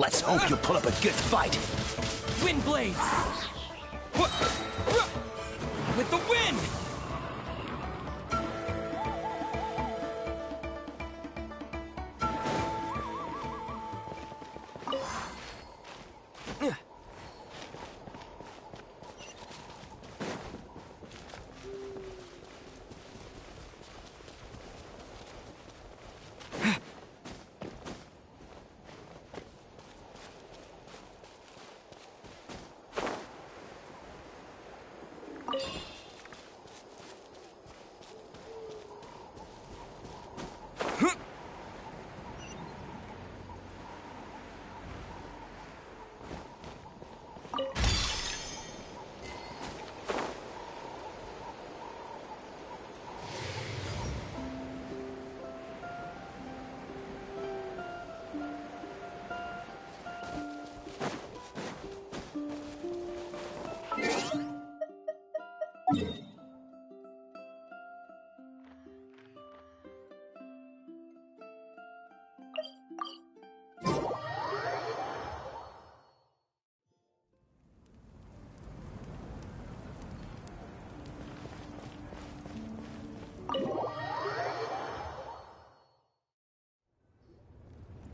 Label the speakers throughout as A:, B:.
A: Let's hope you pull up a good fight.
B: Wind blades! With the wind!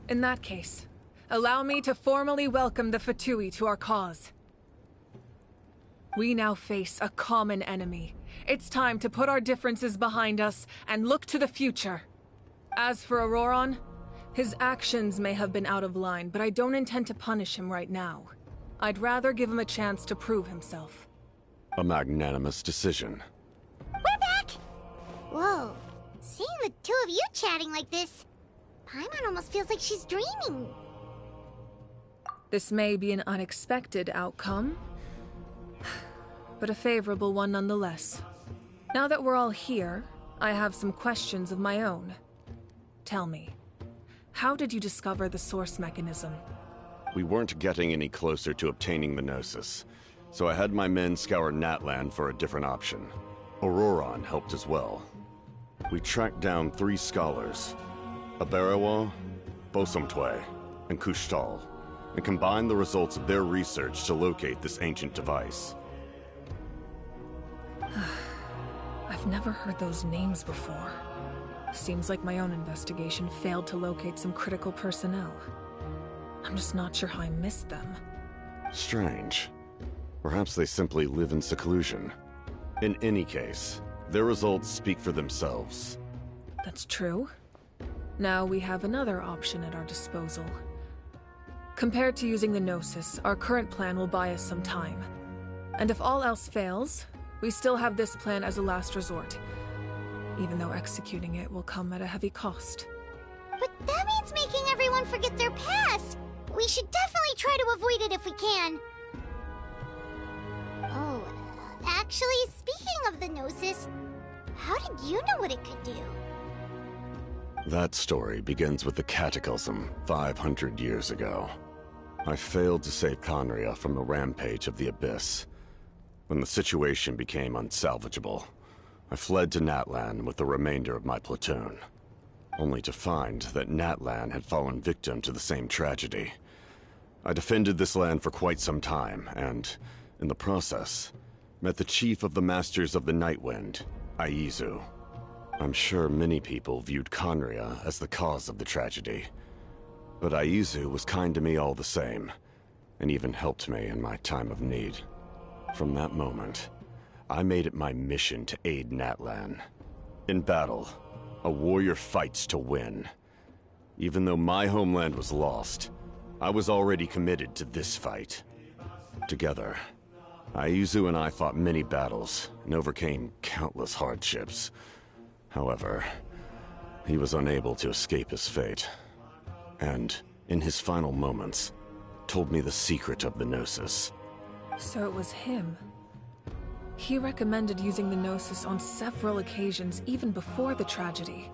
C: In that case, allow me to formally welcome the Fatui to our cause. We now face a common enemy. It's time to put our differences behind us and look to the future. As for Auroron, his actions may have been out of line, but I don't intend to punish him right now. I'd rather give him a chance to prove himself.
D: A magnanimous decision.
E: We're back! Whoa, seeing the two of you chatting like this, Paimon almost feels like she's dreaming.
C: This may be an unexpected outcome, but a favorable one nonetheless. Now that we're all here, I have some questions of my own. Tell me, how did you discover the source mechanism?
D: We weren't getting any closer to obtaining the Gnosis, so I had my men scour Natlan for a different option. Auroron helped as well. We tracked down 3 scholars, Aberawa, Bosomtwe, and Kushtal, and combined the results of their research to locate this ancient device.
C: I've never heard those names before. Seems like my own investigation failed to locate some critical personnel. I'm just not sure how I missed them.
D: Strange. Perhaps they simply live in seclusion. In any case, their results speak for themselves.
C: That's true. Now we have another option at our disposal. Compared to using the Gnosis, our current plan will buy us some time. And if all else fails, we still have this plan as a last resort, even though executing it will come at a heavy cost.
E: But that means making everyone forget their past! We should definitely try to avoid it if we can. Oh, actually, speaking of the Gnosis, how did you know what it could do?
D: That story begins with the Cataclysm 500 years ago. I failed to save Conria from the rampage of the Abyss. When the situation became unsalvageable, I fled to Natlan with the remainder of my platoon, only to find that Natlan had fallen victim to the same tragedy. I defended this land for quite some time, and, in the process, met the chief of the Masters of the Nightwind, Aizu. I'm sure many people viewed Conria as the cause of the tragedy, but Aizu was kind to me all the same, and even helped me in my time of need. From that moment, I made it my mission to aid Natlan. In battle, a warrior fights to win. Even though my homeland was lost, I was already committed to this fight. Together, Aizu and I fought many battles and overcame countless hardships. However, he was unable to escape his fate, and, in his final moments, told me the secret of the Gnosis.
C: So it was him. He recommended using the Gnosis on several occasions, even before the tragedy.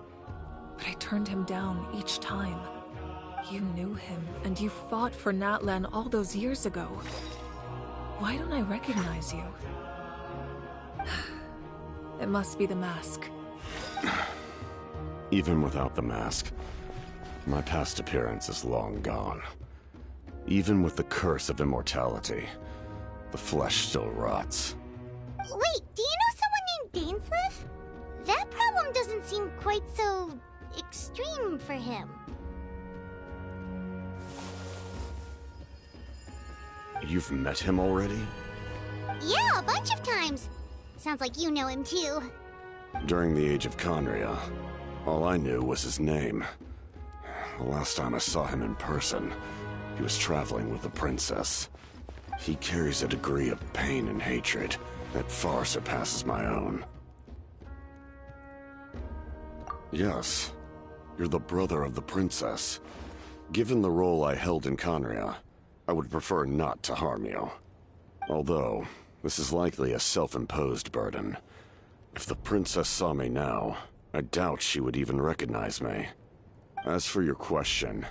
C: But I turned him down each time. You knew him, and you fought for Natlan all those years ago. Why don't I recognize you? It must be the mask.
D: Even without the mask, my past appearance is long gone. Even with the curse of immortality, the flesh still rots.
E: Wait, do you know someone named Dainsleif? That problem doesn't seem quite so extreme for him.
D: You've met him already?
E: Yeah, a bunch of times. Sounds like you know him too.
D: During the age of Conria, all I knew was his name. The last time I saw him in person, he was traveling with the princess. He carries a degree of pain and hatred that far surpasses my own. Yes, you're the brother of the princess. Given the role I held in Conria, I would prefer not to harm you. Although, this is likely a self-imposed burden. If the princess saw me now, I doubt she would even recognize me. As for your question,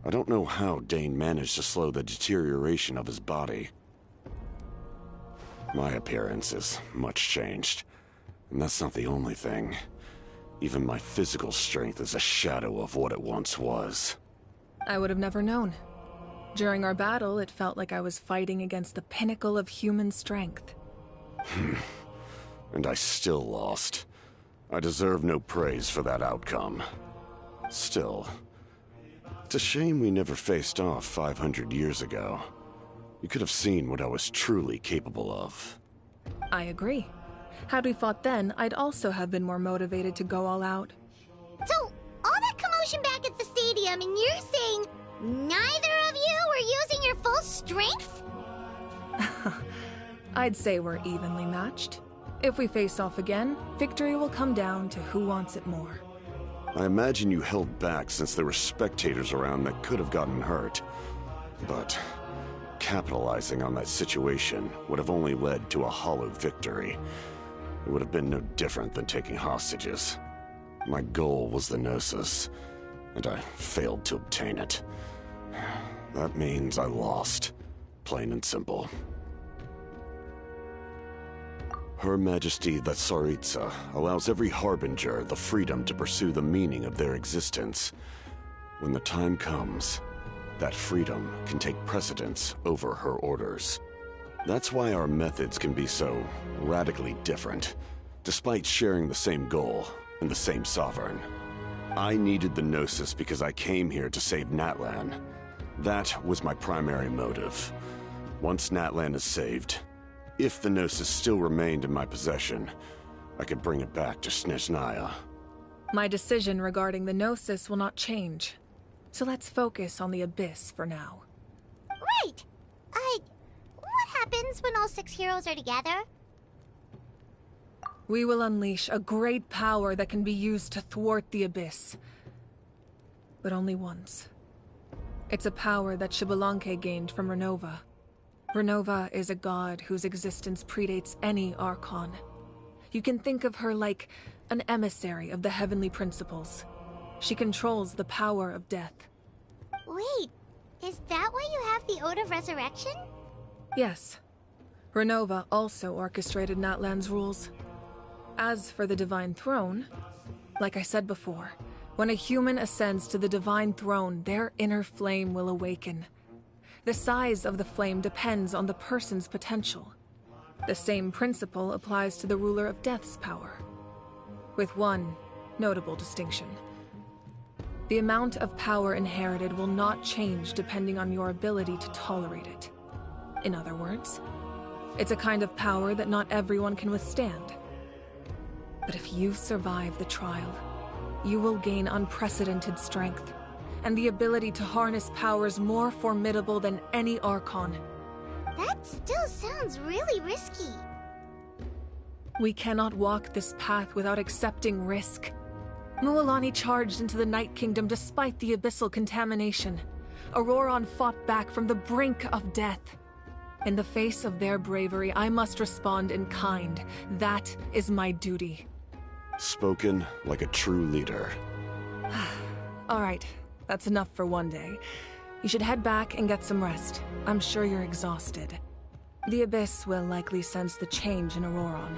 D: I don't know how Dane managed to slow the deterioration of his body. My appearance is much changed, and that's not the only thing. Even my physical strength is a shadow of what it once was.
C: I would have never known. During our battle, it felt like I was fighting against the pinnacle of human strength.
D: And I still lost. I deserve no praise for that outcome. Still, it's a shame we never faced off 500 years ago. You could have seen what I was truly capable of.
C: I agree. Had we fought then, I'd also have been more motivated to go all out.
E: So, all that commotion back at the stadium, and you're saying neither of you were using your full strength?
C: I'd say we're evenly matched. If we face off again, victory will come down to who wants it more.
D: I imagine you held back since there were spectators around that could have gotten hurt. But capitalizing on that situation would have only led to a hollow victory. It would have been no different than taking hostages. My goal was the Gnosis, and I failed to obtain it. That means I lost, plain and simple. Her Majesty the Tsaritsa allows every Harbinger the freedom to pursue the meaning of their existence. When the time comes, that freedom can take precedence over her orders. That's why our methods can be so radically different, despite sharing the same goal and the same sovereign. I needed the Gnosis because I came here to save Natlan. That was my primary motive. Once Natlan is saved, if the Gnosis still remained in my possession, I could bring it back to Snezhnaya.
C: My decision regarding the Gnosis will not change. So let's focus on the Abyss for now.
E: Right! What happens when all 6 heroes are together?
C: We will unleash a great power that can be used to thwart the Abyss. But only once. It's a power that Xbalanque gained from Renova. Renova is a god whose existence predates any Archon. You can think of her like an emissary of the heavenly principles. She controls the power of death.
E: Wait, is that why you have the Ode of Resurrection?
C: Yes. Renova also orchestrated Natlan's rules. As for the Divine Throne, like I said before, when a human ascends to the Divine Throne, their inner flame will awaken. The size of the flame depends on the person's potential. The same principle applies to the ruler of Death's power, with one notable distinction. The amount of power inherited will not change depending on your ability to tolerate it. In other words, it's a kind of power that not everyone can withstand. But if you survive the trial, you will gain unprecedented strength, and the ability to harness powers more formidable than any Archon.
E: That still sounds really risky.
C: We cannot walk this path without accepting risk. Mualani charged into the Night Kingdom despite the abyssal contamination. Auroron fought back from the brink of death. In the face of their bravery, I must respond in kind. That is my duty.
D: Spoken like a true leader.
C: All right, that's enough for one day. You should head back and get some rest. I'm sure you're exhausted. The Abyss will likely sense the change in Auroron.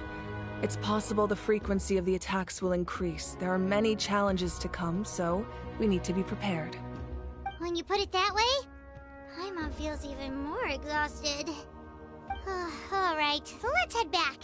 C: It's possible the frequency of the attacks will increase. There are many challenges to come, so we need to be prepared.
E: When you put it that way, Paimon feels even more exhausted. Alright, let's head back.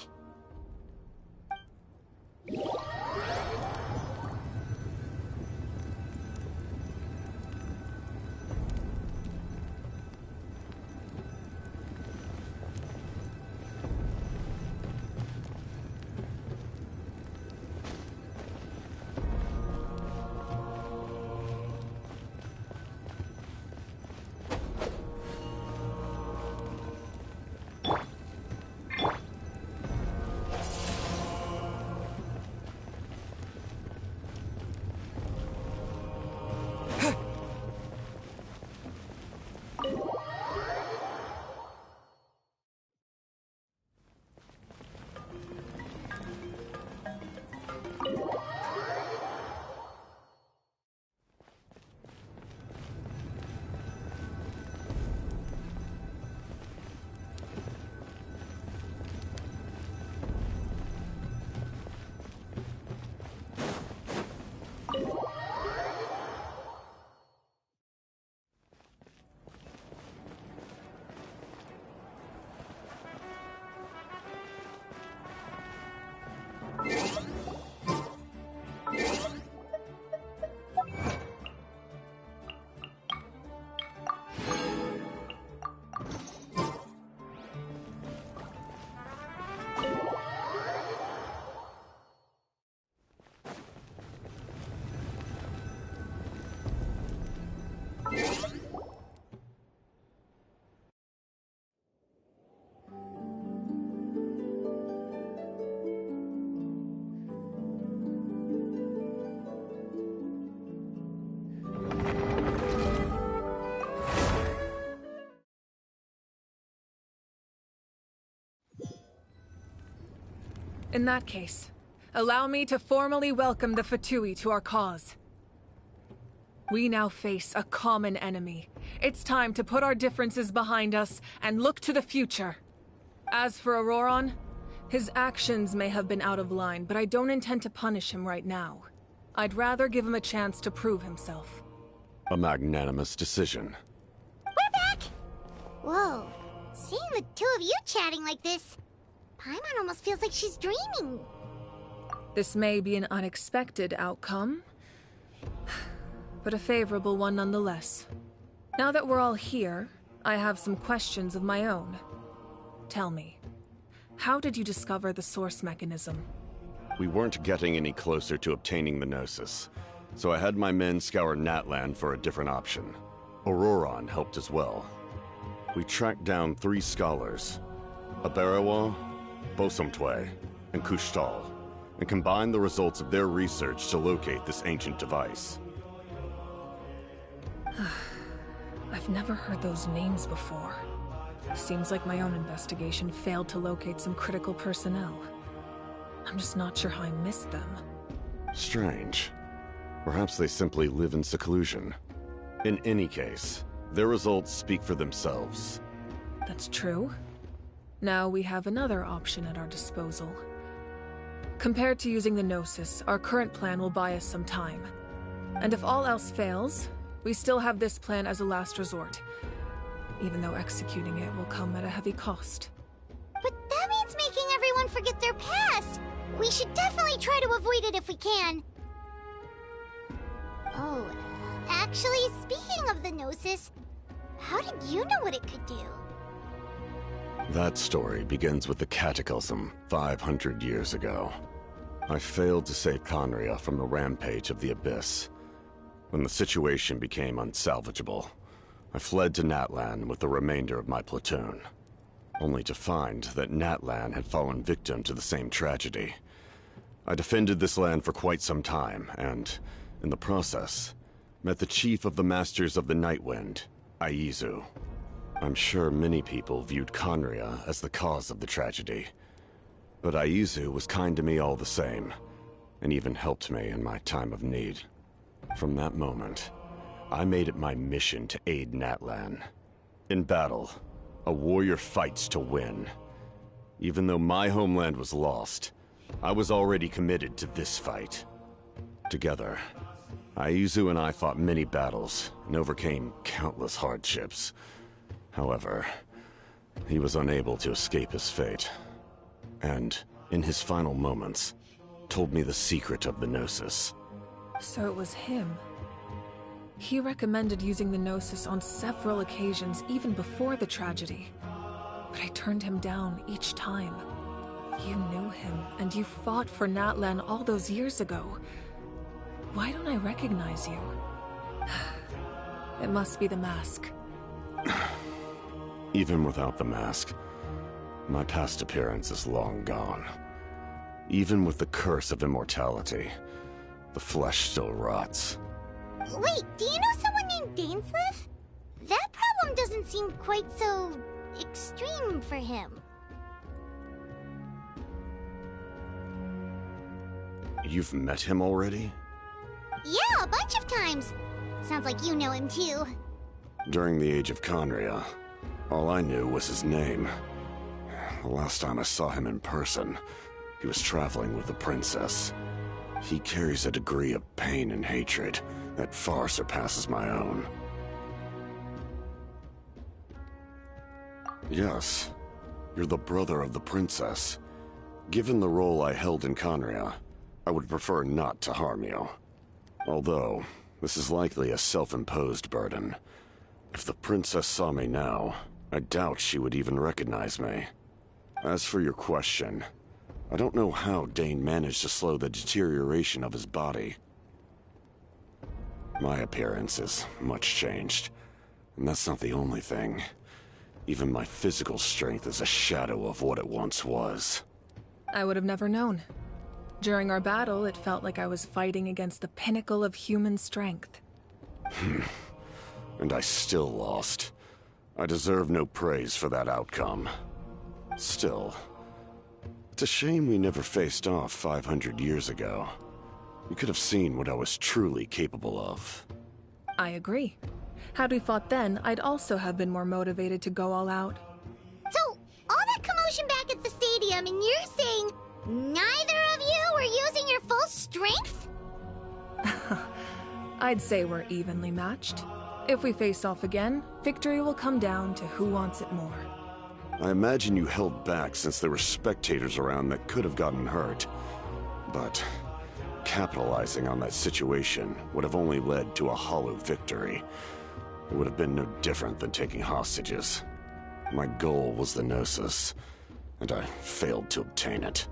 C: In that case, allow me to formally welcome the Fatui to our cause. We now face a common enemy. It's time to put our differences behind us and look to the future. As for Auroron, his actions may have been out of line, but I don't intend to punish him right now. I'd rather give him a chance to prove himself.
D: A magnanimous decision.
E: We're back! Whoa, seeing the two of you chatting like this, Paimon almost feels like she's dreaming.
C: This may be an unexpected outcome, but a favorable one nonetheless. Now that we're all here, I have some questions of my own. Tell me, how did you discover the source mechanism?
D: We weren't getting any closer to obtaining the Gnosis, so I had my men scour Natlan for a different option. Auroron helped as well. We tracked down 3 scholars, Aberawa, Bosumtwe, and Kushtal, and combined the results of their research to locate this ancient device.
C: I've never heard those names before. Seems like my own investigation failed to locate some critical personnel. I'm just not sure how I missed them.
D: Strange. Perhaps they simply live in seclusion. In any case, their results speak for themselves.
C: That's true. Now we have another option at our disposal. Compared to using the Gnosis, our current plan will buy us some time. And if all else fails, we still have this plan as a last resort, even though executing it will come at a heavy cost.
E: But that means making everyone forget their past! We should definitely try to avoid it if we can. Oh, actually, speaking of the Gnosis, how did you know what it could do?
D: That story begins with the Cataclysm 500 years ago. I failed to save Conria from the rampage of the Abyss. When the situation became unsalvageable, I fled to Natlan with the remainder of my platoon, only to find that Natlan had fallen victim to the same tragedy. I defended this land for quite some time, and, in the process, met the chief of the Masters of the Nightwind, Aizu. I'm sure many people viewed Conria as the cause of the tragedy, but Aizu was kind to me all the same, and even helped me in my time of need. From that moment, I made it my mission to aid Natlan. In battle, a warrior fights to win. Even though my homeland was lost, I was already committed to this fight. Together, Aizu and I fought many battles and overcame countless hardships. However, he was unable to escape his fate, and, in his final moments, told me the secret of the Gnosis.
C: So it was him. He recommended using the Gnosis on several occasions even before the tragedy. But I turned him down each time. You knew him, and you fought for Natlan all those years ago. Why don't I recognize you? It must be the mask.
D: Even without the mask, my past appearance is long gone. Even with the curse of immortality, the flesh still rots.
E: Wait, do you know someone named Dainsleif? That problem doesn't seem quite so extreme for him.
D: You've met him already?
E: Yeah, a bunch of times. Sounds like you know him too.
D: During the Age of Conria, all I knew was his name. The last time I saw him in person, he was traveling with the princess. He carries a degree of pain and hatred that far surpasses my own. Yes, you're the brother of the princess. Given the role I held in Conria, I would prefer not to harm you. Although, this is likely a self-imposed burden. If the princess saw me now, I doubt she would even recognize me. As for your question, I don't know how Dane managed to slow the deterioration of his body. My appearance is much changed, and that's not the only thing. Even my physical strength is a shadow of what it once was.
C: I would have never known. During our battle, it felt like I was fighting against the pinnacle of human strength.
D: And I still lost. I deserve no praise for that outcome. Still, it's a shame we never faced off 500 years ago. You could have seen what I was truly capable of.
C: I agree. Had we fought then, I'd also have been more motivated to go all out.
E: So, all that commotion back at the stadium, and you're saying neither of you were using your full strength?
C: I'd say we're evenly matched. If we face off again, victory will come down to who wants it more.
D: I imagine you held back since there were spectators around that could have gotten hurt. But capitalizing on that situation would have only led to a hollow victory. It would have been no different than taking hostages. My goal was the Gnosis, and I failed to obtain it.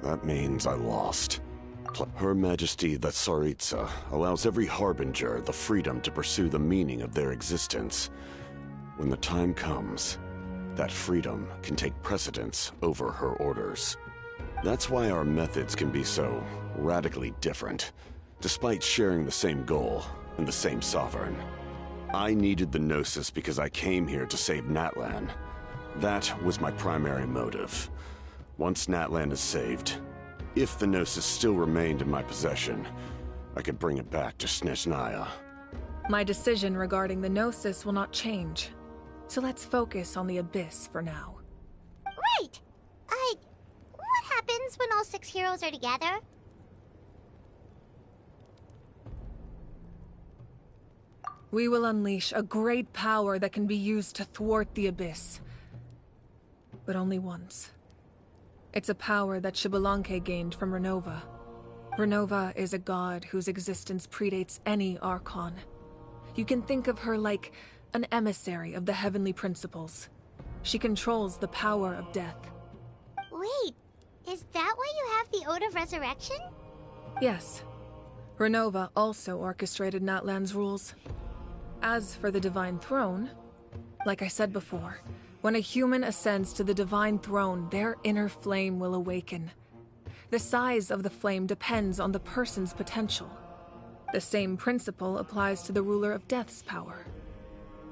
D: That means I lost. Her Majesty the Tsaritsa allows every Harbinger the freedom to pursue the meaning of their existence. When the time comes, that freedom can take precedence over her orders. That's why our methods can be so radically different, despite sharing the same goal and the same sovereign. I needed the Gnosis because I came here to save Natlan. That was my primary motive. Once Natlan is saved, if the Gnosis still remained in my possession, I could bring it back to Snezhnaya.
C: My decision regarding the Gnosis will not change. So let's focus on the Abyss for now.
E: Right! What happens when all 6 heroes are together?
C: We will unleash a great power that can be used to thwart the Abyss. But only once. It's a power that Xbalanque gained from Renova. Renova is a god whose existence predates any Archon. You can think of her like an emissary of the heavenly principles. She controls the power of death.
E: Wait, is that why you have the Ode of Resurrection?
C: Yes. Renova also orchestrated Natlan's rules. As for the Divine Throne, like I said before, when a human ascends to the Divine Throne, their inner flame will awaken. The size of the flame depends on the person's potential. The same principle applies to the ruler of Death's power,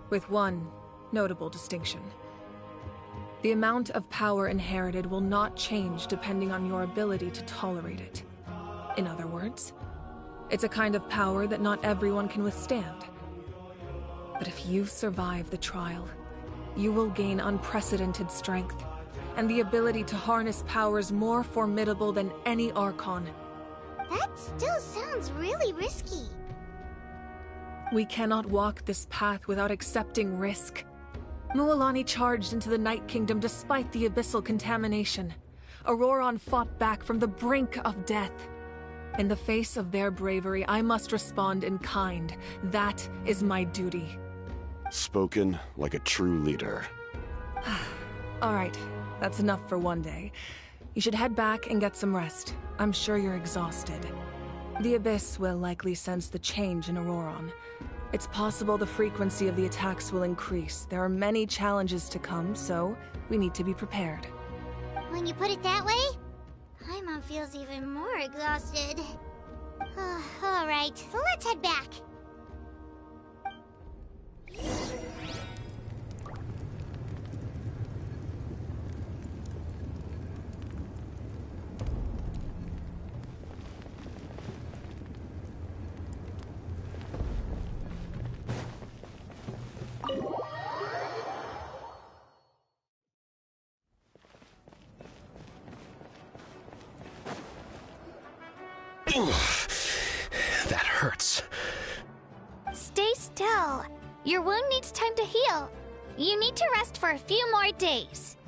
C: with one notable distinction. The amount of power inherited will not change depending on your ability to tolerate it. In other words, it's a kind of power that not everyone can withstand. But if you survive the trial, you will gain unprecedented strength, and the ability to harness powers more formidable than any Archon.
E: That still sounds really risky.
C: We cannot walk this path without accepting risk. Mualani charged into the Night Kingdom despite the abyssal contamination. Auroron fought back from the brink of death. In the face of their bravery, I must respond in kind. That is my duty.
D: Spoken like a true leader.
C: All right, that's enough for one day. You should head back and get some rest. I'm sure you're exhausted. The Abyss will likely sense the change in Auroron. It's possible the frequency of the attacks will increase. There are many challenges to come, so we need to be prepared.
E: When you put it that way, Paimon feels even more exhausted. Alright, let's head back.
A: That hurts.
E: Stay still. Your wound needs time to heal. You need to rest for a few more days.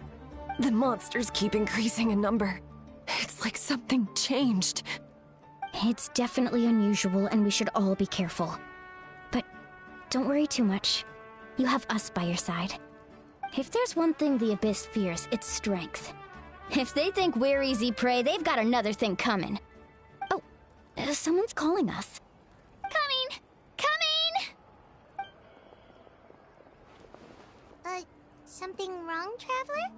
F: The monsters keep increasing in number. It's like something changed.
G: It's definitely unusual and we should all be careful. But don't worry too much. You have us by your side. If there's one thing the Abyss fears, it's strength. If they think we're easy prey, they've got another thing coming. Oh, someone's calling us.
E: Coming! Coming! Something wrong, Traveler?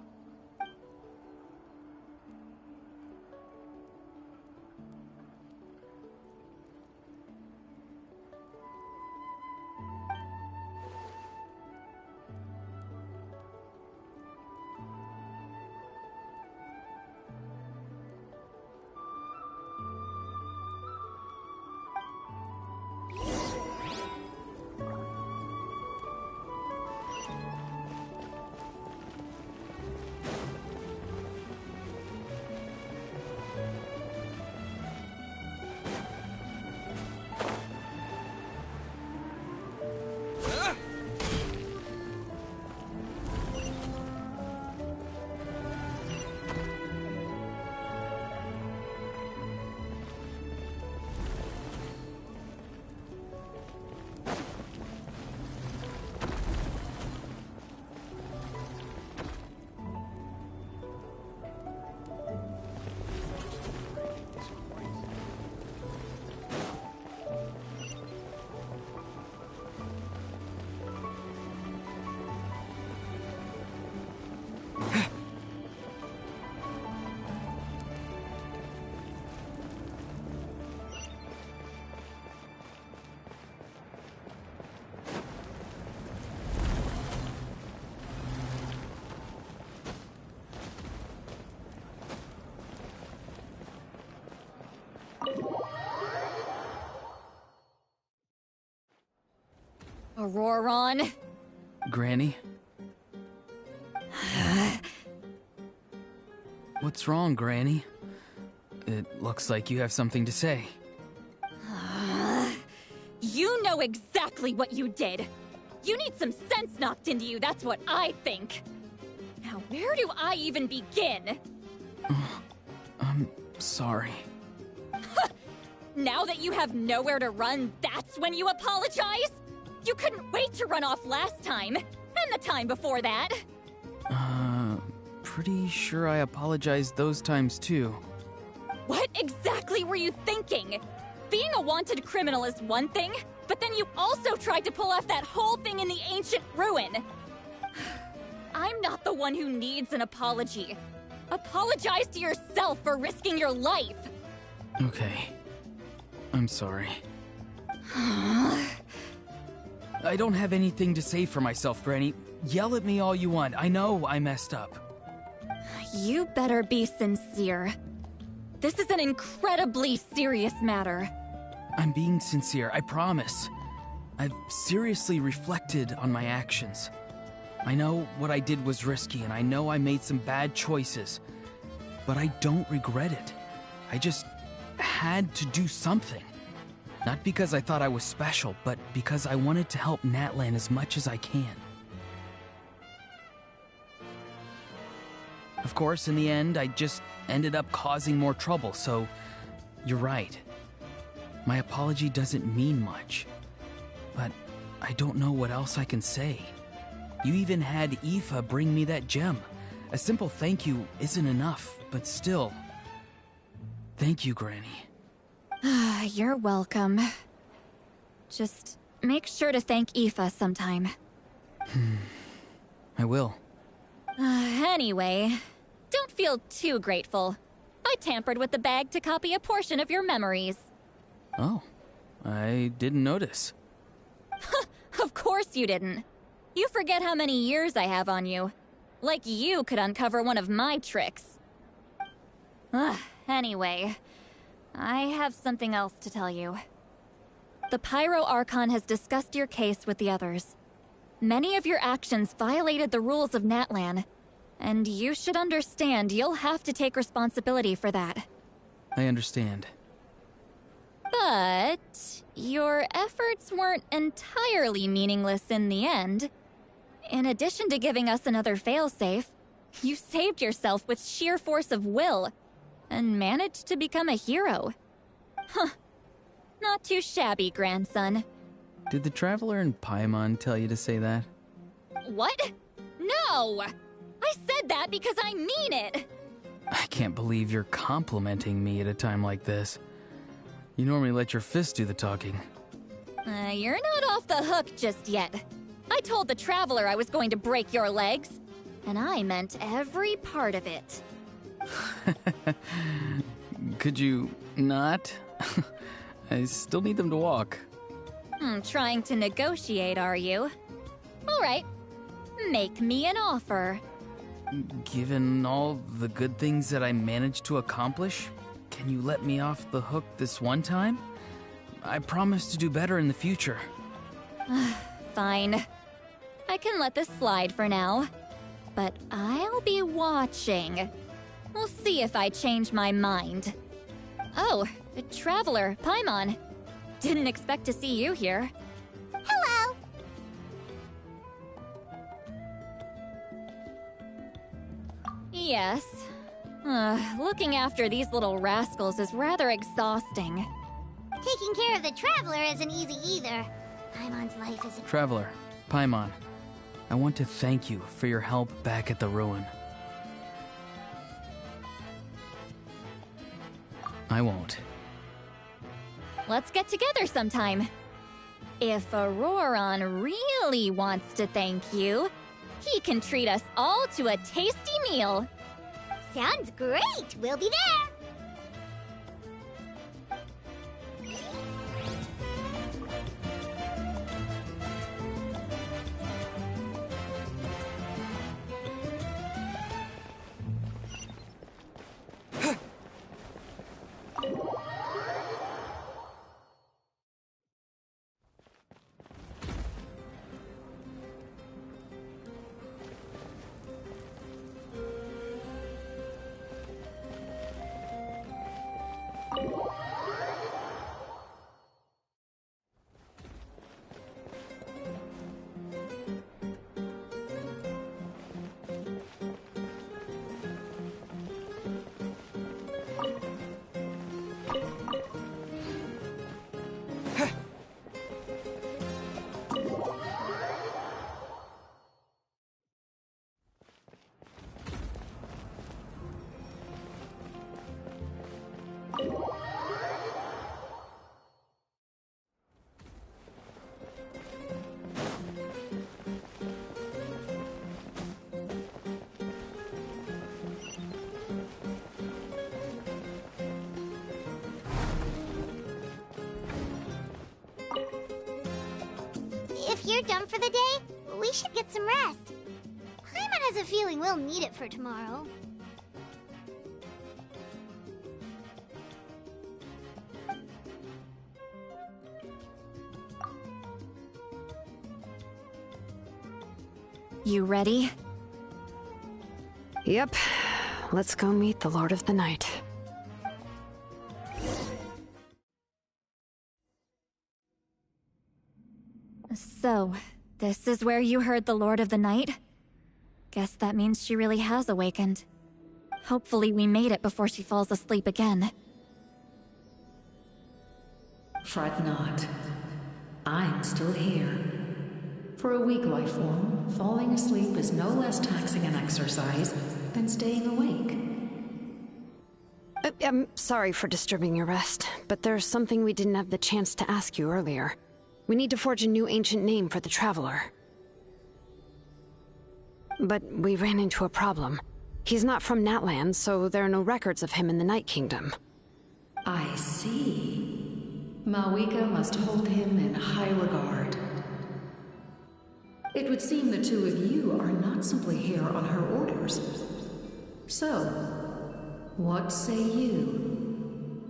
F: Auroron?
B: Granny? What's wrong, Granny? It looks like you have something to say.
F: You know exactly what you did! You need some sense knocked into you, that's what I think! Now, where do I even begin?
B: I'm sorry.
F: Now that you have nowhere to run, that's when you apologize? You couldn't wait to run off last time, and the time before that.
B: Pretty sure I apologized those times too.
F: What exactly were you thinking? Being a wanted criminal is one thing, but then you also tried to pull off that whole thing in the ancient ruin. I'm not the one who needs an apology. Apologize to yourself for risking your life.
B: Okay. I'm sorry. I don't have anything to say for myself, Granny. Yell at me all you want. I know I messed up.
F: You better be sincere. This is an incredibly serious matter.
B: I'm being sincere, I promise. I've seriously reflected on my actions. I know what I did was risky, and I know I made some bad choices. But I don't regret it. I just had to do something. Not because I thought I was special, but because I wanted to help Natlan as much as I can. Of course, in the end, I just ended up causing more trouble, so you're right. My apology doesn't mean much, but I don't know what else I can say. You even had Aoife bring me that gem. A simple thank you isn't enough, but still. Thank you, Granny.
F: You're welcome. Just make sure to thank Aoife sometime.
B: I will.
F: Anyway, don't feel too grateful. I tampered with the bag to copy a portion of your memories.
B: Oh, I didn't notice.
F: Of course you didn't. You forget how many years I have on you. Like you could uncover one of my tricks. Anyway, I have something else to tell you. The Pyro Archon has discussed your case with the others. Many of your actions violated the rules of Natlan, and you should understand you'll have to take responsibility for that.
B: I understand.
F: But your efforts weren't entirely meaningless in the end. In addition to giving us another failsafe, you saved yourself with sheer force of will and managed to become a hero. Huh. Not too shabby, grandson.
B: Did the Traveler in Paimon tell you to say that?
F: What? No! I said that because I mean it!
B: I can't believe you're complimenting me at a time like this. You normally let your fist do the talking.
F: You're not off the hook just yet. I told the Traveler I was going to break your legs, and I meant every part of it.
B: Could you not? I still need them to walk.
F: Trying to negotiate, are you? All right. Make me an offer.
B: Given all the good things that I managed to accomplish, can you let me off the hook this one time? I promise to do better in the future.
F: Fine. I can let this slide for now. But I'll be watching. We'll see if I change my mind. Oh, Traveler, Paimon. Didn't expect to see you here.
E: Hello!
F: Yes. Looking after these little rascals is rather exhausting.
E: Taking care of the Traveler isn't easy either. Paimon's life is a...
B: Traveler, Paimon, I want to thank you for your help back at the ruin. I won't.
F: Let's get together sometime. If Auroron really wants to thank you, he can treat us all to a tasty meal.
E: Sounds great! We'll be there! If you're done for the day, we should get some rest. Paimon has a feeling we'll need it for tomorrow.
F: You ready?
H: Yep. Let's go meet the Lord of the Night.
F: So, this is where you heard the Lord of the Night? Guess that means she really has awakened. Hopefully we made it before she falls asleep again.
I: Fret not. I'm still here. For a weak life form, falling asleep is no less taxing an exercise than staying awake.
H: I'm sorry for disturbing your rest, but there's something we didn't have the chance to ask you earlier. We need to forge a new ancient name for the Traveler. But we ran into a problem. He's not from Natlan, so there are no records of him in the Night Kingdom.
I: I see. Malwika must hold him in high regard. It would seem the two of you are not simply here on her orders. So, what say you?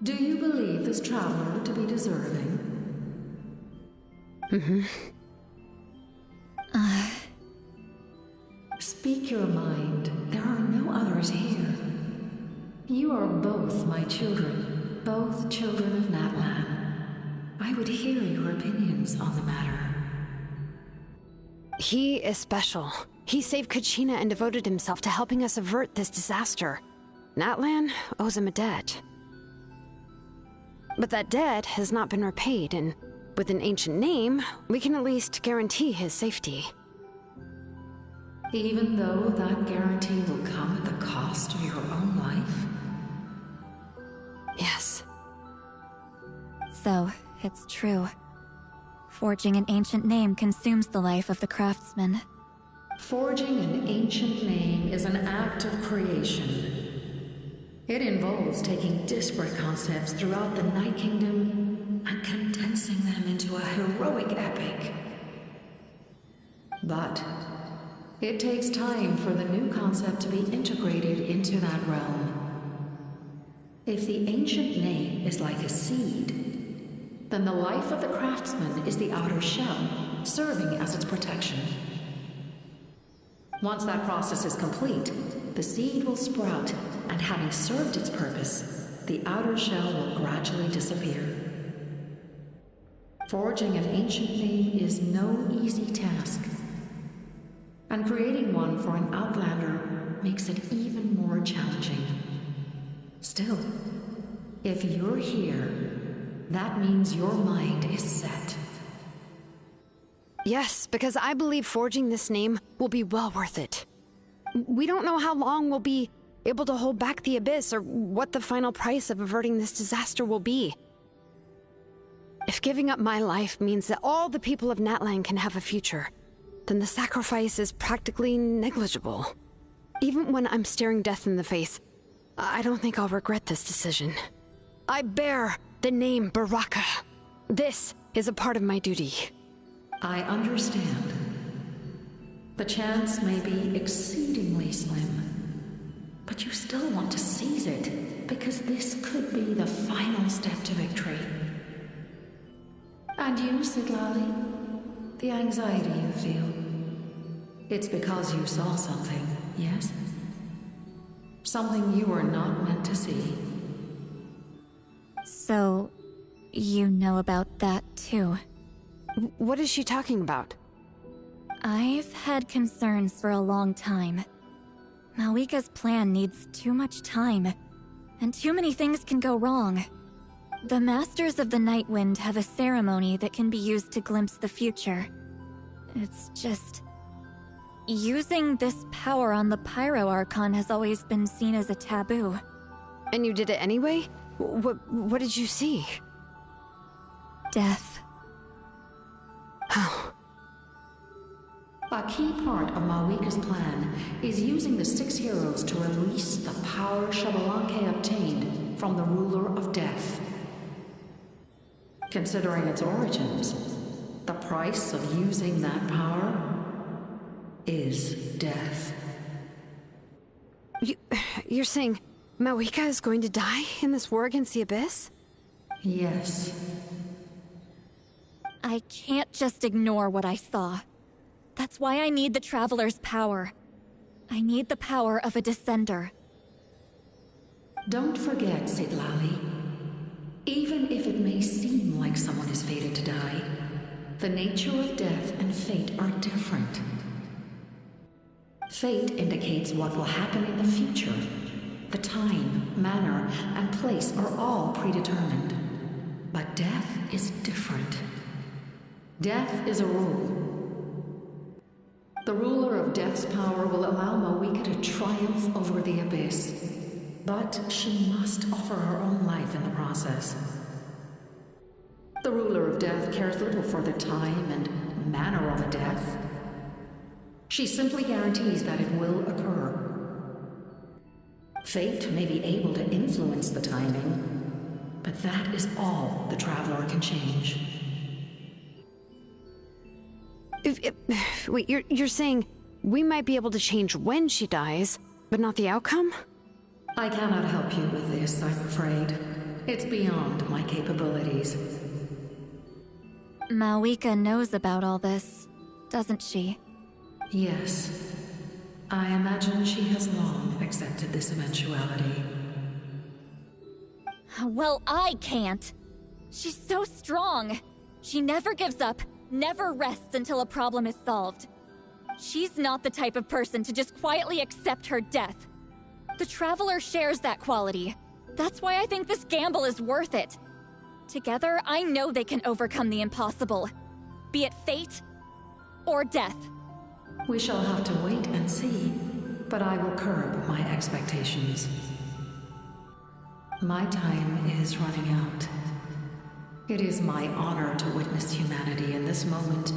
I: Do you believe this traveler to be deserving? Speak your mind. There are no others here. You are both my children, both children of Natlan. I would hear your opinions on the matter.
H: He is special. He saved Kachina and devoted himself to helping us avert this disaster. Natlan owes him a debt. But that debt has not been repaid, and with an ancient name, we can at least guarantee his safety.
I: Even though that guarantee will come at the cost of your own life?
H: Yes.
F: So, it's true. Forging an ancient name consumes the life of the craftsman.
I: Forging an ancient name is an act of creation. It involves taking disparate concepts throughout the Night Kingdom and condensing them into a heroic epic. But it takes time for the new concept to be integrated into that realm. If the ancient name is like a seed, then the life of the craftsman is the outer shell, serving as its protection. Once that process is complete, the seed will sprout, and having served its purpose, the outer shell will gradually disappear. Forging an ancient name is no easy task, and creating one for an outlander makes it even more challenging. Still, if you're here, that means your mind is set.
H: Yes, because I believe forging this name will be well worth it. We don't know how long we'll be able to hold back the Abyss or what the final price of averting this disaster will be. If giving up my life means that all the people of Natlan can have a future, then the sacrifice is practically negligible. Even when I'm staring death in the face, I don't think I'll regret this decision. I bear the name Baraka. This is a part of my duty.
I: I understand. The chance may be exceedingly slim, but you still want to seize it, because this could be the final step to victory. And you, Siglali? The anxiety you feel. It's because you saw something, yes? Something you were not meant to see.
F: So, you know about that too.
H: What is she talking about?
F: I've had concerns for a long time. Malwika's plan needs too much time, and too many things can go wrong. The Masters of the Night Wind have a ceremony that can be used to glimpse the future. It's just... using this power on the Pyro Archon has always been seen as a taboo.
H: And you did it anyway? What did you see?
F: Death.
H: How?
I: A key part of Malwika's plan is using the 6 heroes to release the power Xbalanque obtained from the Ruler of Death. Considering its origins, the price of using that power is death.
H: You're saying Malwika is going to die in this war against the Abyss?
I: Yes.
F: I can't just ignore what I saw. That's why I need the Traveler's power. I need the power of a Descender.
I: Don't forget, Siglali. Even if it may seem like someone is fated to die, the nature of death and fate are different. Fate indicates what will happen in the future. The time, manner, and place are all predetermined. But death is different. Death is a rule. The ruler of Death's power will allow Moeka to triumph over the Abyss. But she must offer her own life in the process. The ruler of Death cares little for the time and manner of a death. She simply guarantees that it will occur. Fate may be able to influence the timing, but that is all the Traveler can change.
H: Wait, you're saying we might be able to change when she dies, but not the outcome?
I: I cannot help you with this, I'm afraid. It's beyond my capabilities.
F: Moeka knows about all this, doesn't she?
I: Yes. I imagine she has long accepted this eventuality.
F: Well, I can't. She's so strong. She never gives up, never rests until a problem is solved. She's not the type of person to just quietly accept her death. The Traveler shares that quality. That's why I think this gamble is worth it. Together, I know they can overcome the impossible. Be it fate or death.
I: We shall have to wait and see, but I will curb my expectations. My time is running out. It is my honor to witness humanity in this moment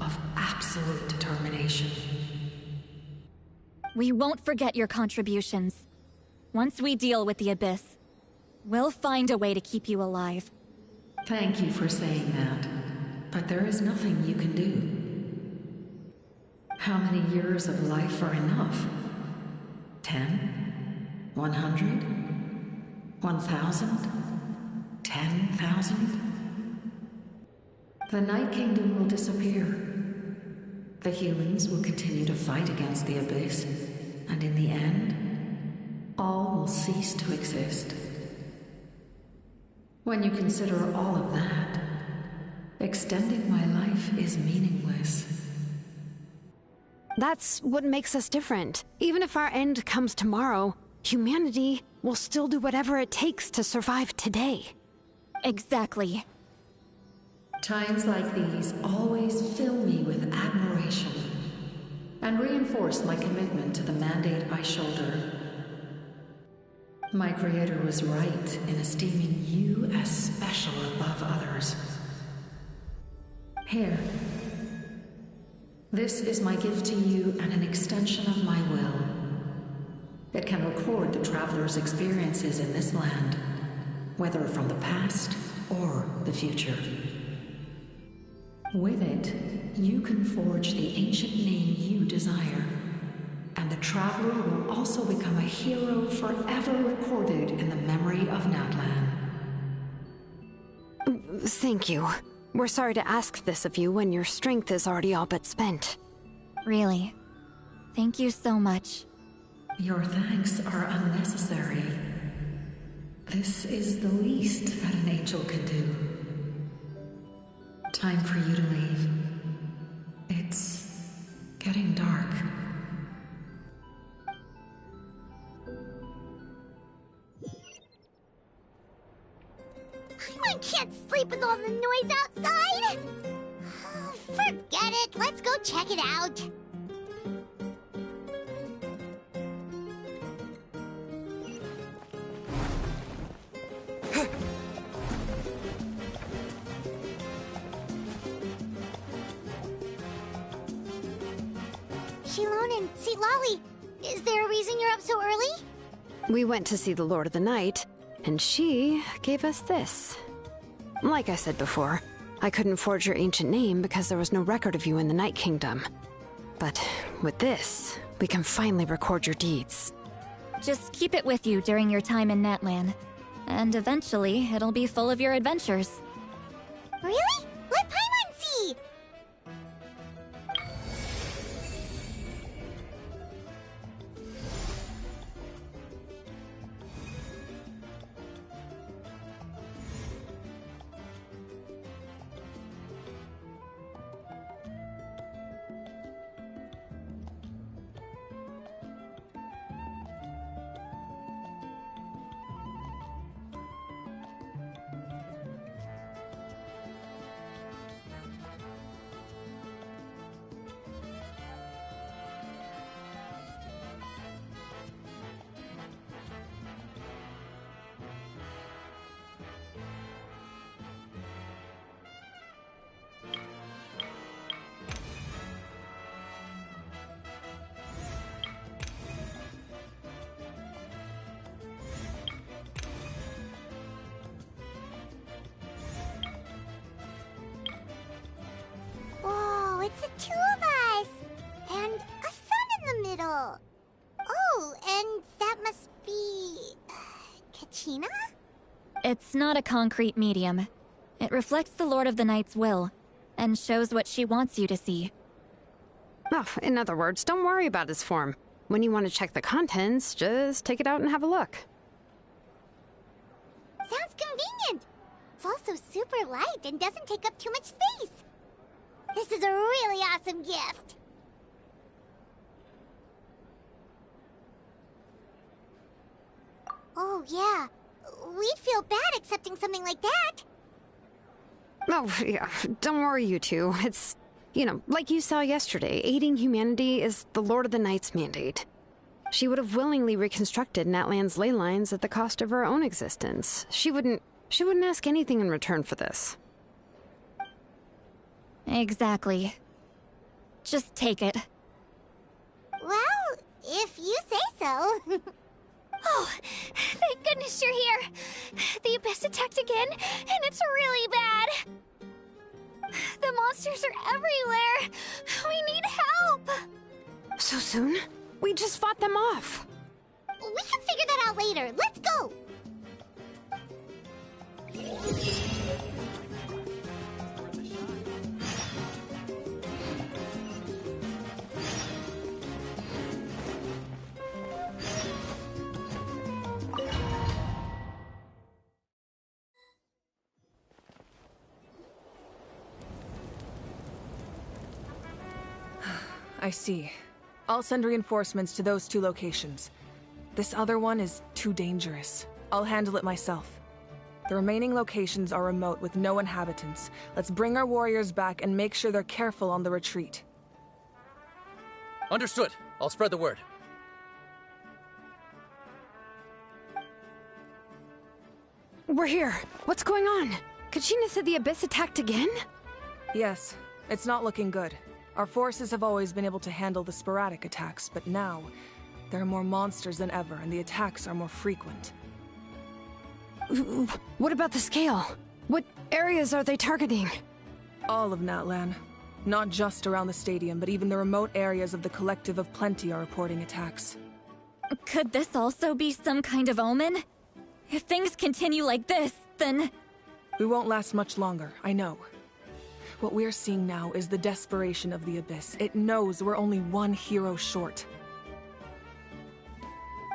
I: of absolute determination.
F: We won't forget your contributions. Once we deal with the Abyss, we'll find a way to keep you alive.
I: Thank you for saying that, but there is nothing you can do. How many years of life are enough? 10? 100? 1,000? 10,000? The Night Kingdom will disappear. The humans will continue to fight against the Abyss, and in the end, all will cease to exist. When you consider all of that, extending my life is meaningless.
H: That's what makes us different. Even if our end comes tomorrow, humanity will still do whatever it takes to survive today.
F: Exactly.
I: Times like these always fill me with admiration and reinforce my commitment to the mandate I shoulder. My creator was right in esteeming you as special above others. Here. This is my gift to you and an extension of my will. It can record the Traveler's experiences in this land, whether from the past or the future. With it, you can forge the ancient name you desire, and the Traveler will also become a hero forever recorded in the memory of Natlan.
H: Thank you. We're sorry to ask this of you when your strength is already all but spent.
F: Really. Thank you so much.
I: Your thanks are unnecessary. This is the least that an angel can do. Time for you to leave. It's getting dark.
E: I can't sleep with all the noise outside! Forget it, let's go check it out. Shilon and Lolly, is there a reason you're up so early?
H: We went to see the Lord of the Night, and she gave us this. Like I said before, I couldn't forge your ancient name because there was no record of you in the Night Kingdom. But with this, we can finally record your deeds.
F: Just keep it with you during your time in Natlan. And eventually, it'll be full of your adventures.
E: Really? Let Paimon see!
F: It's not a concrete medium. It reflects the Lord of the Night's will, and shows what she wants you to see.
H: Oh, in other words, don't worry about his form. When you want to check the contents, just take it out and have a look.
E: Sounds convenient. It's also super light and doesn't take up too much space. This is a really awesome gift. Oh, yeah. We'd feel bad accepting something like that.
H: Oh, yeah. Don't worry, you two. It's, like you saw yesterday, aiding humanity is the Lord of the Night's mandate. She would have willingly reconstructed Natlan's ley lines at the cost of her own existence. She wouldn't ask anything in return for this.
F: Exactly. Just take it.
E: Well, if you say so.
J: Oh, thank goodness you're here. The Abyss attacked again, and it's really bad. The monsters are everywhere. We need help.
H: So soon? We just fought them off.
E: We can figure that out later. Let's go.
C: I see. I'll send reinforcements to those 2 locations. This other one is too dangerous. I'll handle it myself. The remaining locations are remote with no inhabitants. Let's bring our warriors back and make sure they're careful on the retreat.
A: Understood. I'll spread the word.
H: We're here. What's going on? Kachina said the Abyss attacked again?
C: Yes, it's not looking good. Our forces have always been able to handle the sporadic attacks, but now, there are more monsters than ever, and the attacks are more frequent.
H: What about the scale? What areas are they targeting?
C: All of Natlan. Not just around the stadium, but even the remote areas of the Collective of Plenty are reporting attacks.
F: Could this also be some kind of omen? If things continue like this, then...
C: We won't last much longer, I know. What we're seeing now is the desperation of the Abyss. It knows we're only one hero short.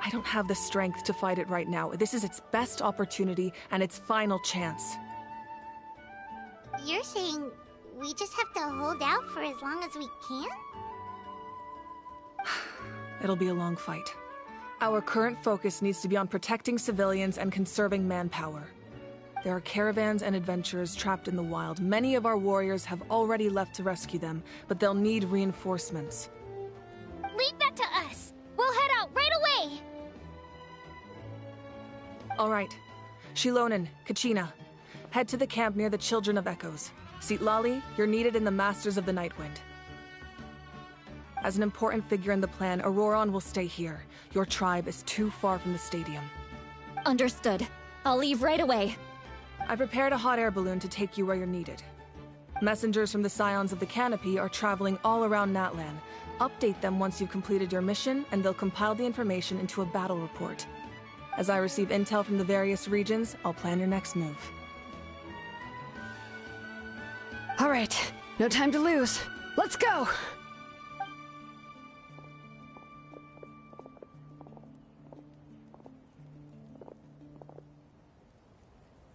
C: I don't have the strength to fight it right now. This is its best opportunity and its final chance.
E: You're saying we just have to hold out for as long as we can?
C: It'll be a long fight. Our current focus needs to be on protecting civilians and conserving manpower. There are caravans and adventurers trapped in the wild. Many of our warriors have already left to rescue them, but they'll need reinforcements.
J: Leave that to us. We'll head out right away.
C: All right. Shilonen, Kachina, head to the camp near the Children of Echoes. Lali, you're needed in the Masters of the Nightwind. As an important figure in the plan, Auroron will stay here. Your tribe is too far from the stadium.
F: Understood. I'll leave right away.
C: I prepared a hot air balloon to take you where you're needed. Messengers from the Scions of the Canopy are traveling all around Natlan. Update them once you've completed your mission, and they'll compile the information into a battle report. As I receive intel from the various regions, I'll plan your next move.
H: All right, no time to lose. Let's go!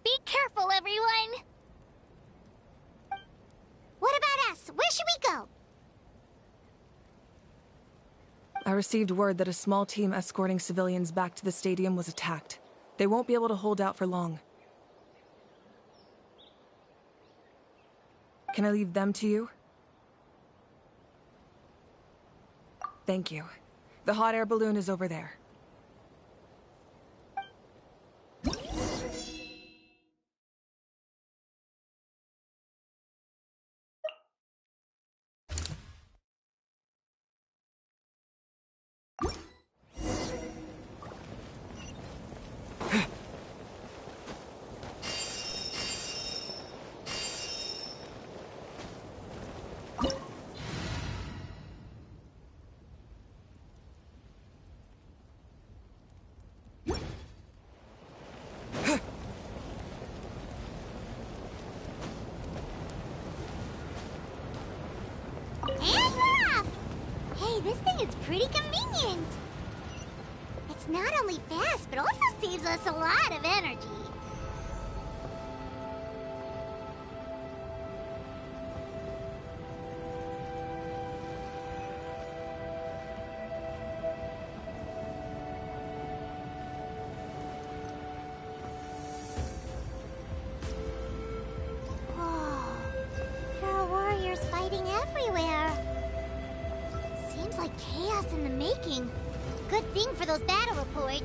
J: Be careful, everyone!
E: What about us? Where should we go?
C: I received word that a small team escorting civilians back to the stadium was attacked. They won't be able to hold out for long. Can I leave them to you? Thank you. The hot air balloon is over there.
E: pretty convenient. It's not only fast, but also saves us a lot of energy. Fighting everywhere. Seems like chaos in the making. Good thing for those battle reports.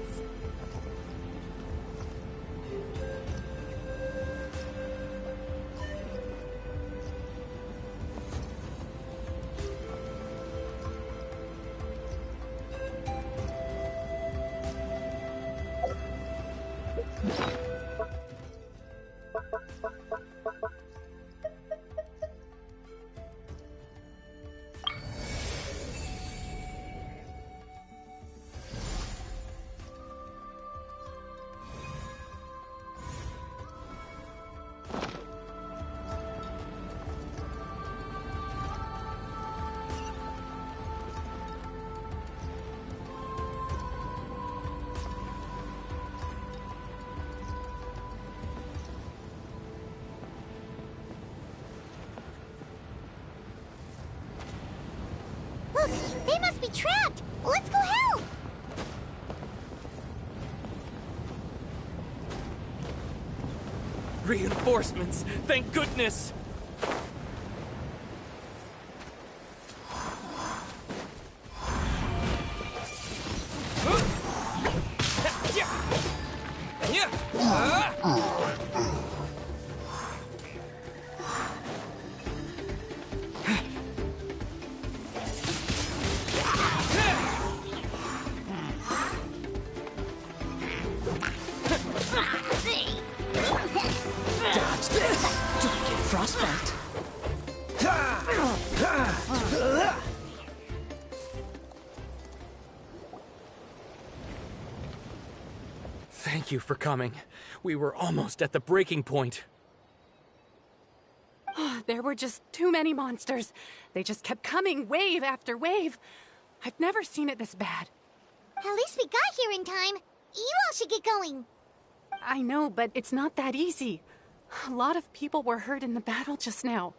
E: Look, they must be trapped! Let's go help!
B: Reinforcements! Thank goodness!
A: Dodge this! Don't get frostbite.
B: Thank you for coming. We were almost at the breaking point.
K: There were just too many monsters. They just kept coming, wave after wave. I've never seen it this bad.
E: At least we got here in time. You all should get going.
K: I know, but it's not that easy. A lot of people were hurt in the battle just now.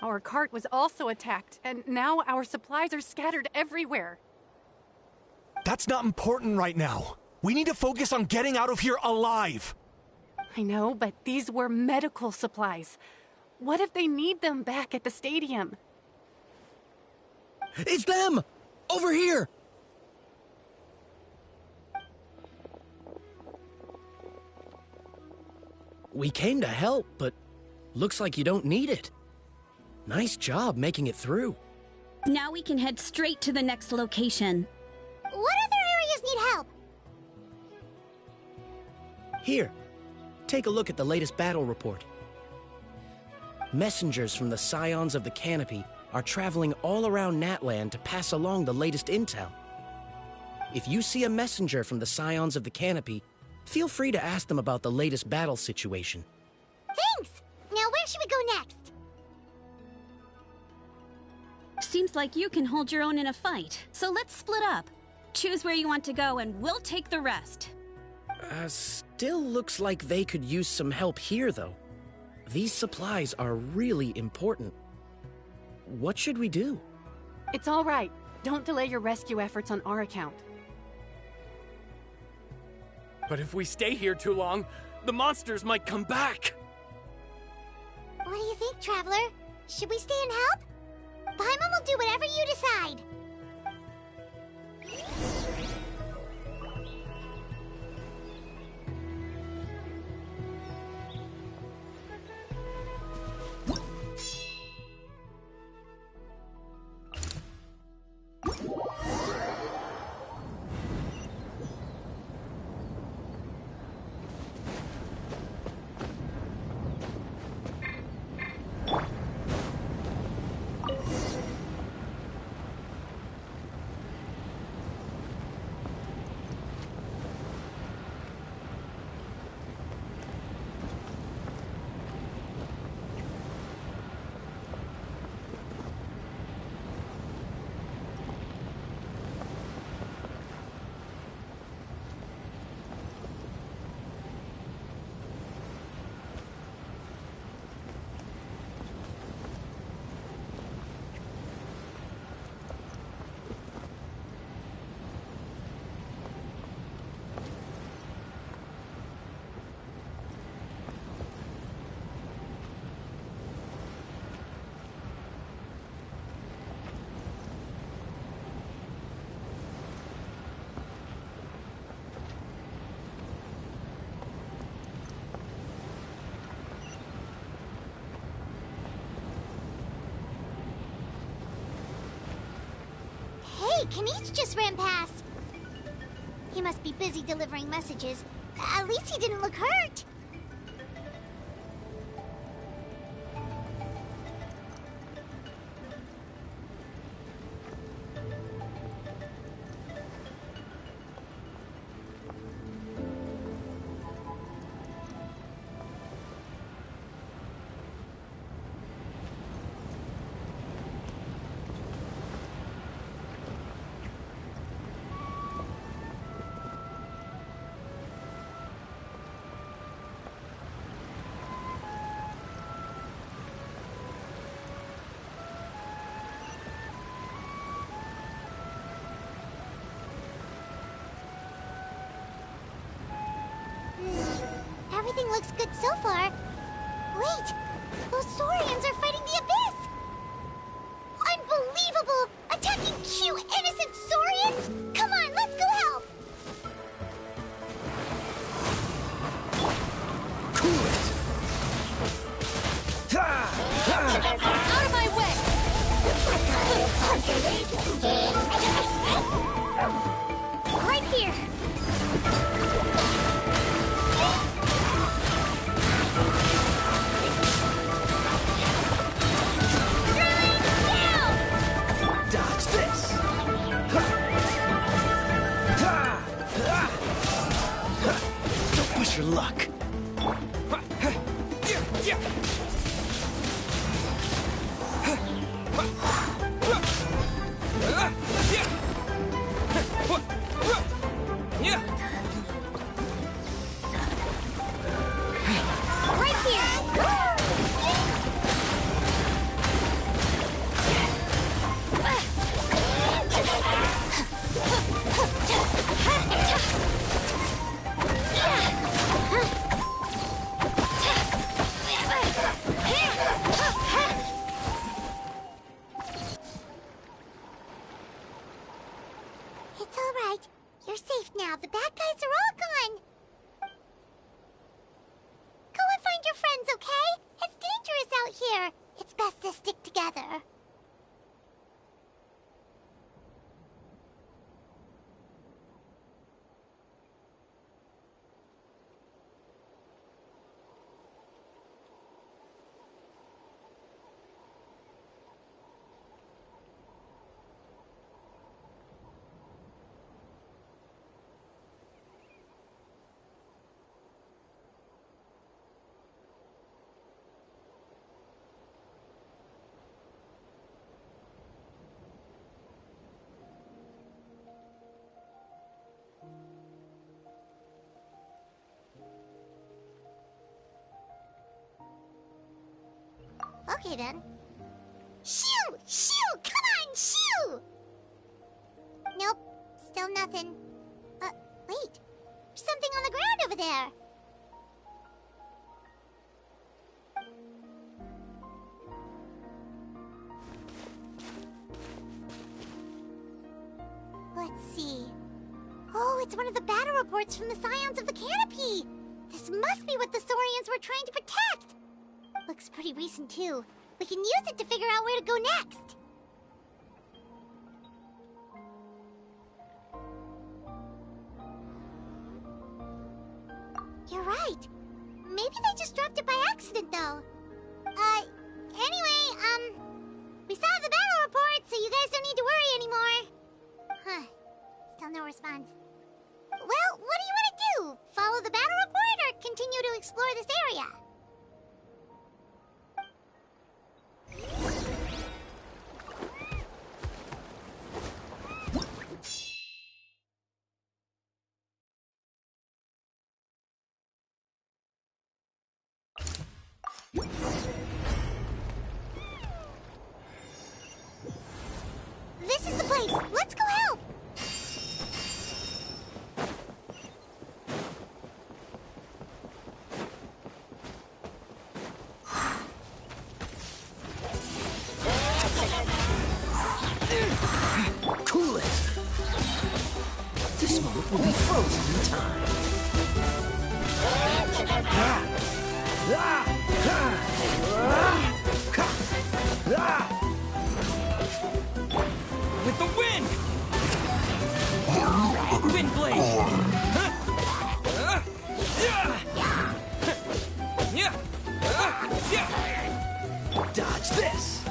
K: Our cart was also attacked, and now our supplies are scattered everywhere.
A: That's not important right now. We need to focus on getting out of here alive.
K: I know, but these were medical supplies. What if they need them back at the stadium?
A: It's them! Over here! We came to help, but looks like you don't need it. Nice job making it through.
L: Now we can head straight to the next location.
E: What other areas need help?
M: Here, take a look at the latest battle report. Messengers from the Scions of the Canopy are traveling all around Natland to pass along the latest intel. If you see a messenger from the Scions of the Canopy, feel free to ask them about the latest battle situation.
E: Thanks! Now where should we go next?
L: Seems like you can hold your own in a fight, so let's split up. Choose where you want to go and we'll take the rest.
M: Still looks like they could use some help here, though. These supplies are really important. What should we do?
K: It's all right. Don't delay your rescue efforts on our account.
B: But if we stay here too long, the monsters might come back!
E: What do you think, Traveler? Should we stay and help? Paimon will do whatever you decide. Hey, Kanish just ran past. He must be busy delivering messages. At least he didn't look hurt. Everything looks good so far. Wait! Those Saurians are fighting the Abyss! Unbelievable! Attacking cute, innocent Saurians? Come on, let's go help!
B: Cool it!
J: Out of my way! Right here!
B: Dodge this! Don't push your luck.
J: Right here!
E: It's all right. You're safe now. The bad guys are all gone. Go and find your friends, okay? It's dangerous out here. It's best to stick together. Okay then. Shoo! Shoo! Come on, shoo! Nope. Still nothing. Wait. There's something on the ground over there. Let's see. Oh, it's one of the battle reports from the Scions of the Canopy! This must be what the Saurians were trying to protect! Looks pretty recent, too. We can use it to figure out where to go next. You're right. Maybe they just dropped it by accident, though. Anyway, we saw the battle report, so you guys don't need to worry anymore. Huh. Still no response. Well, what do you want to do? Follow the battle report or continue to explore this area? This is the place. Let's go help.
A: Cool it! This moment will be frozen in time.
B: With the wind!
N: Dodge this!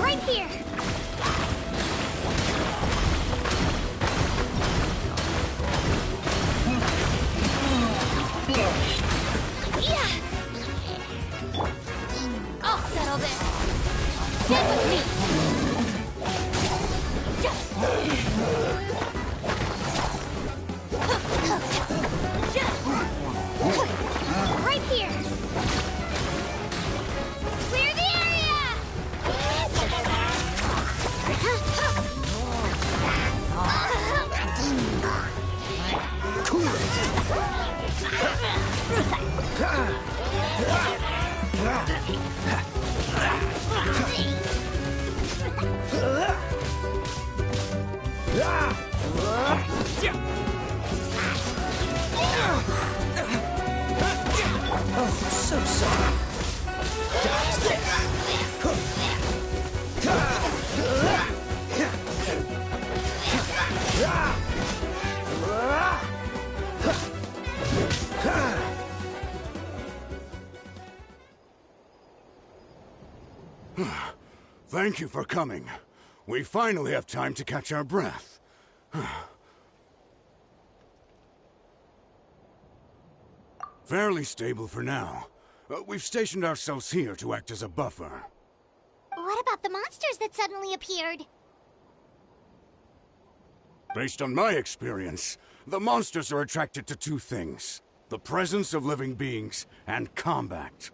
J: Right here! Yeah! I'll settle this! Stand with me! Right here! Clear the area!
N: Oh, so sorry. Dodge this!
O: Thank you for coming. We finally have time to catch our breath. Fairly stable for now. We've stationed ourselves here to act as a buffer.
E: What about the monsters that suddenly appeared?
O: Based on my experience, the monsters are attracted to two things: the presence of living beings and combat.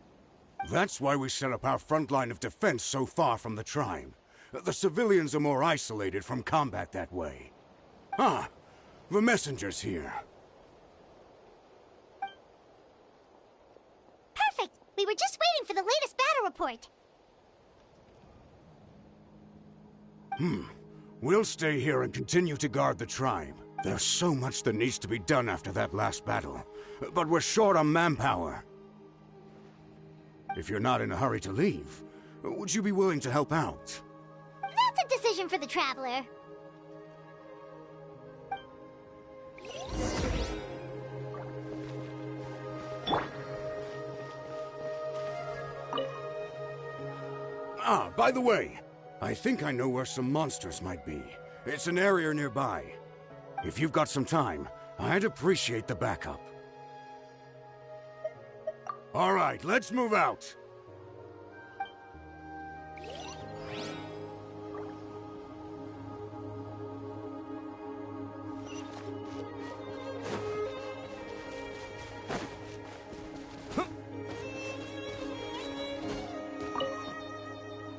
O: That's why we set up our front line of defense so far from the tribe. The civilians are more isolated from combat that way. Ah, the messenger's here.
E: Perfect! We were just waiting for the latest battle report.
O: We'll stay here and continue to guard the tribe. There's so much that needs to be done after that last battle. But we're short on manpower. If you're not in a hurry to leave, would you be willing to help out?
E: That's a decision for the Traveler.
O: Ah, by the way, I think I know where some monsters might be. It's an area nearby. If you've got some time, I'd appreciate the backup. All right, let's move out.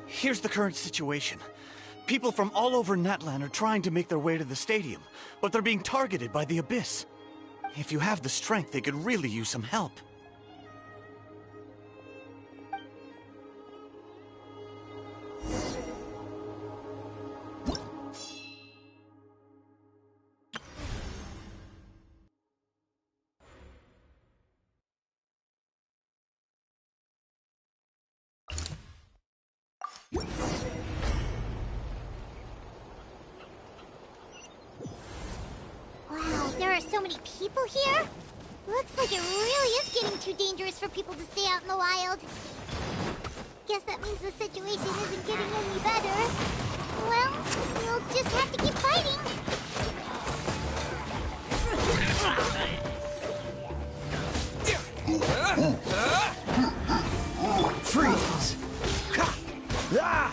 N: Here's the current situation. People from all over Natlan are trying to make their way to the stadium, but they're being targeted by the Abyss. If you have the strength, they could really use some help.
E: Wow, there are so many people here? Looks like it really is getting too dangerous for people to stay out in the wild. Guess that means the situation isn't getting any better. Well, we'll just have to keep fighting.
N: Freeze! Ah!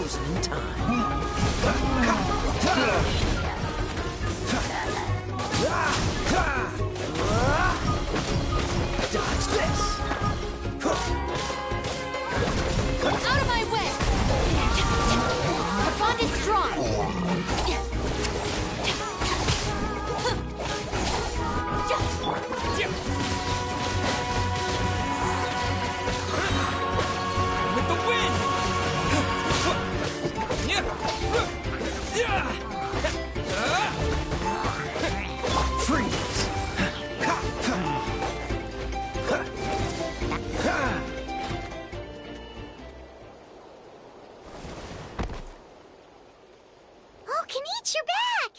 A: frozen in time. Dodge this!
J: Out of my way! Our bond is strong!
B: With the wind!
A: Freeze!
E: Oh, Kenichi, you're back!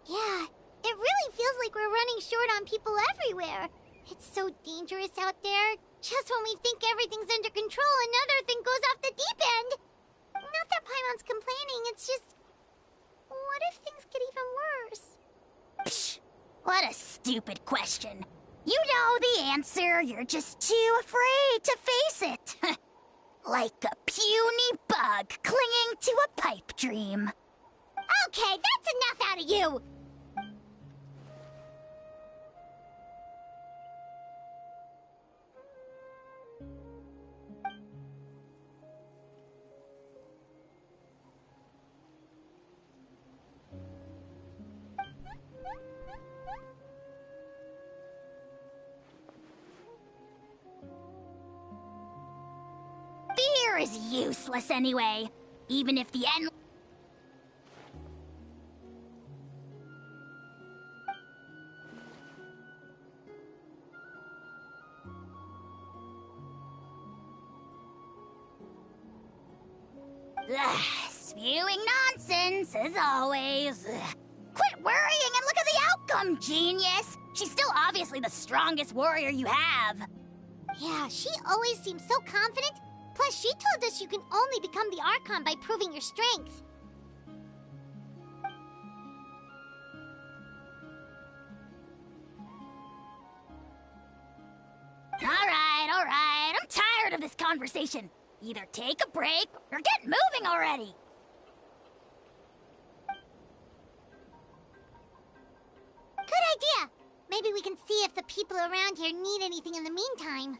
E: Yeah, it really feels like we're running short on people everywhere. It's so dangerous out there. Just when we think everything's under control, another thing goes off the deep end. Not that Paimon's complaining, it's just... What if things get even worse?
J: Psh, what a stupid question. You know the answer, you're just too afraid to face it. Like a puny bug clinging to a pipe dream.
E: Okay, that's enough out of you!
J: Fear is useless anyway, even if the end... Spewing nonsense, as always. Quit worrying and look at the outcome, genius! She's still obviously the strongest warrior you have.
E: Yeah, she always seems so confident. Plus, she told us you can only become the Archon by proving your strength.
J: All right. I'm tired of this conversation. Either take a break or get moving already.
E: Good idea. Maybe we can see if the people around here need anything in the meantime.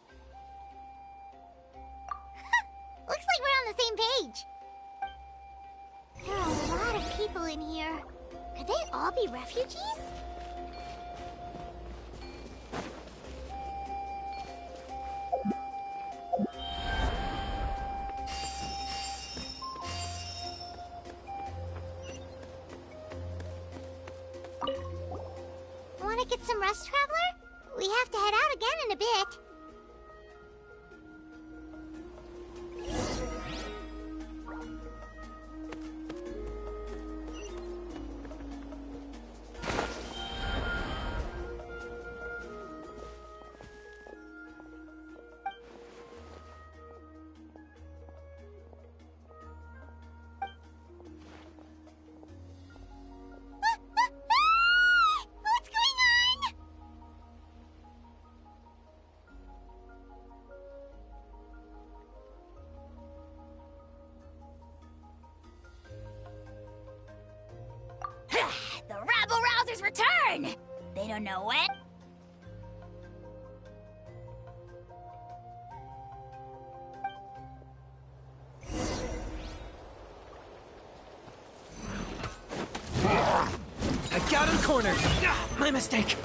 E: Looks like we're on the same page. There are a lot of people in here. Could they all be refugees? Want to get some rest, Traveler? We have to head out again in a bit. What's going on?
J: The rabble-rousers return! They don't know when.
A: I got him cornered! My mistake!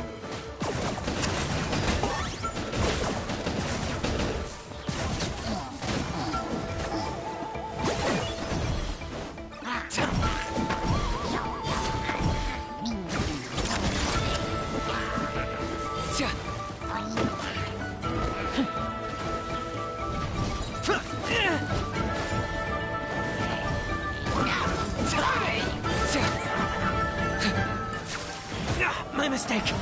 A: My mistake!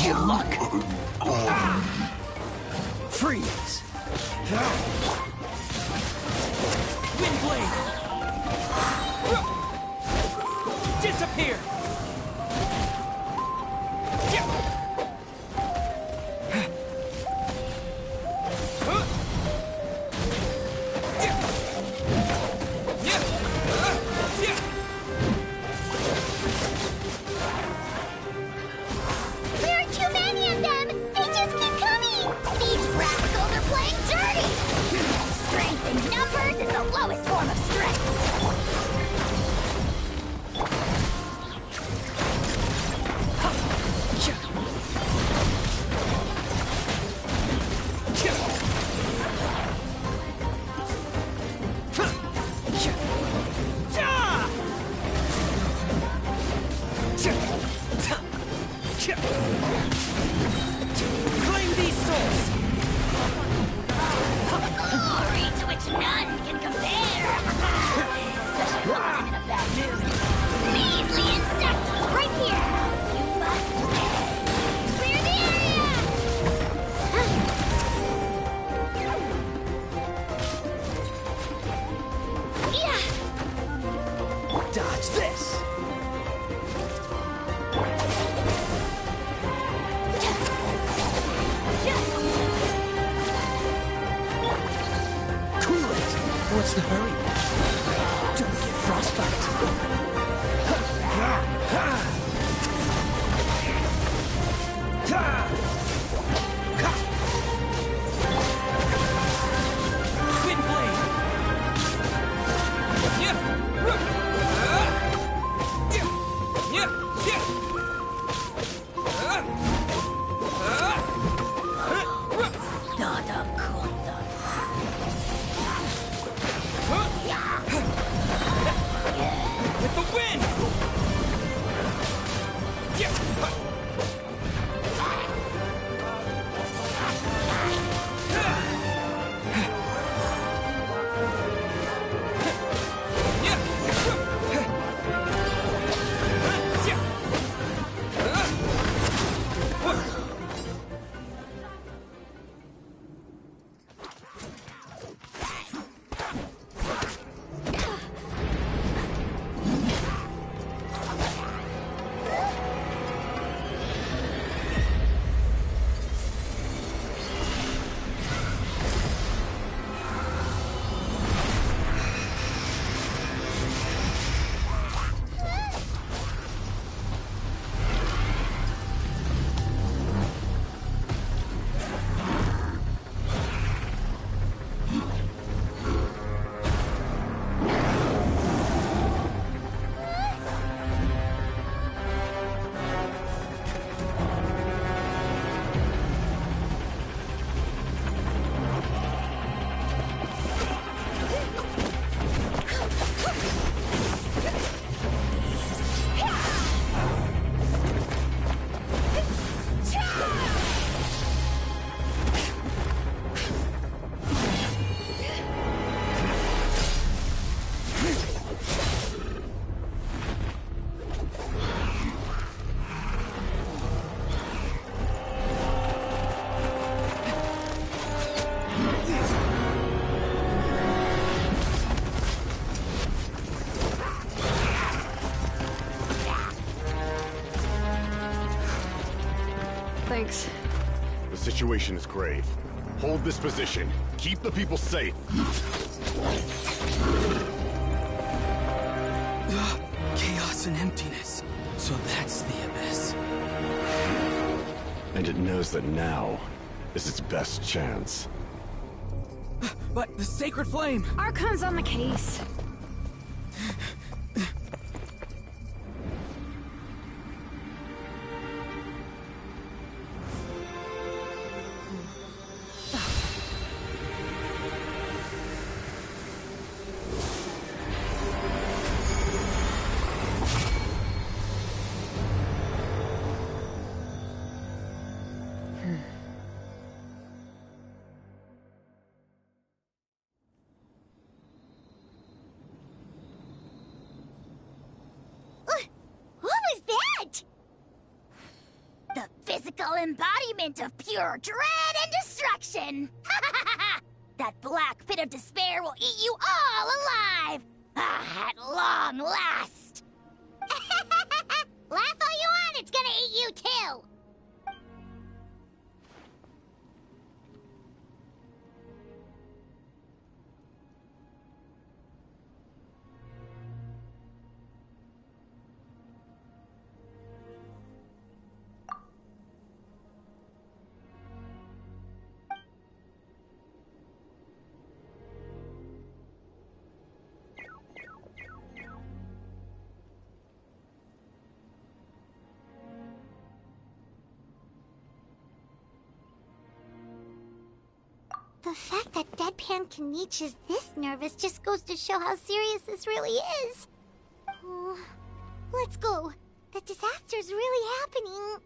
B: your luck. Freeze. Windblade. Disappear.
E: There are too many of them! They just keep coming! These rascals are playing dirty! Strength in numbers is the lowest form of strength!
B: Claim these souls!
E: Glory to which none can compare! Such a I'm in a bad mood. Measly insect! Right here! You must pay! Clear the area! Yeah!
B: Dodge this! Cool it! What's the hurry? Don't get frostbite! With the wind!
H: Thanks.
D: The situation is grave. Hold this position. Keep the people safe.
B: Chaos and emptiness. So that's the abyss.
D: And it knows that now is its best chance.
B: But the sacred flame!
H: Archon's on the case.
J: physical embodiment of pure dread and destruction! That black pit of despair will eat you all alive! At long last! Laugh all you want, it's gonna eat you too! The fact that Deadpan Kaniche is this nervous just goes to show how serious this really is. Oh, let's go. The disaster's really happening.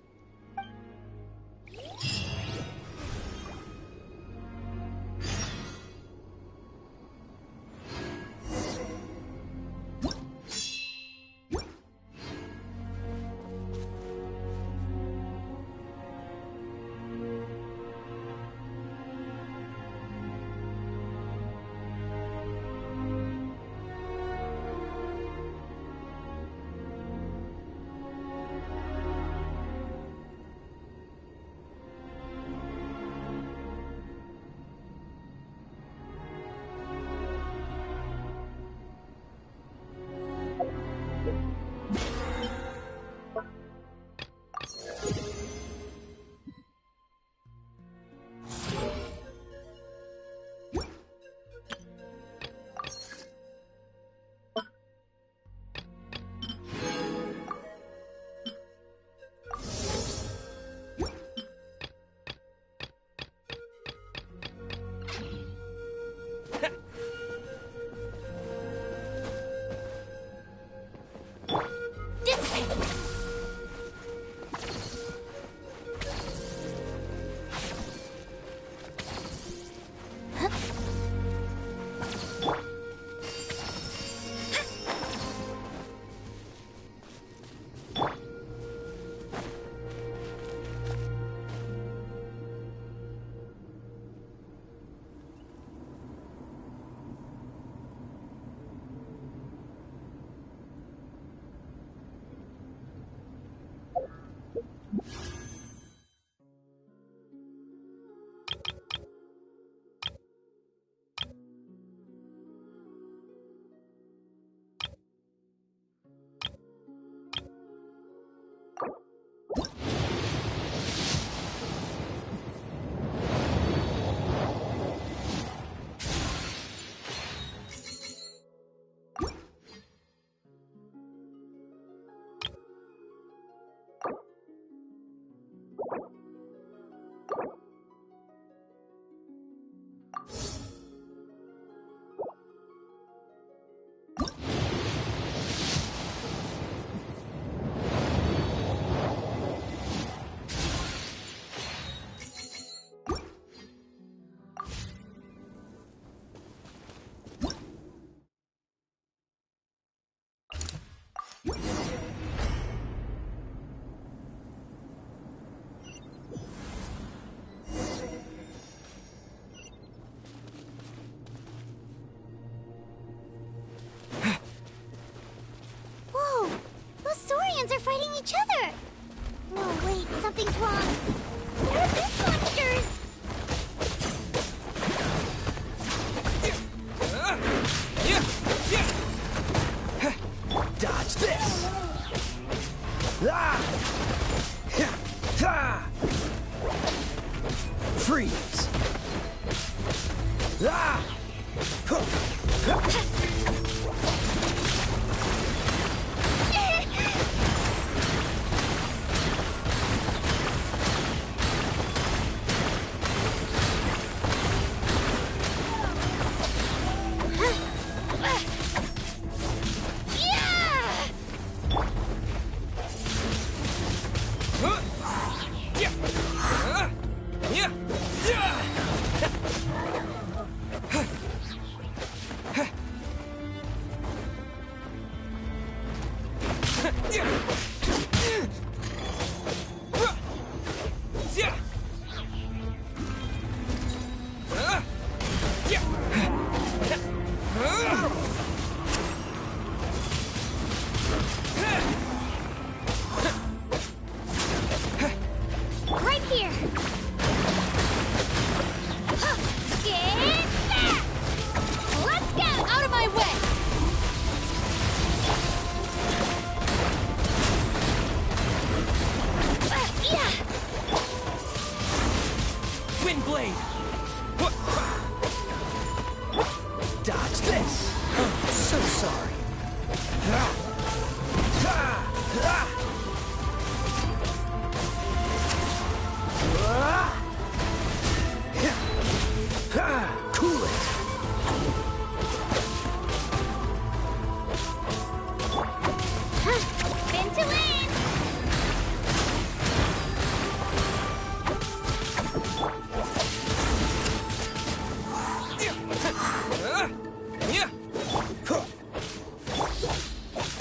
J: Are fighting each other! No, wait, something's wrong. There are big monsters!
M: Dodge this! Freeze!
B: blade! Dodge this!
A: So sorry. Cool it!
J: Spin to win!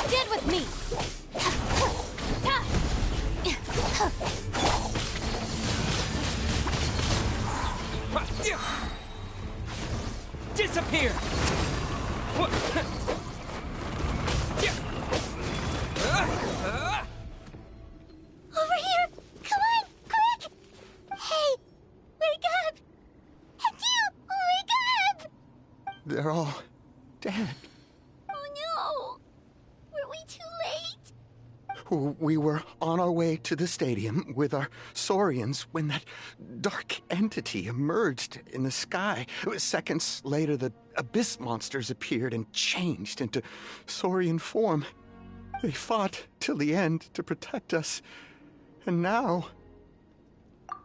F: Get with me!
B: Disappear!
E: Over here! Come on, quick! Hey, wake up! And you, wake up!
P: They're all dead.
E: Oh no! Were we too late?
P: We were on our way to the stadium with our saurians when that dark entity emerged in the sky. Seconds later, the abyss monsters appeared and changed into saurian form. They fought till the end to protect us. And now...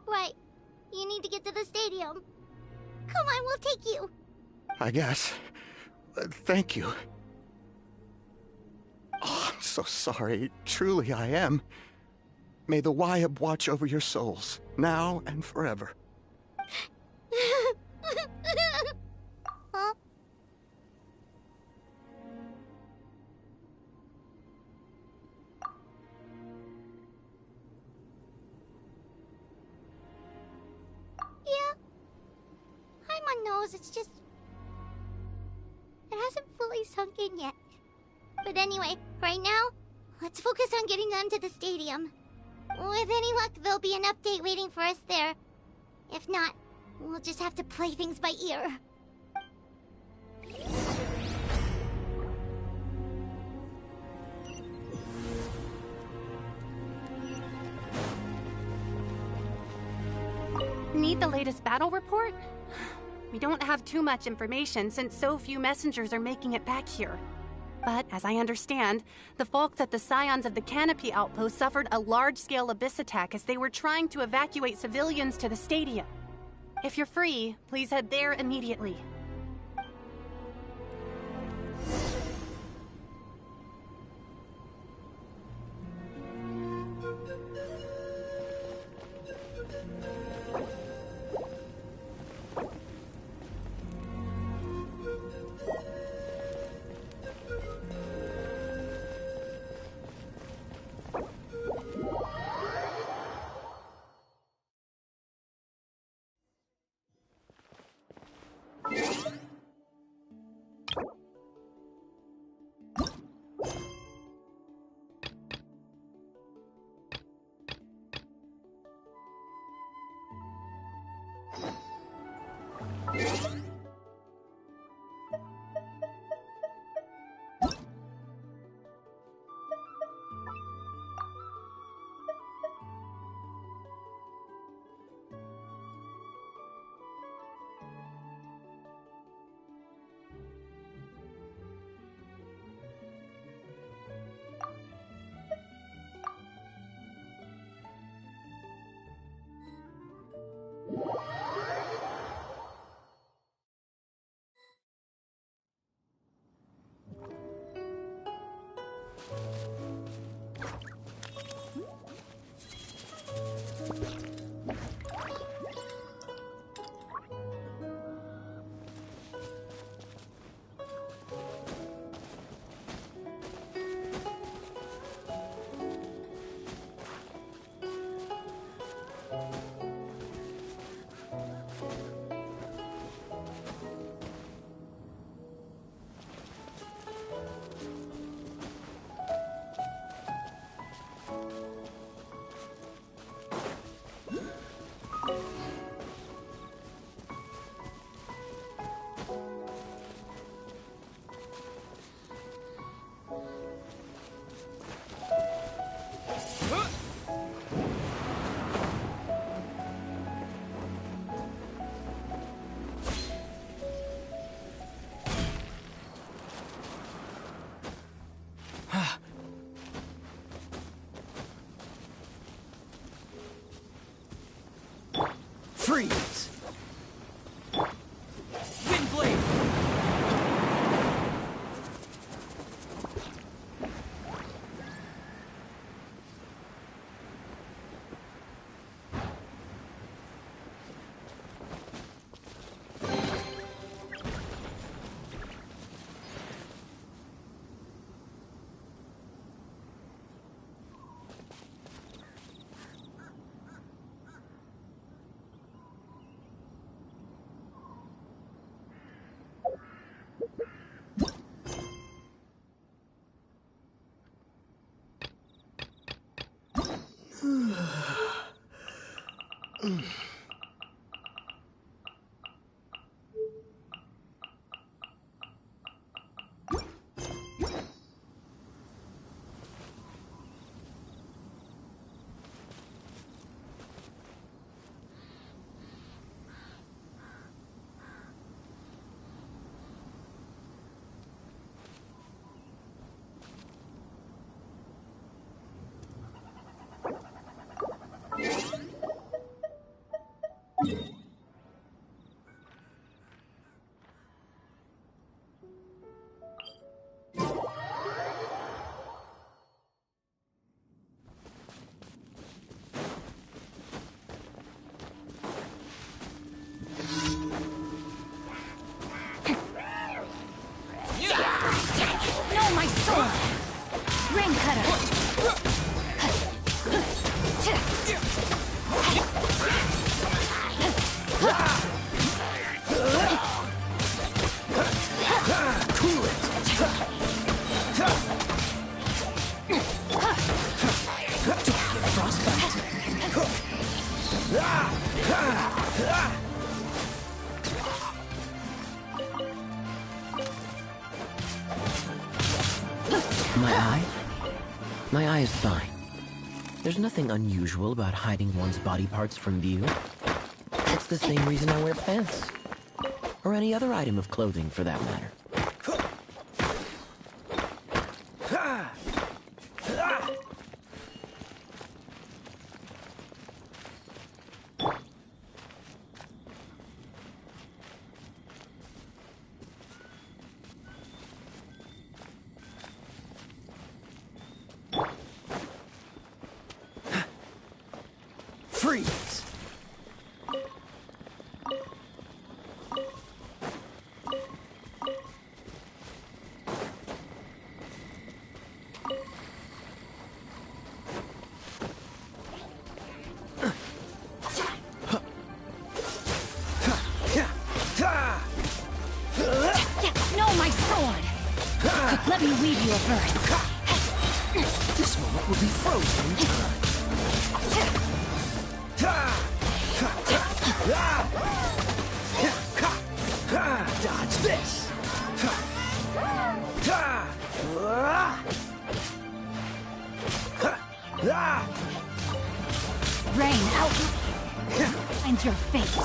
E: Right. You need to get to the stadium. Come on, we'll take you.
P: I guess. Thank you. Oh, I'm so sorry. Truly, I am. May the Wyab watch over your souls, now and forever.
E: Huh? Yeah. Hi, my nose. It's just... It hasn't fully sunk in yet. But anyway, right now, let's focus on getting them to the stadium. With any luck, there'll be an update waiting for us there. If not, we'll just have to play things by ear.
K: Need the latest battle report? We don't have too much information since so few messengers are making it back here. But, as I understand, the folks at the Scions of the Canopy outpost suffered a large-scale abyss attack as they were trying to evacuate civilians to the stadium. If you're free, please head there immediately.
B: Freeze! Windblade!
J: No, my sword! Rain cutter!
B: Cool it! Don't get frostbite!
M: My eye? My eye is fine. There's nothing unusual about hiding one's body parts from view. It's the same reason I wear pants. Or any other item of clothing, for that matter.
B: Freeze!
J: No, my sword! Let me weave you a verse.
B: This moment will be frozen in time. Dodge this!
J: Rain out! Find your fate.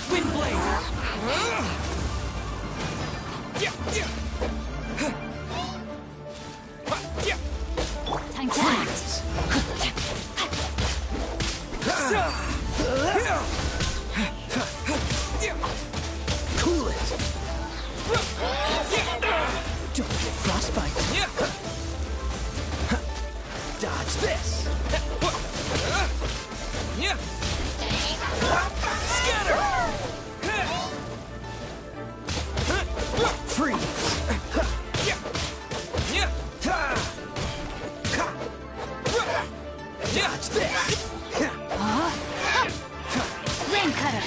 B: Windblade!
J: Time to act.
B: Cool it! Don't get frostbite! Dodge this! Scatter! Freeze! Dodge this!
J: Rain cutter.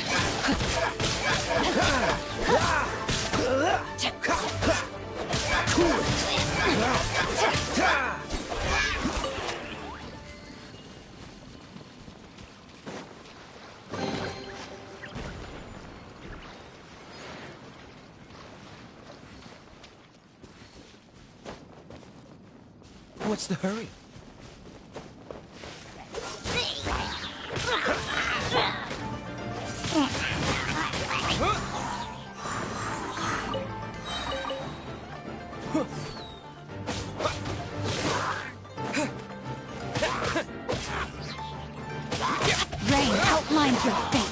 B: Cool it! What's the hurry?
J: Rain out. outlines your fate.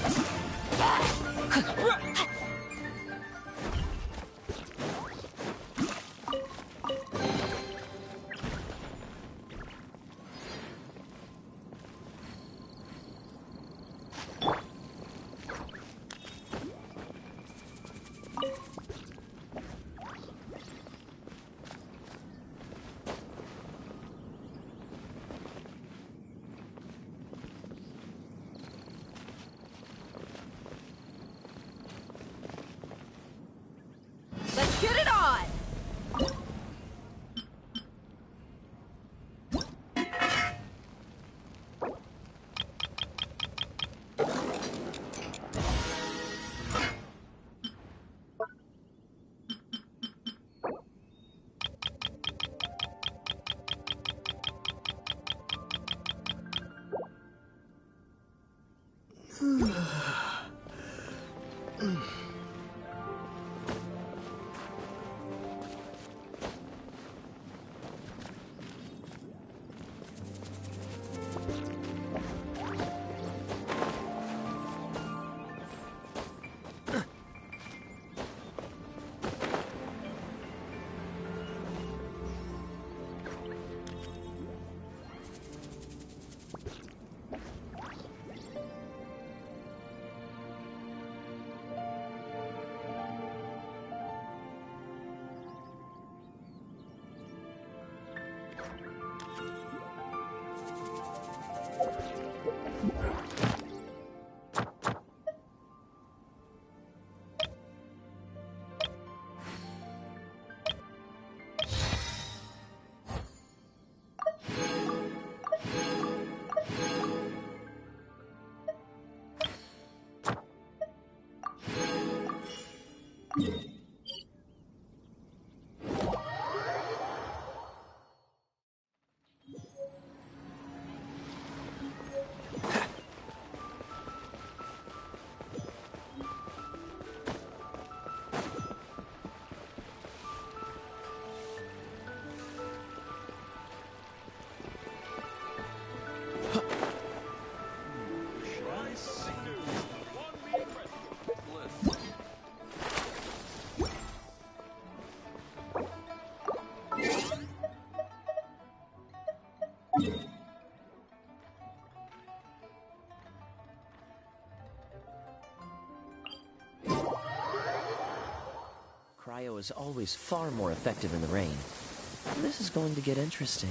F: Let's get it on!
Q: Cryo is always far more effective in the rain. This is going to get interesting.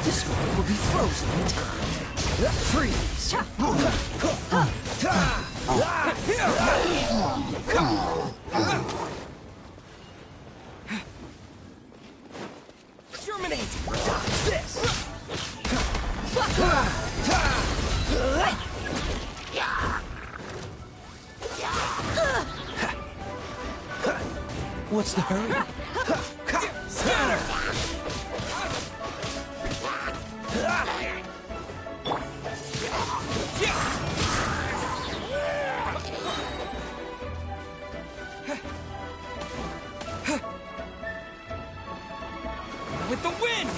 M: This one will be frozen in time. Freeze! Terminate! Dodge this! What's the hurry? Scatter! With the wind!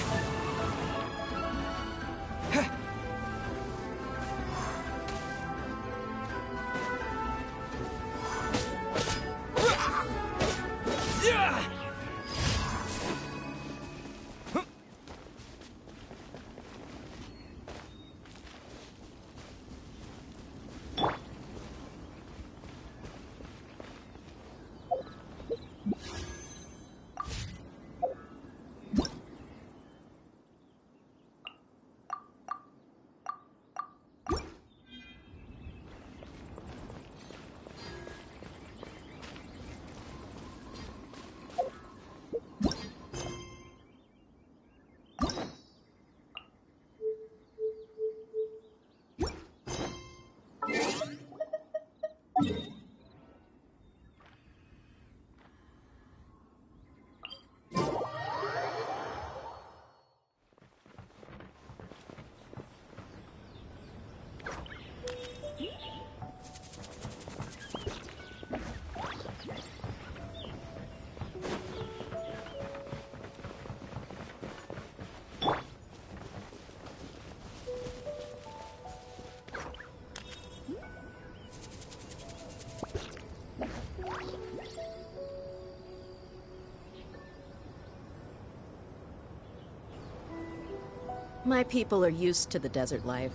R: My people are used to the desert life,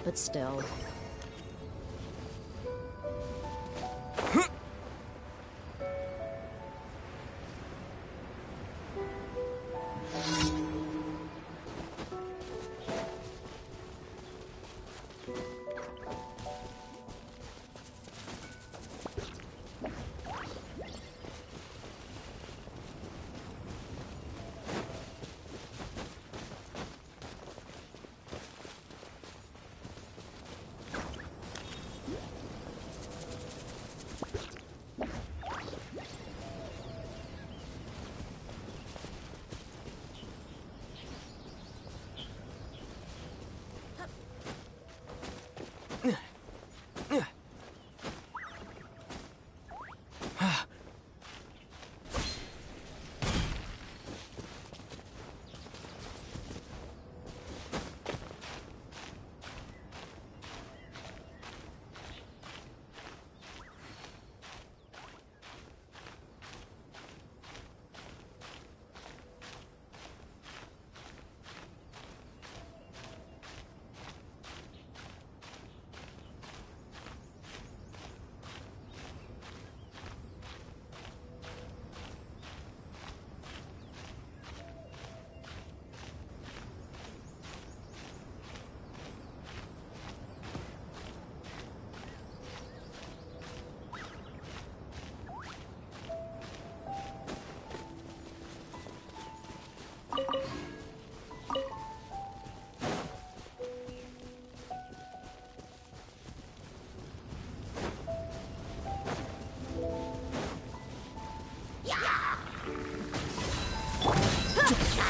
R: but still.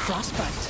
M: Frostbite.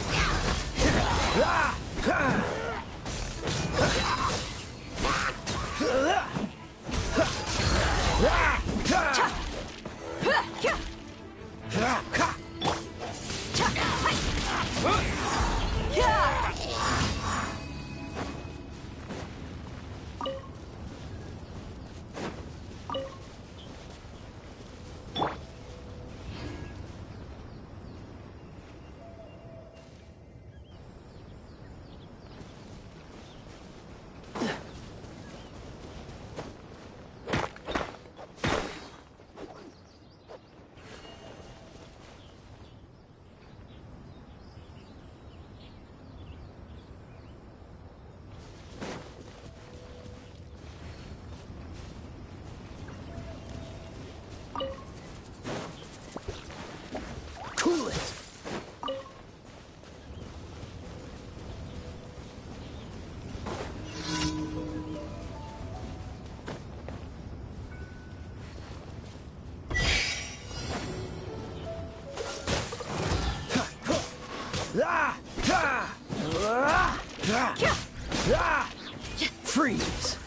B: Freeze!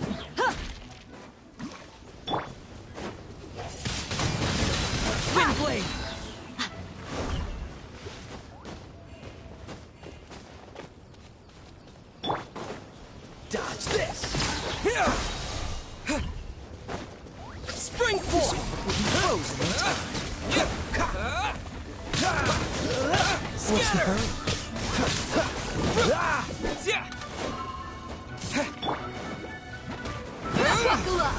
B: Wind blade! Dodge this! Spring force! Frozen in time! What's the hurry?
J: Buckle up!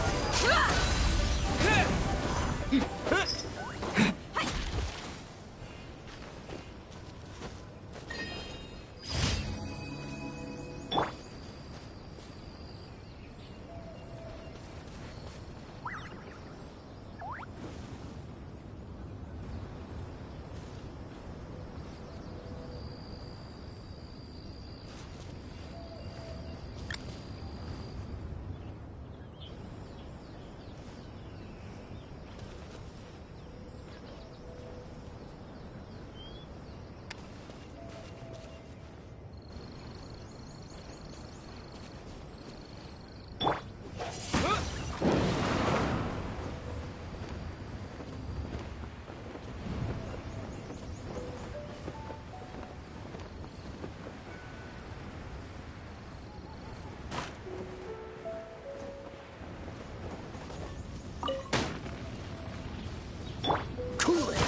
B: Cool it!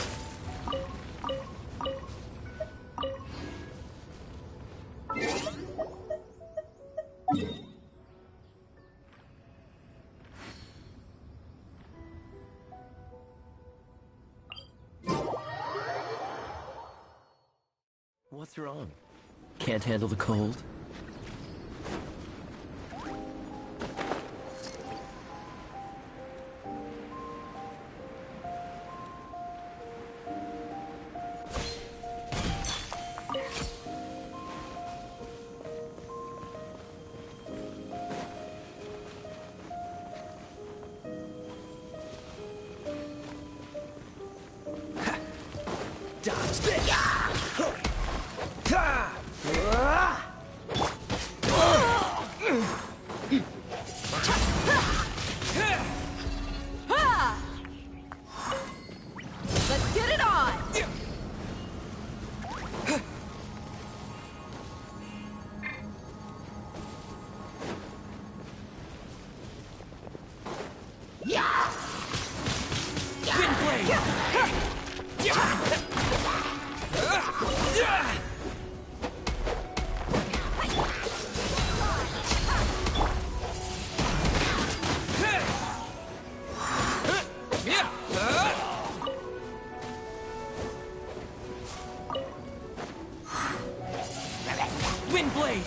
Q: What's wrong? Can't handle the cold?
B: Dodge this!
J: Let's get it on!
B: Wind blade! Wind blade!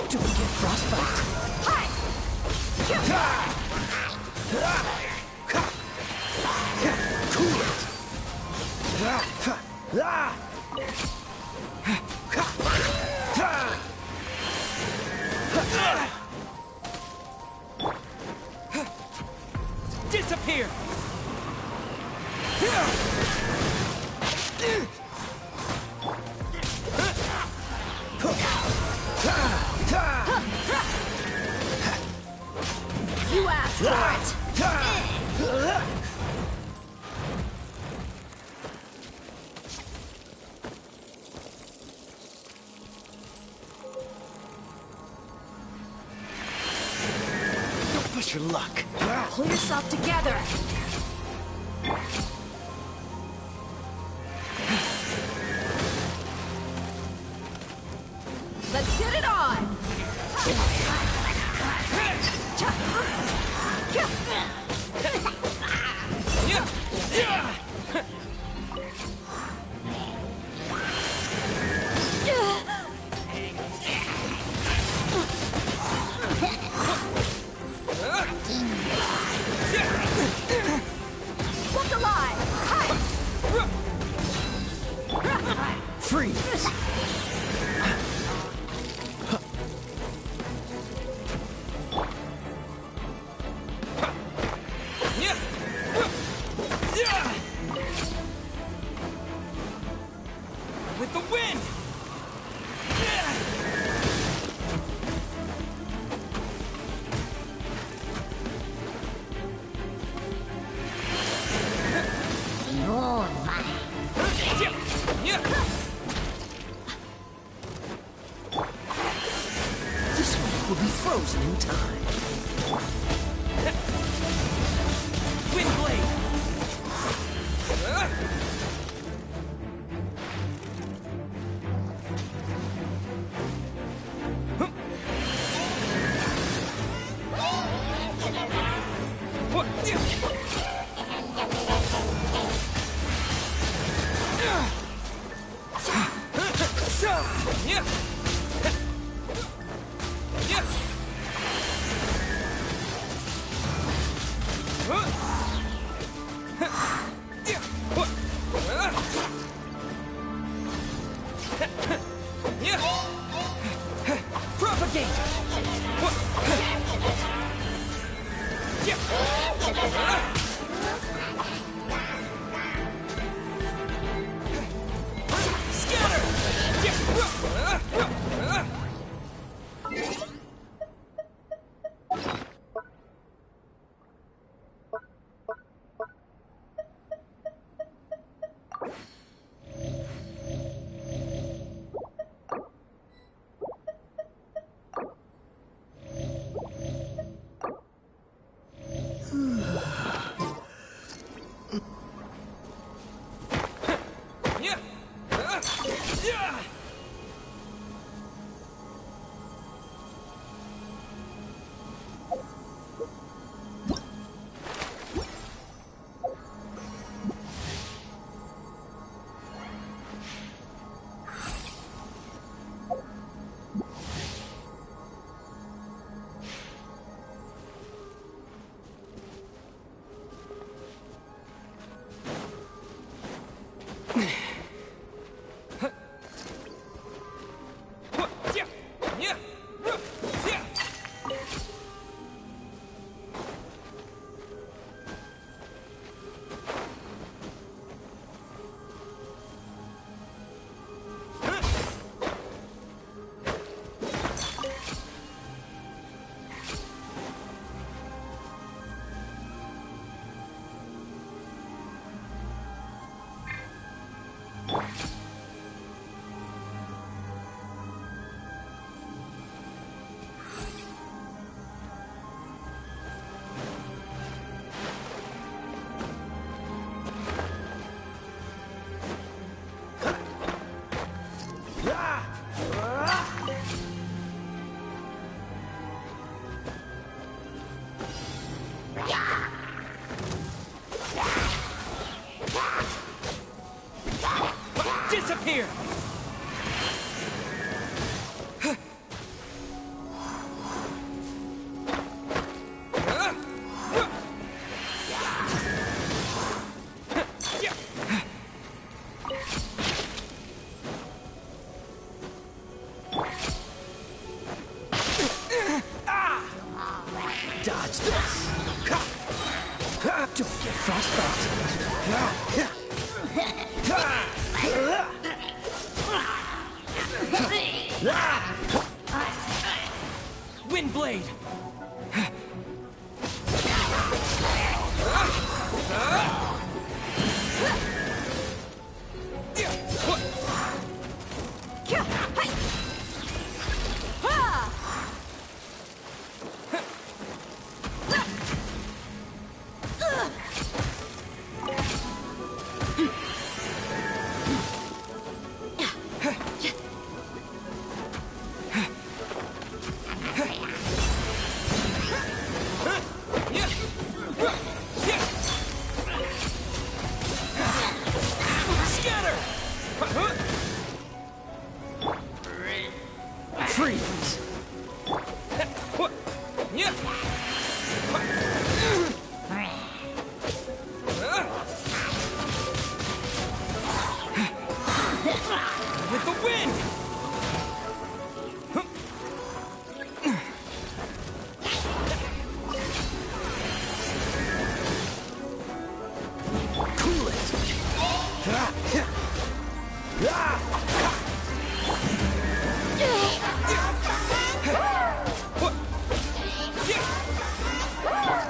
B: Do we get frostbite? Cool it! Disappear!
J: You asked for it!
A: Now's your luck.
H: Pull yourself together. Let's get it on! Look alive!
A: Freeze!
B: With the wind!
A: This one will be frozen in time.
B: Wind blade! Disappear!
A: Dodge this! Don't get frostbite!
B: with the wind! Cool it!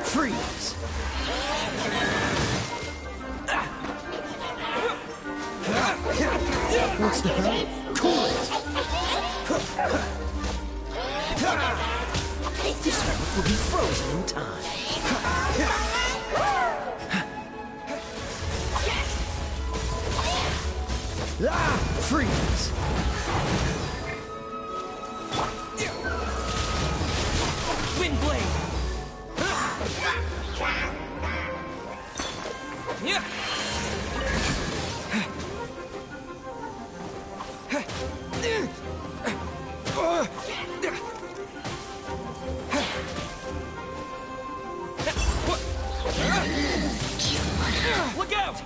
B: Freeze! What's the hell? Cool it! This one will be frozen in time. Freeze! Wind blade! Look out!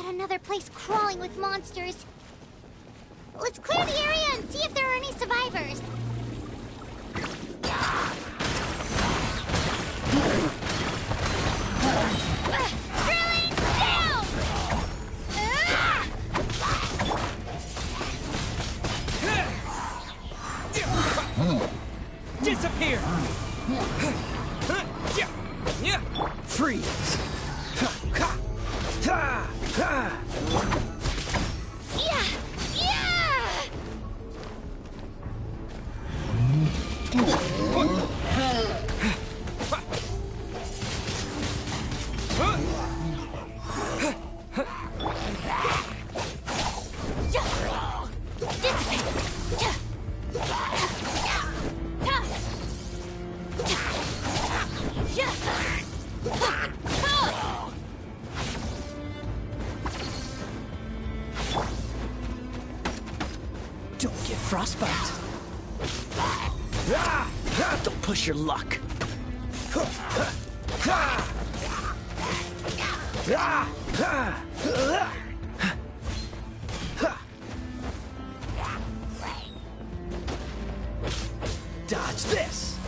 E: Another place crawling with monsters. Let's clear the area and see if there are any survivors. Drilling down!
B: Disappear! Freeze! Don't get frostbite. Don't push your luck. Dodge this.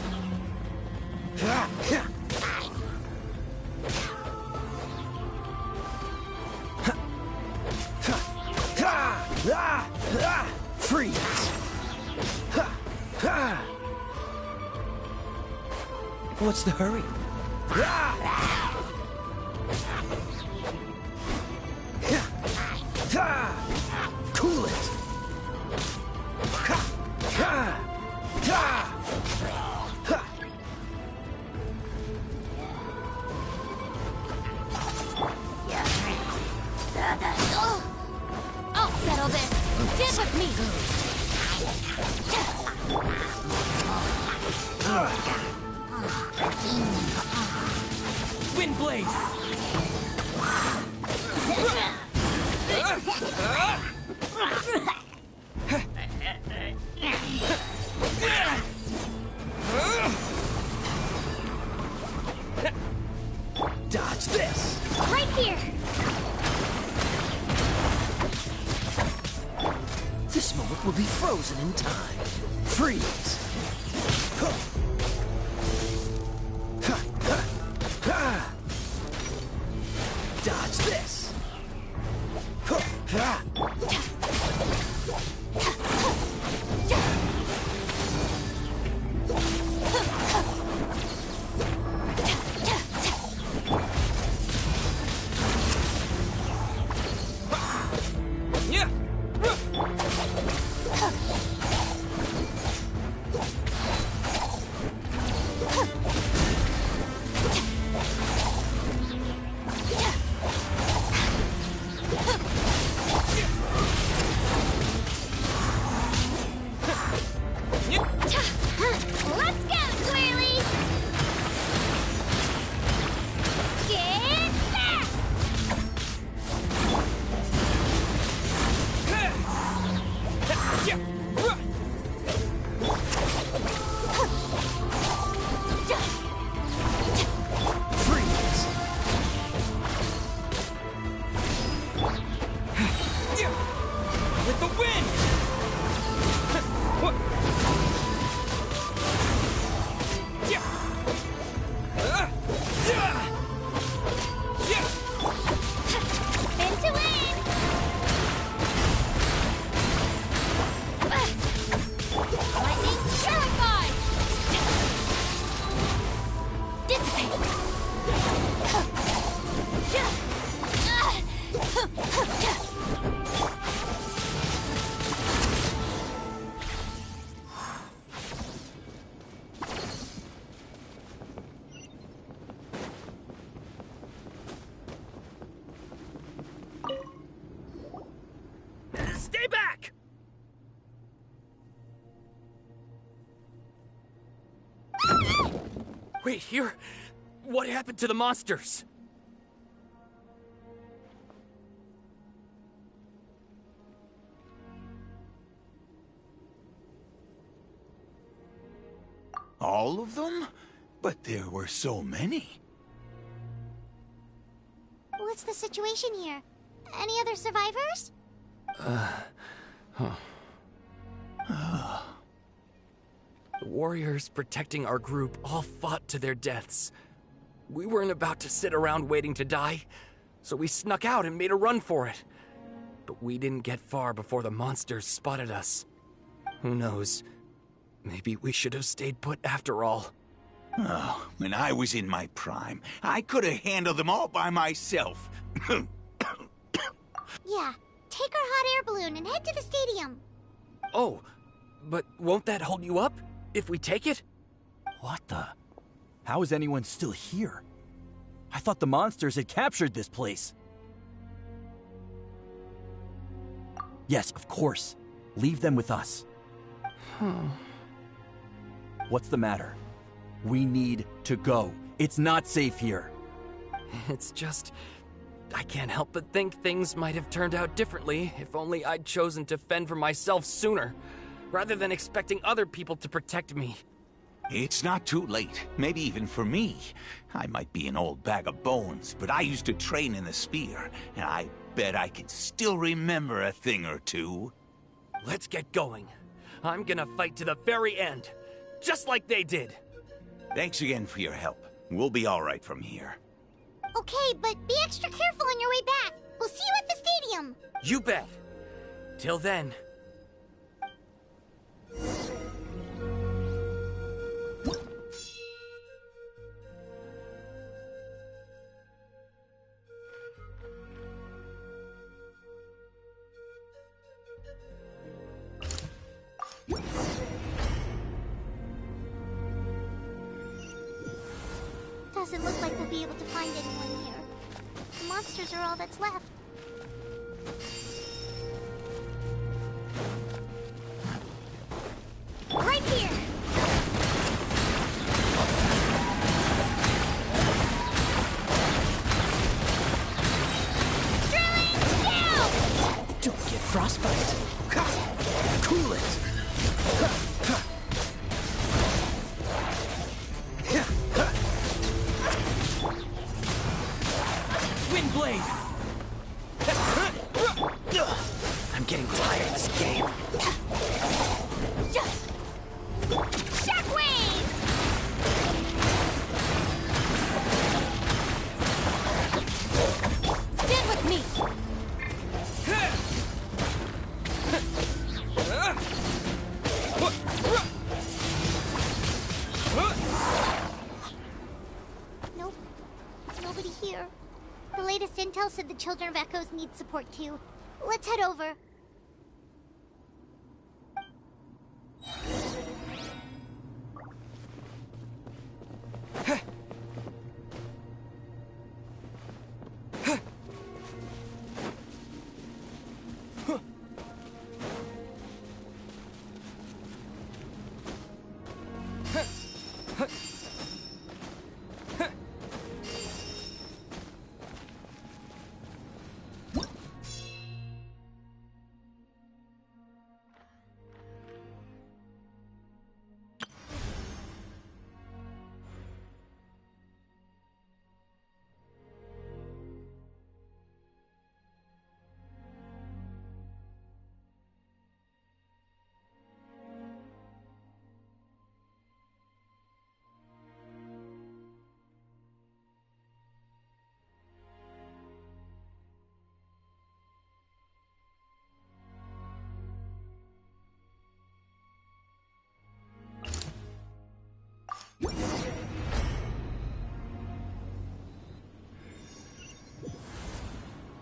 B: Freeze. What's the hurry? Cool it.
J: I'll settle this. Get with me.
B: Wind blade. Dodge this!
J: Right here!
M: This moment will be frozen in time. Freeze! Dodge this!
J: Let's go, Twirly! Get back!
M: Freeze!
B: With the wind!
J: Spin to win! Lightning terrified! Dissipate!
B: Stay back! Wait, here? What happened to the monsters?
S: All of them? But there were so many.
E: What's the situation here? Any other survivors?
B: The warriors protecting our group all fought to their deaths. We weren't about to sit around waiting to die, so we snuck out and made a run for it. But we didn't get far before the monsters spotted us. Who knows? Maybe we should have stayed put after all.
S: Oh, when I was in my prime, I could have handled them all by myself.
E: Yeah, take our hot air balloon and head to the stadium.
B: Oh, but won't that hold you up if we take it?
T: What the? How is anyone still here? I thought the monsters had captured this place. Yes, of course. Leave them with us. What's the matter? We need to go. It's not safe here.
B: It's just... I can't help but think things might have turned out differently if only I'd chosen to fend for myself sooner, rather than expecting other people to protect me.
S: It's not too late, maybe even for me. I might be an old bag of bones, but I used to train in the spear, and I bet I can still remember a thing or two.
B: Let's get going. I'm gonna fight to the very end, just like they did.
S: Thanks again for your help. We'll be all right from here.
E: Okay, but be extra careful on your way back. We'll see you at the stadium.
B: You bet. Till then.
E: Doesn't look like we'll be able to find anyone here. The monsters are all that's left.
J: Right here! Drilling down!
M: Don't get frostbite. Cool it.
E: nobody here. The latest intel said the Children of Echoes need support too. Let's head over.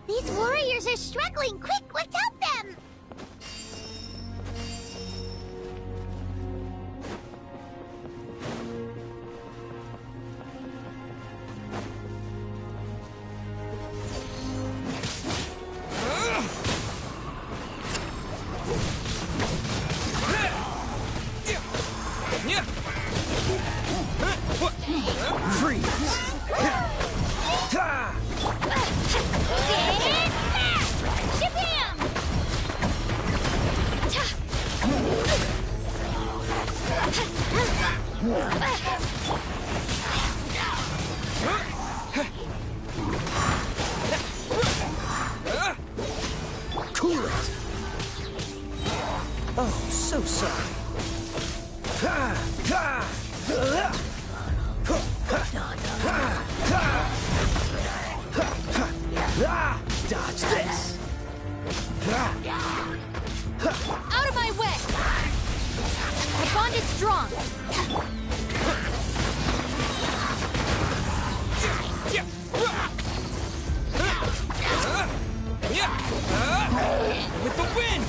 E: These warriors are struggling! Quick, let's help them!
A: Cool it! Oh, so sorry. Dodge this!
J: Out of my way! The bond is strong!
B: With the wind!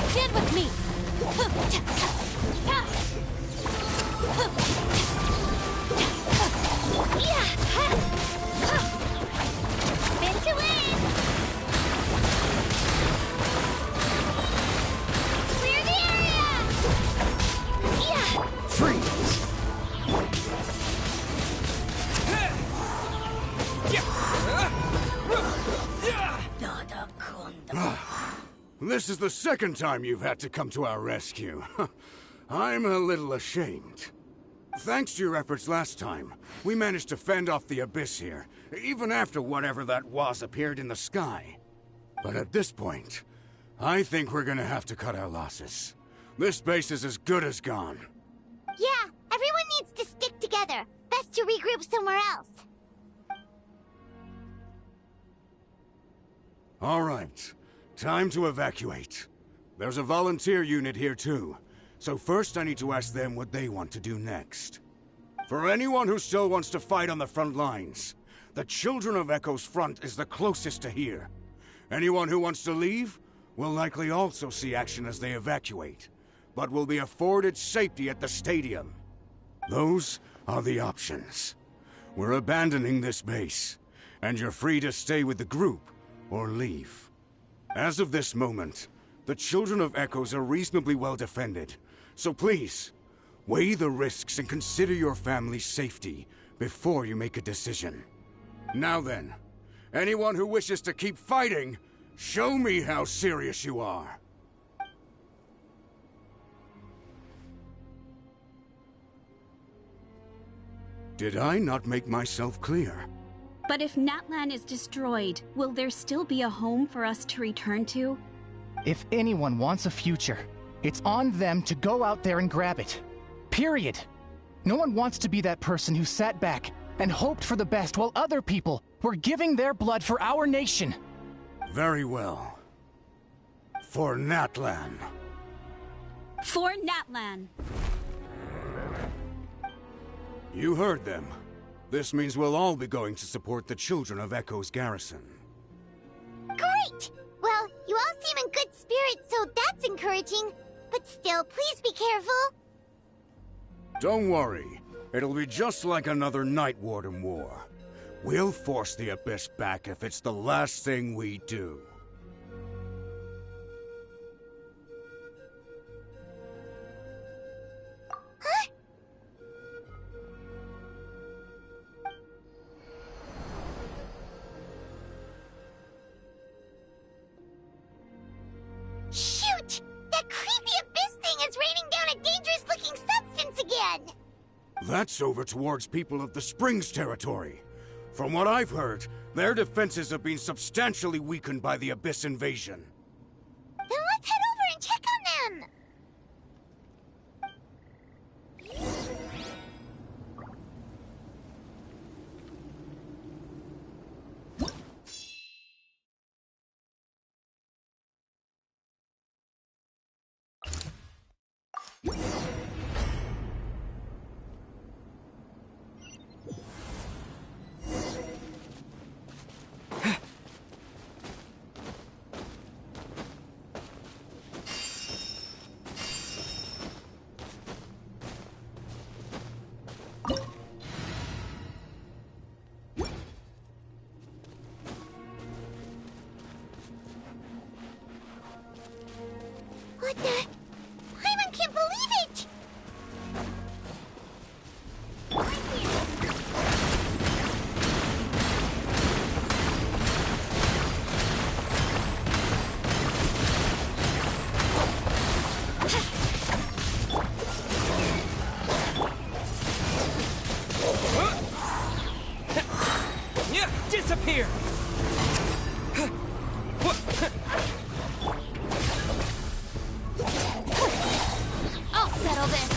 J: Stand with me! Spin to win! Clear the area!
A: Freeze!
O: This is the second time you've had to come to our rescue. I'm a little ashamed. Thanks to your efforts last time, we managed to fend off the Abyss here, even after whatever that was appeared in the sky. But at this point, I think we're gonna have to cut our losses. This base is as good as gone.
E: Yeah, everyone needs to stick together. Best to regroup somewhere else.
O: All right, time to evacuate. There's a volunteer unit here too, so first I need to ask them what they want to do next. For anyone who still wants to fight on the front lines, the Children of Echo's front is the closest to here. Anyone who wants to leave will likely also see action as they evacuate, but will be afforded safety at the stadium. Those are the options. We're abandoning this base, and you're free to stay with the group or leave. As of this moment, the Children of Echoes are reasonably well defended, so please, weigh the risks and consider your family's safety before you make a decision. Now then, anyone who wishes to keep fighting, show me how serious you are. Did I not make myself clear?
L: But if Natlan is destroyed, will there still be a home for us to return to?
U: If anyone wants a future, it's on them to go out there and grab it. Period. No one wants to be that person who sat back and hoped for the best while other people were giving their blood for our nation.
O: Very well. For Natlan.
L: For Natlan.
O: You heard them. This means we'll all be going to support the children of Echo's garrison.
E: Great! Well, you all seem in good spirits, so that's encouraging. But still, please be careful.
O: Don't worry. It'll be just like another Night Warden war. We'll force the Abyss back if it's the last thing we do.
E: Huh? Shoot! That creepy Abyss thing is raining down a dangerous-looking substance again!
O: That's over towards people of the Springs territory. From what I've heard, their defenses have been substantially weakened by the Abyss invasion.
E: Then let's head over and check on them! What the? Paimon can't believe it!
B: Disappear!
J: I'll settle this.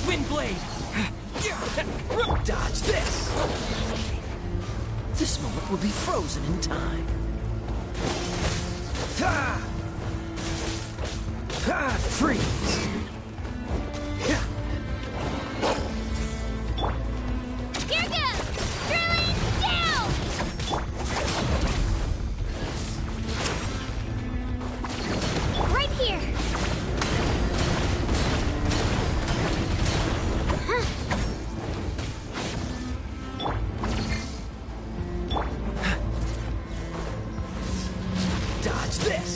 B: Windblade! Dodge this!
A: This moment will be frozen in time. Ha! Ha! Freeze!
J: Here goes! Drilling down! Right here!
A: Dodge this!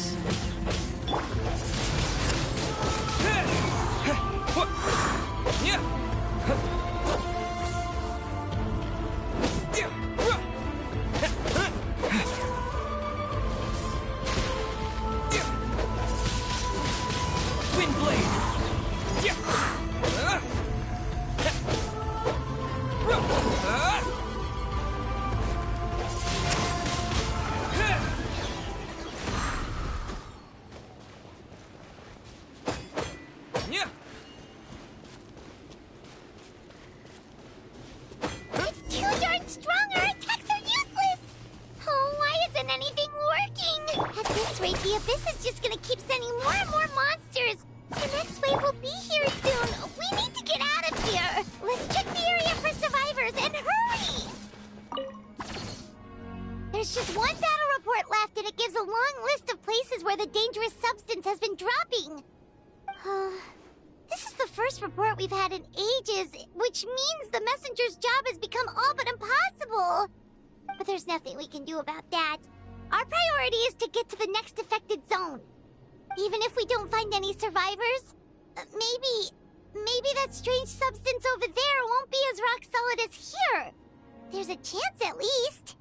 E: It's too darn strong, our attacks are useless! Oh, why isn't anything working? At this rate, the Abyss is just gonna keep sending more and more monsters. The next wave will be here soon. We need to get out of here. Let's check the area for survivors and hurry! There's just one battle report left, and it gives a long list of places where the dangerous substance has been dropping. This is the first report we've had in ages, which means the messenger's job has become all but impossible. But there's nothing we can do about that. Our priority is to get to the next affected zone. Even if we don't find any survivors, maybe that strange substance over there won't be as rock solid as here. There's a chance at least.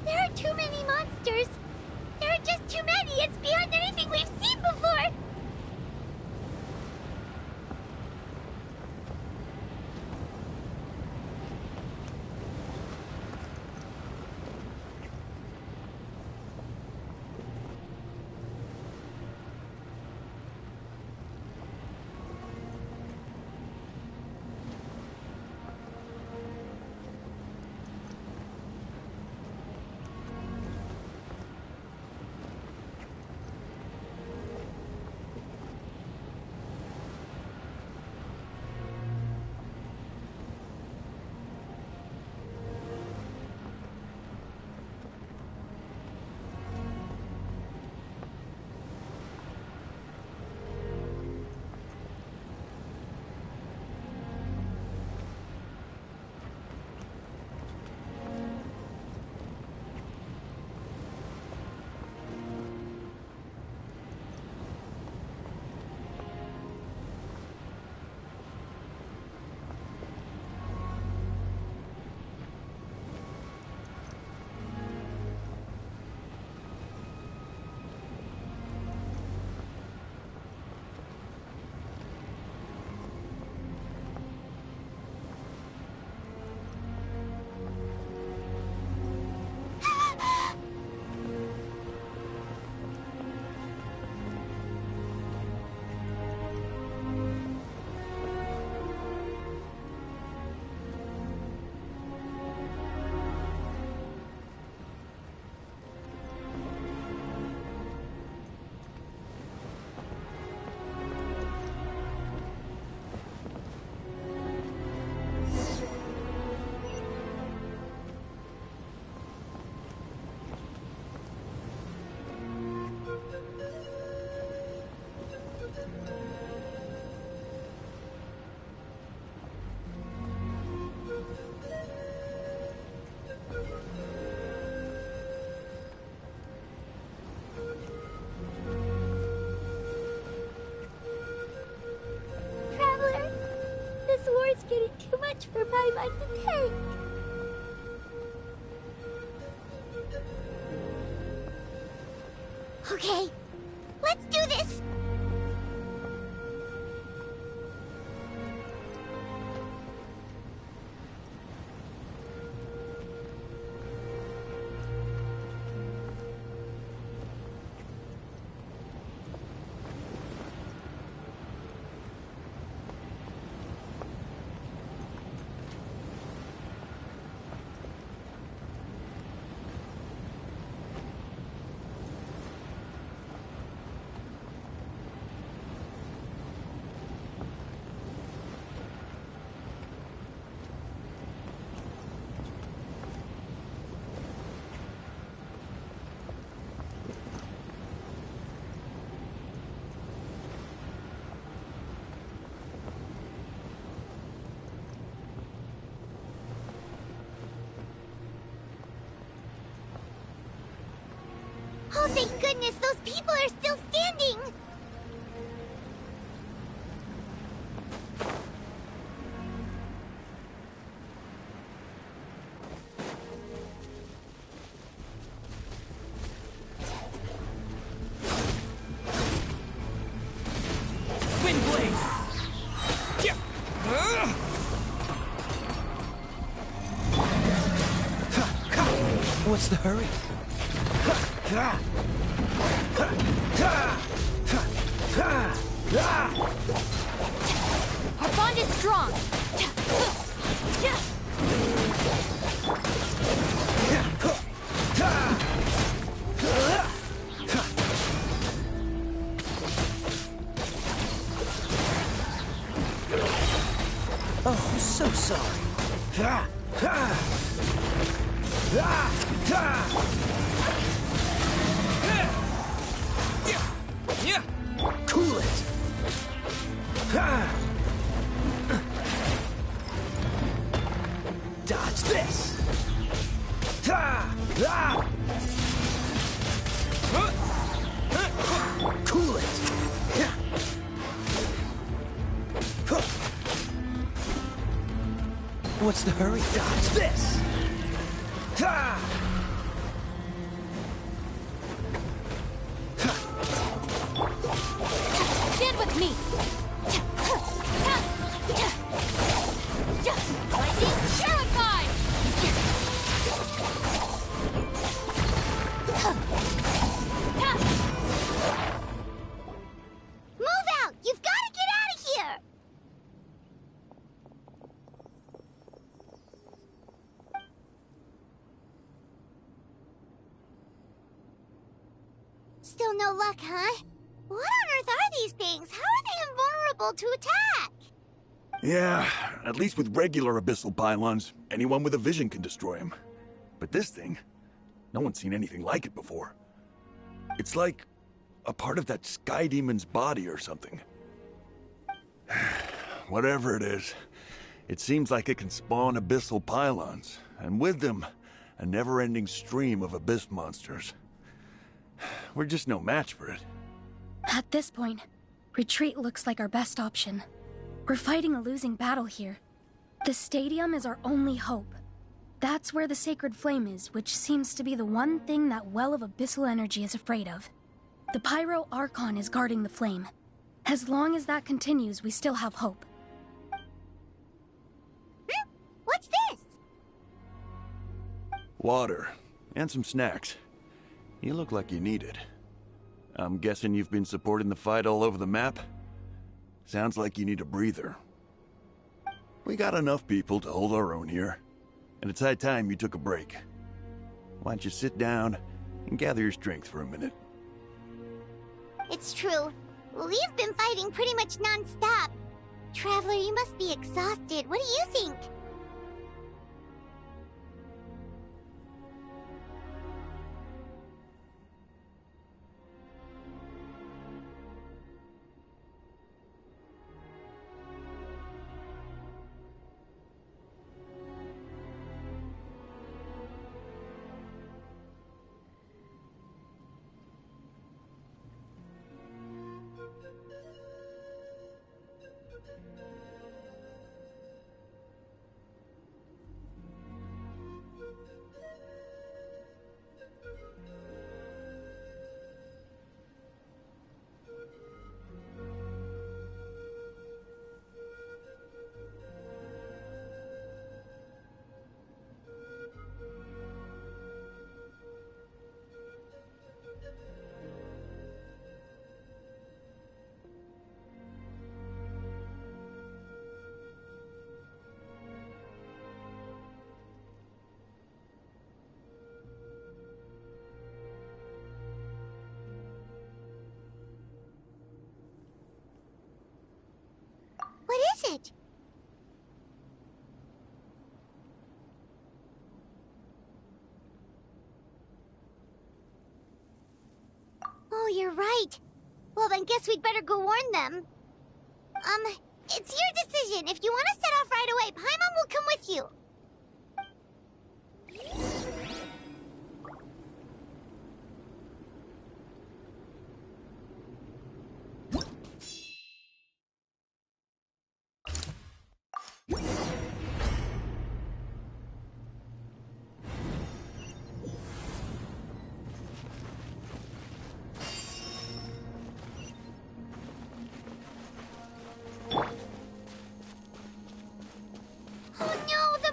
E: There are too many monsters. There are just too many. It's beyond anything we've seen before. It's getting too much for my mind to take. Okay, let's do this! Oh, thank goodness, those people are still standing!
B: Windblade! What's the hurry?
J: Our bond is strong.
M: Oh, so sorry. Cool it. Dodge this. Cool it. What's the hurry? Dodge this.
J: Stand with me. Lightning terrified.
E: Move out! You've got to get out of here! Still no luck, huh? What on earth are these things? How are they invulnerable to attack?
G: Yeah, at least with regular abyssal pylons, anyone with a vision can destroy them. But this thing, no one's seen anything like it before. It's like a part of that sky demon's body or something. Whatever it is, it seems like it can spawn abyssal pylons, and with them, a never-ending stream of abyss monsters. We're just no match for it.
V: At this point, retreat looks like our best option. We're fighting a losing battle here. The stadium is our only hope. That's where the sacred flame is, which seems to be the one thing that well of abyssal energy is afraid of. The Pyro Archon is guarding the flame. As long as that continues, we still have hope.
E: What's this?
G: Water, and some snacks. You look like you need it. I'm guessing you've been supporting the fight all over the map? Sounds like you need a breather. We got enough people to hold our own here, and it's high time you took a break. Why don't you sit down and gather your strength for a minute?
E: It's true. We've been fighting pretty much non-stop. Traveler, you must be exhausted. What do you think? What is it? Oh, you're right. Well, then guess we'd better go warn them. It's your decision. If you want to set off right away, Paimon will come with you. Oh no, the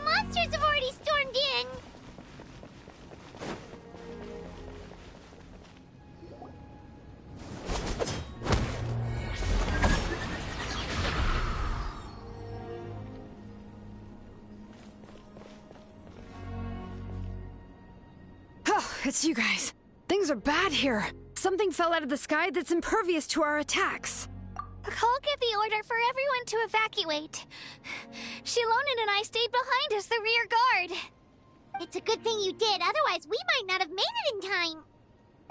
H: It's you guys. Things are bad here. Something fell out of the sky that's impervious to our attacks.
J: Cole gave the order for everyone to evacuate. Shilonen and I stayed behind as the rear guard.
E: It's a good thing you did, otherwise we might not have made it in time.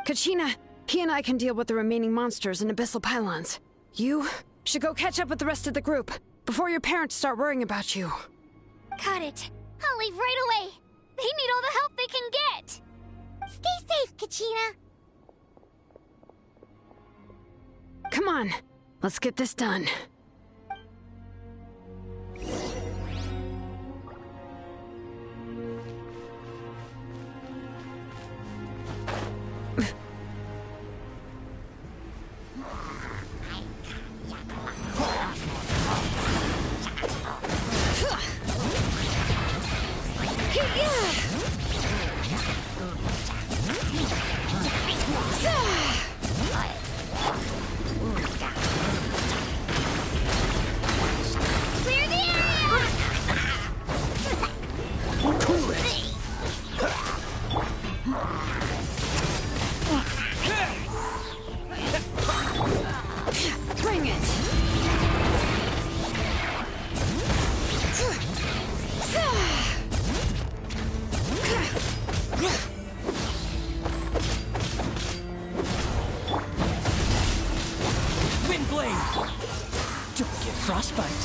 H: Kachina, he and I can deal with the remaining monsters and abyssal pylons. You should go catch up with the rest of the group before your parents start worrying about you.
J: Got it. I'll leave right away. They need all the help they can get.
E: Stay safe, Kachina.
H: Come on, let's get this done.
J: Clear the area!
H: Cool it. Bring it.
B: Windblade! Don't get frostbite.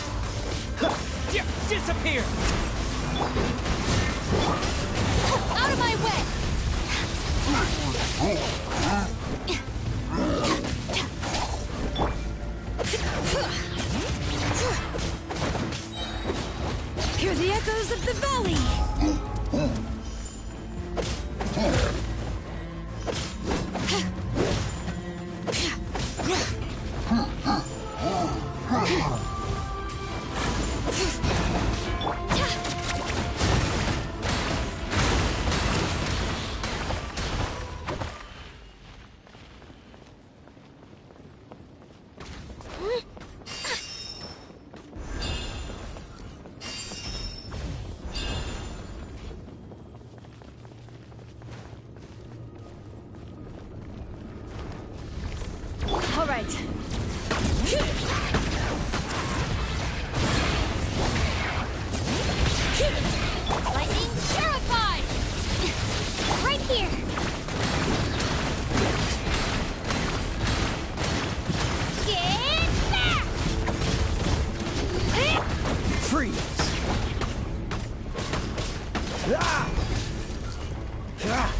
B: Disappear!
J: Out of my way!
H: Hear the echoes of the valley. All right.
J: Lightning terrified! Right here! Get back!
B: Freeze! Ah! Ah!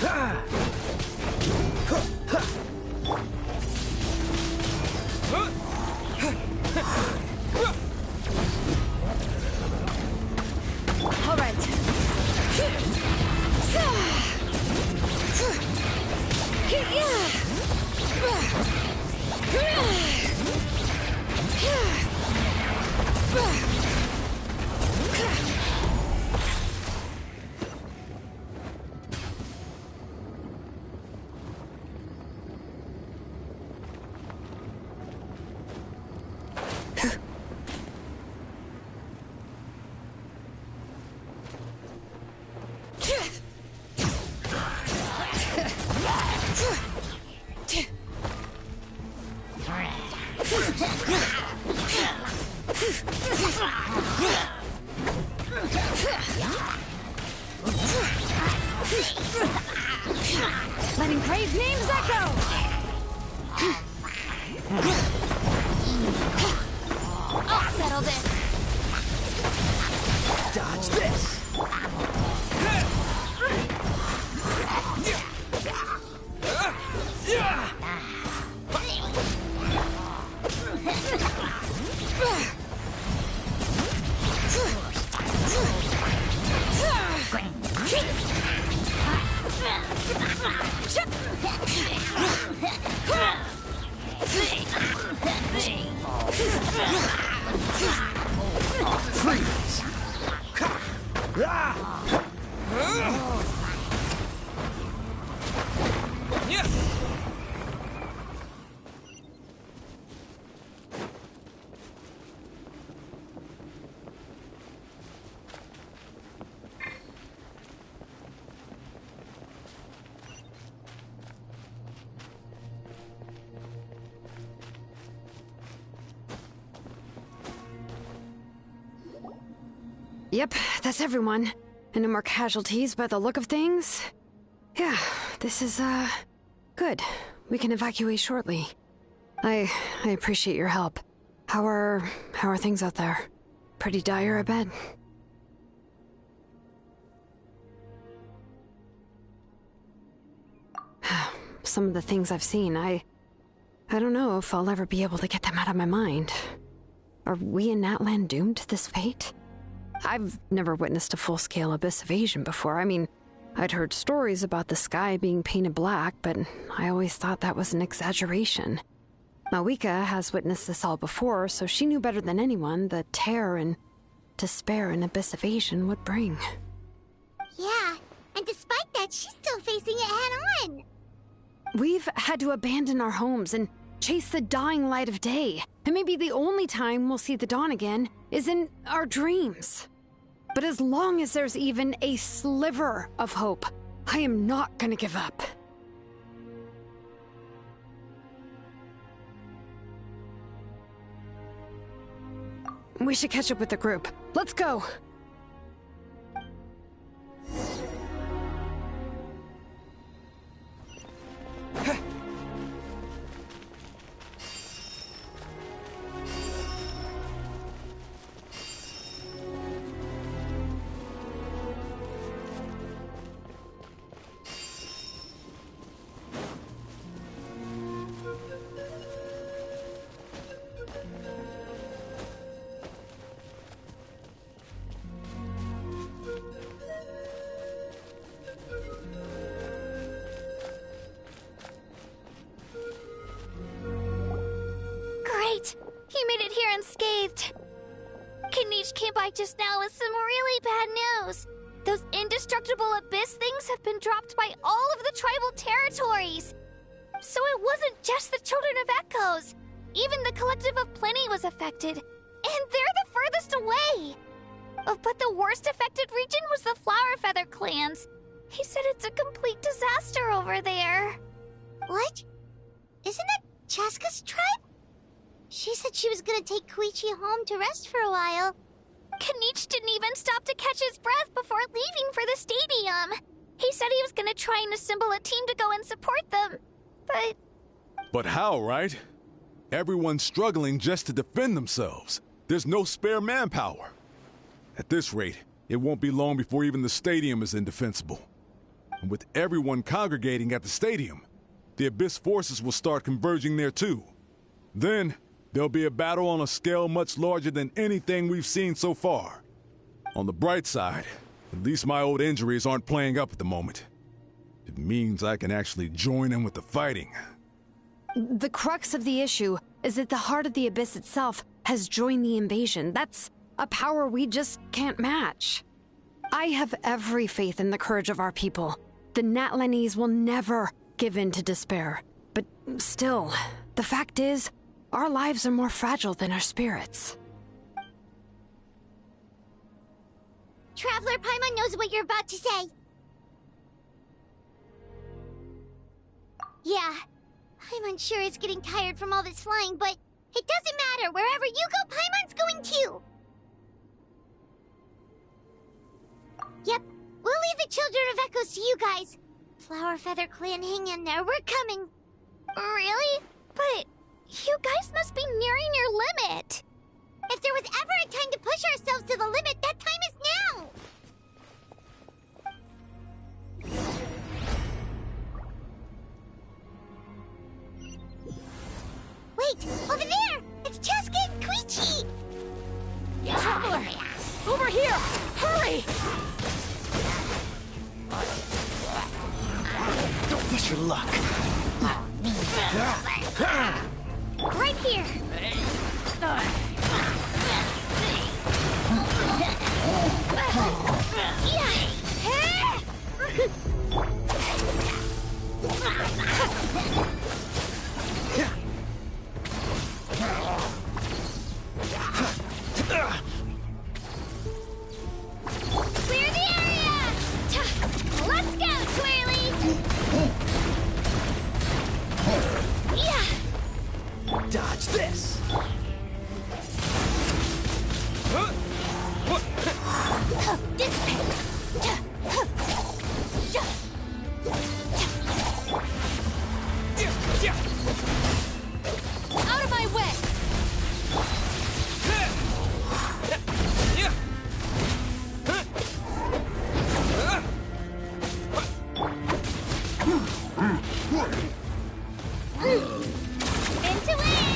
B: Ah!
H: All right. Letting brave names echo!
J: I'll settle this!
B: Dodge this! Freeze!
H: Yep, that's everyone. And no more casualties by the look of things. Yeah, this is, good. We can evacuate shortly. I appreciate your help. How are things out there? Pretty dire, I bet. Some of the things I've seen, I don't know if I'll ever be able to get them out of my mind. Are we in Natlan doomed to this fate? I've never witnessed a full-scale abyss invasion before. I mean, I'd heard stories about the sky being painted black, but I always thought that was an exaggeration. Mawika has witnessed this all before, so she knew better than anyone the terror and despair an abyss invasion would bring.
E: Yeah, and despite that, she's still facing it head-on.
H: We've had to abandon our homes and chase the dying light of day. And maybe the only time we'll see the dawn again is in our dreams. But as long as there's even a sliver of hope, I am not gonna give up. We should catch up with the group. Let's go!
J: He made it here unscathed. Kanish came by just now with some really bad news. Those indestructible abyss things have been dropped by all of the tribal territories. So it wasn't just the Children of Echoes. Even the Collective of Plenty was affected. And they're the furthest away. But the worst affected region was the Flower Feather clans. He said it's a complete disaster over there.
E: What? Isn't that Chaska's tribe? She said she was gonna take Koichi home to rest for a while.
J: Kanish didn't even stop to catch his breath before leaving for the stadium. He said he was gonna try and assemble a team to go and support them, but...
C: But how, right? Everyone's struggling just to defend themselves. There's no spare manpower. At this rate, it won't be long before even the stadium is indefensible. And with everyone congregating at the stadium, the Abyss forces will start converging there too. Then, there'll be a battle on a scale much larger than anything we've seen so far. On the bright side, at least my old injuries aren't playing up at the moment. It means I can actually join in with the fighting.
H: The crux of the issue is that the heart of the Abyss itself has joined the invasion. That's a power we just can't match. I have every faith in the courage of our people. The Natlanese will never give in to despair. But still, the fact is, our lives are more fragile than our spirits.
E: Traveler Paimon knows what you're about to say. Yeah, Paimon sure is getting tired from all this flying, but it doesn't matter. Wherever you go, Paimon's going too. Yep, we'll leave the Children of Echoes to you guys. Flower Feather Clan, hang in there. We're coming.
J: Really? But you guys must be nearing your limit.
E: If there was ever a time to push ourselves to the limit, that time is now. Wait, over there! It's Chaska and Koichi!
V: Traveler! Over here! Hurry!
A: Don't miss your luck.
J: Right here! Clear the area! Let's go, Twirly! Yeah!
A: Dodge this!
J: Into win!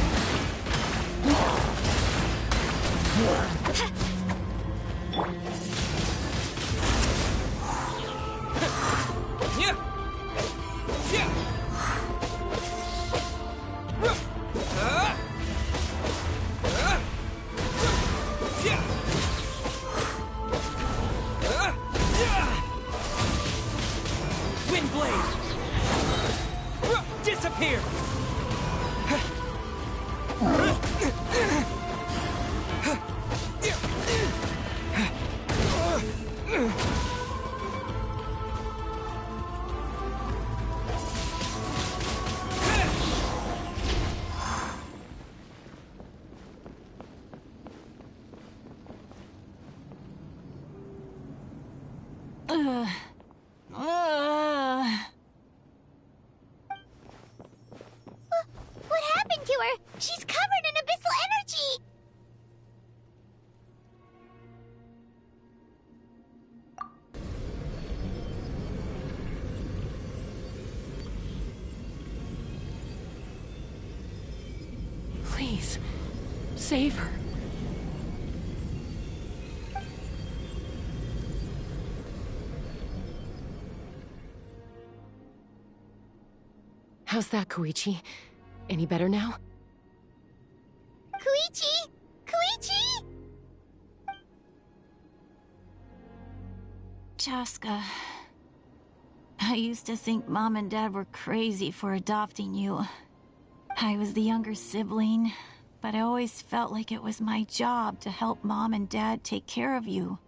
B: Windblade! Disappear!
J: What happened to her? She's covered in abyssal energy!
I: Please, save her. How's that, Koichi? Any better now?
J: Koichi! Koichi!
N: Chaska, I used to think Mom and Dad were crazy for adopting you. I was the younger sibling, but I always felt like it was my job to help Mom and Dad take care of you.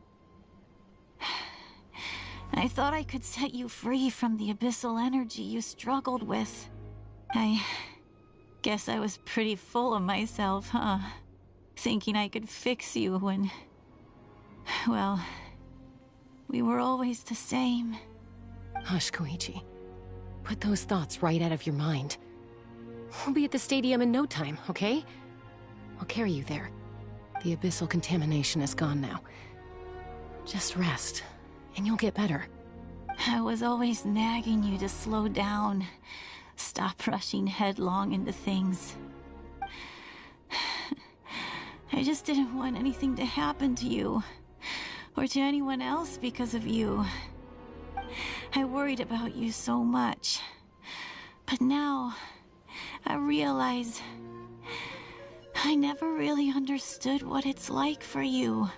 N: I thought I could set you free from the abyssal energy you struggled with. I guess I was pretty full of myself, huh? Thinking I could fix you when... well, we were always the same.
I: Hush, Koichi. Put those thoughts right out of your mind. We'll be at the stadium in no time, okay? I'll carry you there. The abyssal contamination is gone now. Just rest, and you'll get better.
N: I was always nagging you to slow down. Stop rushing headlong into things. I just didn't want anything to happen to you, or to anyone else because of you. I worried about you so much. But now, I realize I never really understood what it's like for you.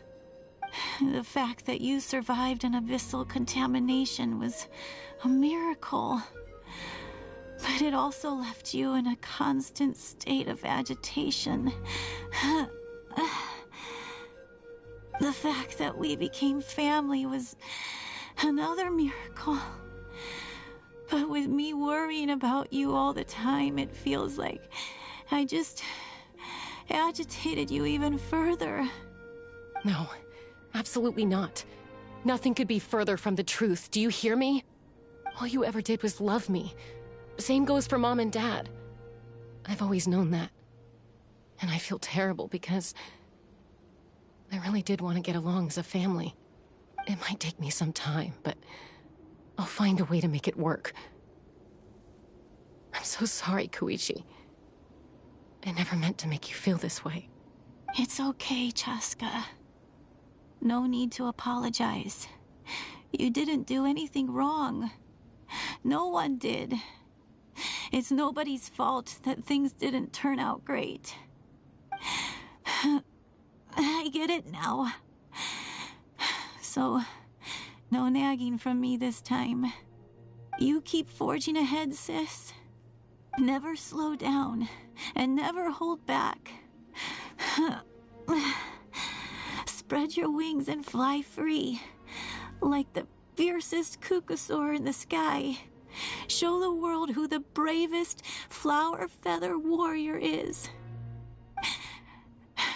N: The fact that you survived an abyssal contamination was a miracle. But it also left you in a constant state of agitation. The fact that we became family was another miracle. But with me worrying about you all the time, it feels like I just agitated you even further.
I: No, absolutely not. Nothing could be further from the truth. Do you hear me? All you ever did was love me. Same goes for Mom and Dad. I've always known that. And I feel terrible because I really did want to get along as a family. It might take me some time, but I'll find a way to make it work. I'm so sorry, Koichi. I never meant to make you feel this way.
N: It's okay, Chaska. No need to apologize. You didn't do anything wrong. No one did. It's nobody's fault that things didn't turn out great. I get it now. So, no nagging from me this time. You keep forging ahead, sis. Never slow down, and never hold back. Spread your wings and fly free, like the fiercest kukusaur in the sky. Show the world who the bravest flower feather warrior is.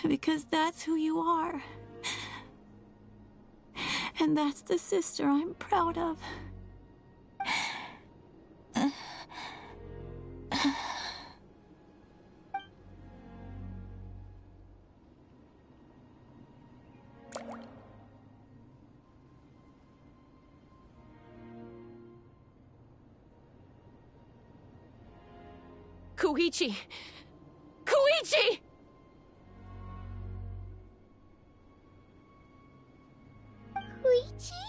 N: Because that's who you are. And that's the sister I'm proud of.
I: Koichi! Koichi!
E: Koichi?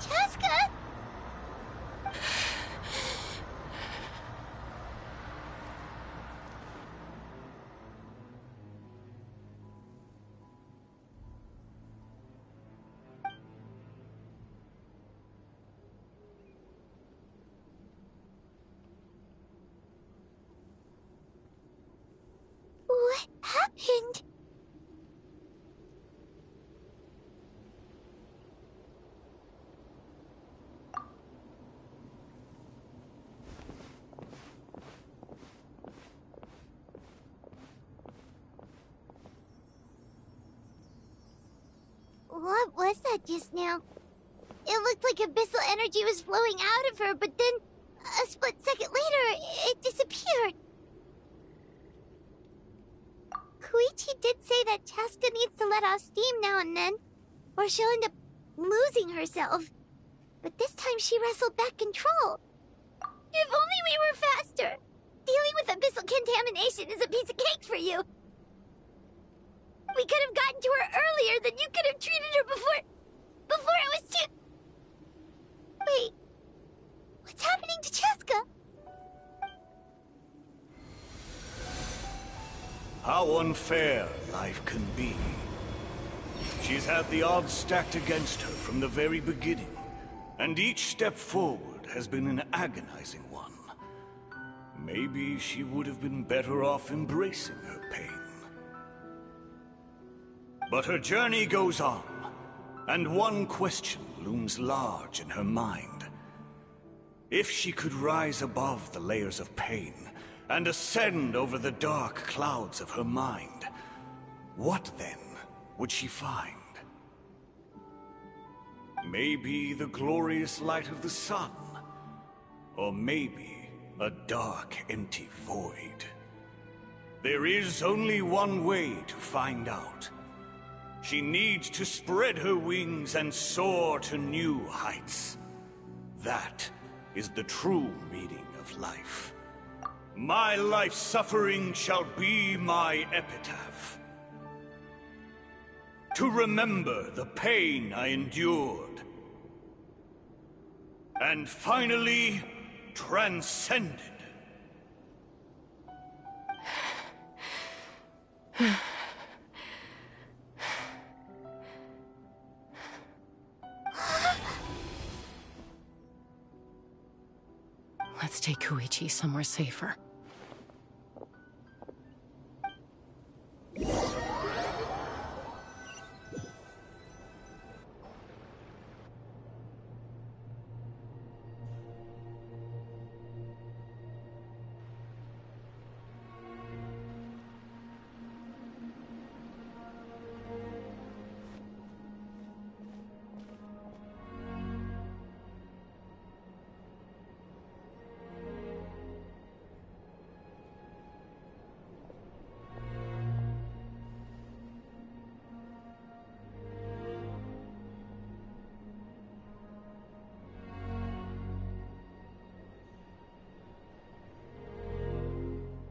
E: Chaska? What happened? What was that just now? It looked like abyssal energy was flowing out of her, but then a split second later, it disappeared. Koichi did say that Chaska needs to let off steam now and then, or she'll end up losing herself. But this time she wrestled back control. If only we were faster! Dealing with abyssal contamination is a piece of cake for you. We could have gotten to her earlier, then you could have treated her before it was too... Wait, what's happening to Chaska?
D: How unfair life can be. She's had the odds stacked against her from the very beginning, and each step forward has been an agonizing one. Maybe she would have been better off embracing her pain. But her journey goes on, and one question looms large in her mind. If she could rise above the layers of pain and ascend over the dark clouds of her mind, what then would she find? Maybe the glorious light of the sun, or maybe a dark, empty void. There is only one way to find out. She needs to spread her wings and soar to new heights. That is the true meaning of life. My life's suffering shall be my epitaph. To remember the pain I endured. And finally, transcended.
I: Let's take Koichi somewhere safer.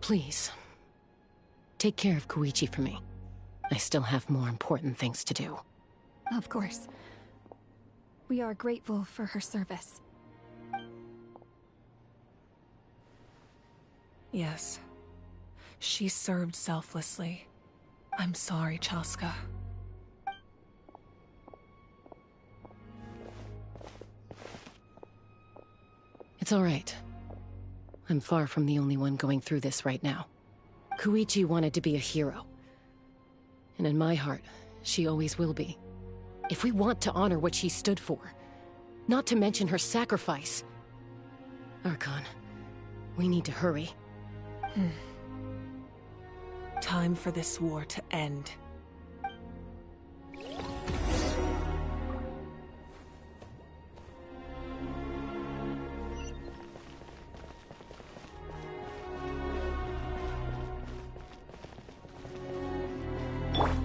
I: Please, take care of Koichi for me. I still have more important things to do.
V: Of course. We are grateful for her service.
P: Yes. She served selflessly. I'm sorry, Chaska.
I: It's all right. I'm far from the only one going through this right now. Koichi wanted to be a hero. And in my heart, she always will be. If we want to honor what she stood for, not to mention her sacrifice. Archon, we need to hurry.
P: Time for this war to end.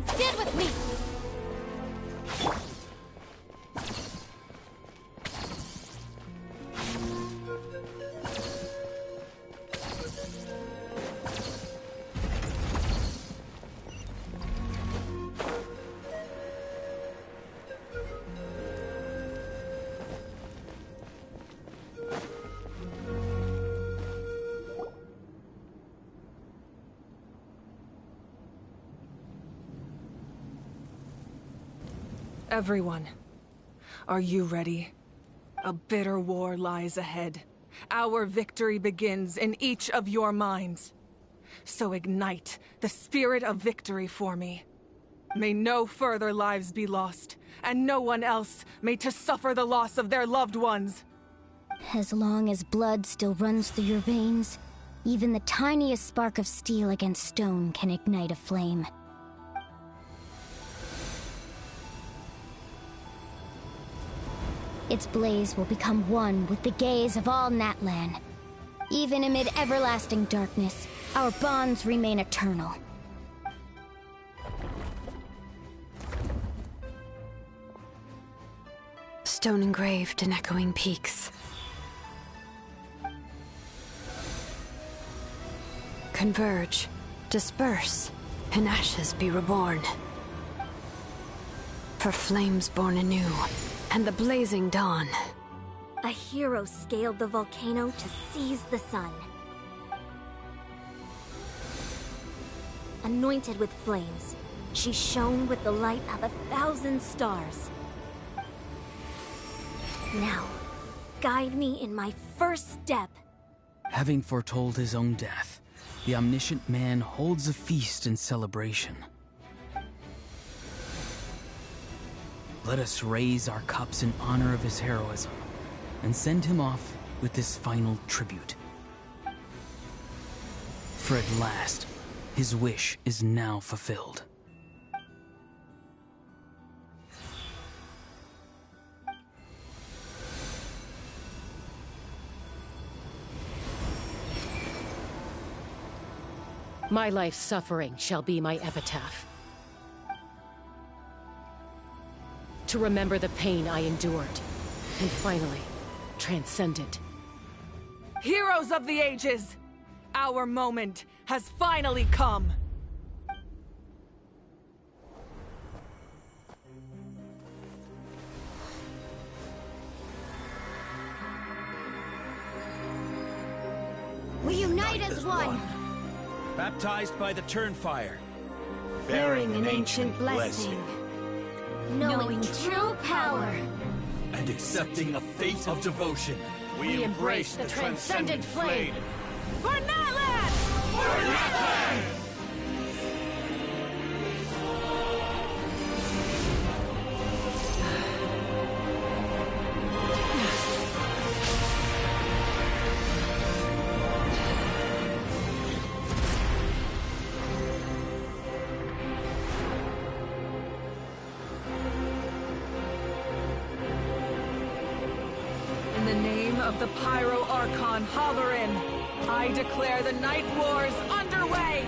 J: Stand with me!
P: Everyone, are you ready? A bitter war lies ahead. Our victory begins in each of your minds. So ignite the spirit of victory for me. May no further lives be lost, and no one else may to suffer the loss of their loved ones.
E: As long as blood still runs through your veins, even the tiniest spark of steel against stone can ignite a flame. Its blaze will become one with the gaze of all Natlan. Even amid everlasting darkness, our bonds remain eternal.
H: Stone engraved in echoing peaks. Converge, disperse, in ashes be reborn. For flames born anew, and the blazing dawn.
F: A hero scaled the volcano to seize the sun. Anointed with flames, she shone with the light of 1,000 stars. Now, guide me in my first step.
B: Having foretold his own death, the omniscient man holds a feast in celebration. Let us raise our cups in honor of his heroism, and send him off with this final tribute. For at last, his wish is now fulfilled.
I: My life's suffering shall be my epitaph. To remember the pain I endured, and finally, transcend it.
P: Heroes of the ages! Our moment has finally come!
E: We unite as one!
K: Baptized by the Turnfire.
F: Bearing an ancient blessing. Knowing true power.
K: And accepting a fate of devotion.
I: We embrace the transcendent flame.
P: For Natlan!
K: For Natlan!
P: In the name of the Pyro Archon Halloran, I declare the Night Wars underway!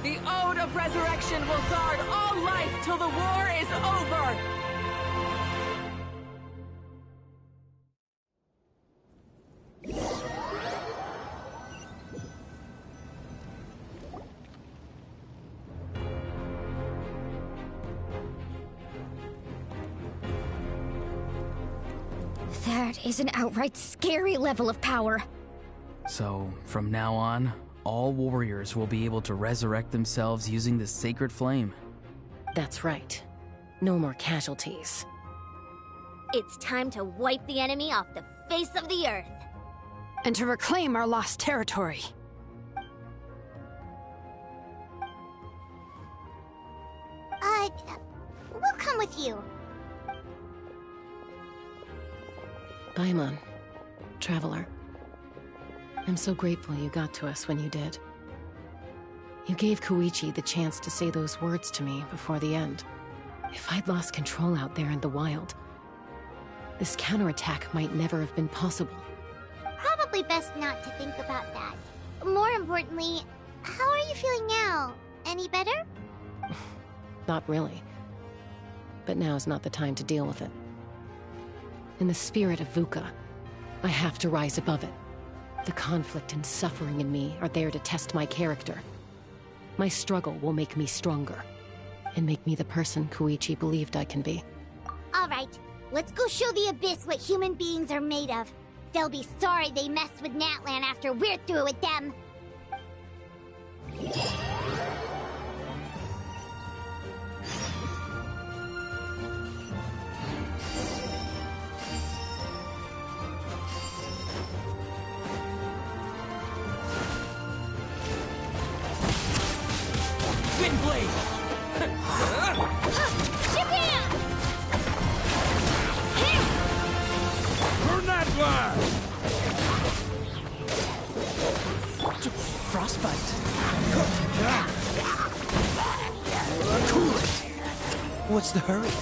P: The Ode of Resurrection will guard all life till the war is over!
E: That is an outright scary level of power.
B: So, from now on, all warriors will be able to resurrect themselves using the sacred flame.
I: That's right. No more casualties.
F: It's time to wipe the enemy off the face of the earth.
H: And to reclaim our lost territory.
E: We'll come with you.
I: Paimon, Traveler. I'm so grateful you got to us when you did. You gave Koichi the chance to say those words to me before the end. If I'd lost control out there in the wild, this counterattack might never have been possible.
E: Probably best not to think about that. More importantly, how are you feeling now? Any better?
I: Not really. But now's not the time to deal with it. In the spirit of VUCA, I have to rise above it. The conflict and suffering in me are there to test my character. My struggle will make me stronger, and make me the person Koichi believed I can be.
E: Alright, let's go show the Abyss what human beings are made of. They'll be sorry they messed with Natlan after we're through with them.
K: Windblade!
E: Japan!
K: Burn that blast!
U: Frostbite. Cool it. What's the hurry?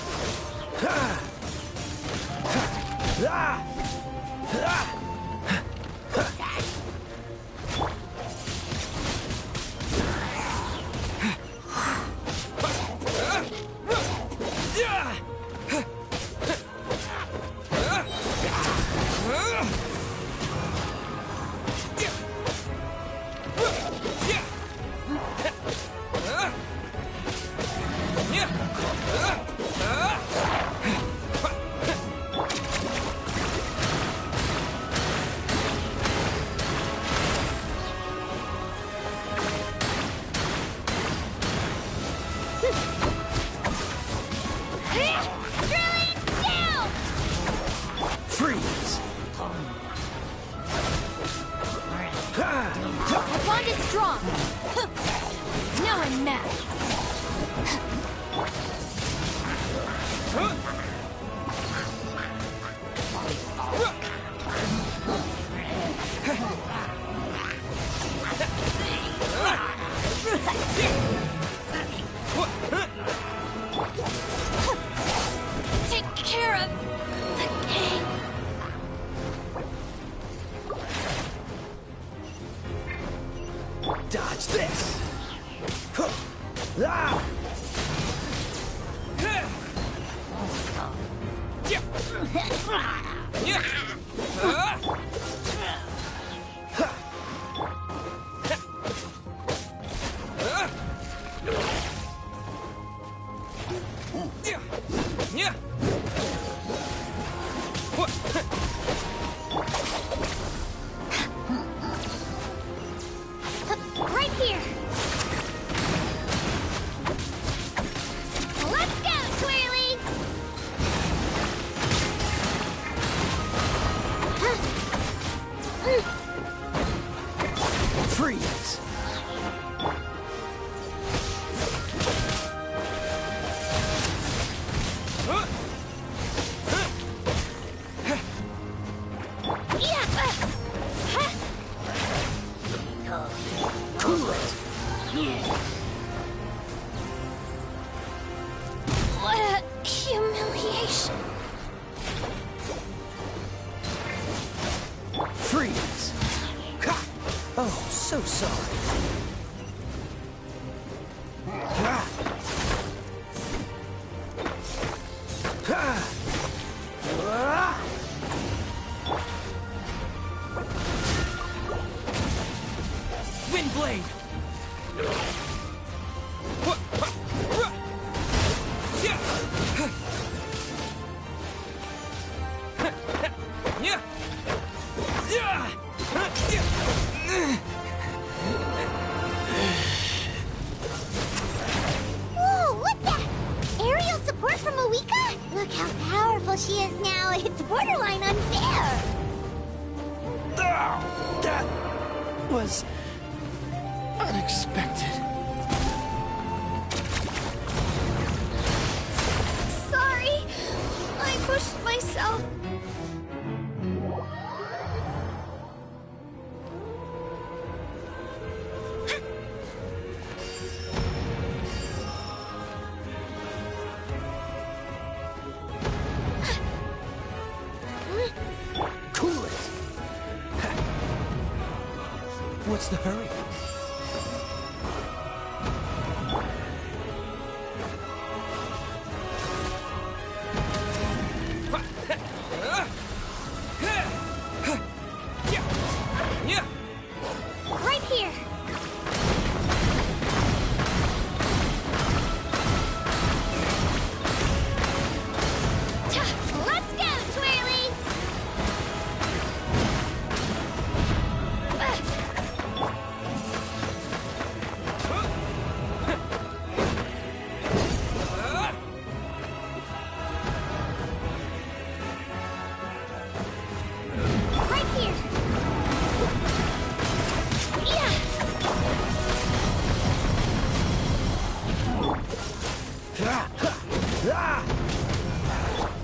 V: The bond is strong. Now I'm mad.
J: Take care of the king.
K: Dodge this!
J: Right here. Let's go, Twirly.
K: Freeze!
J: Cool it. What a humiliation.
K: Freeze! Ha! Oh, so sorry. Ha! Ha! Ah! Windblade!
E: Whoa, what the? Aerial support from Awika? Look how powerful she is now. It's borderline unfair.
K: That was unexpected.
J: So pushed myself.
K: Cool it. What's the hurry?
J: Right here. Let's go, Twirly! Right here.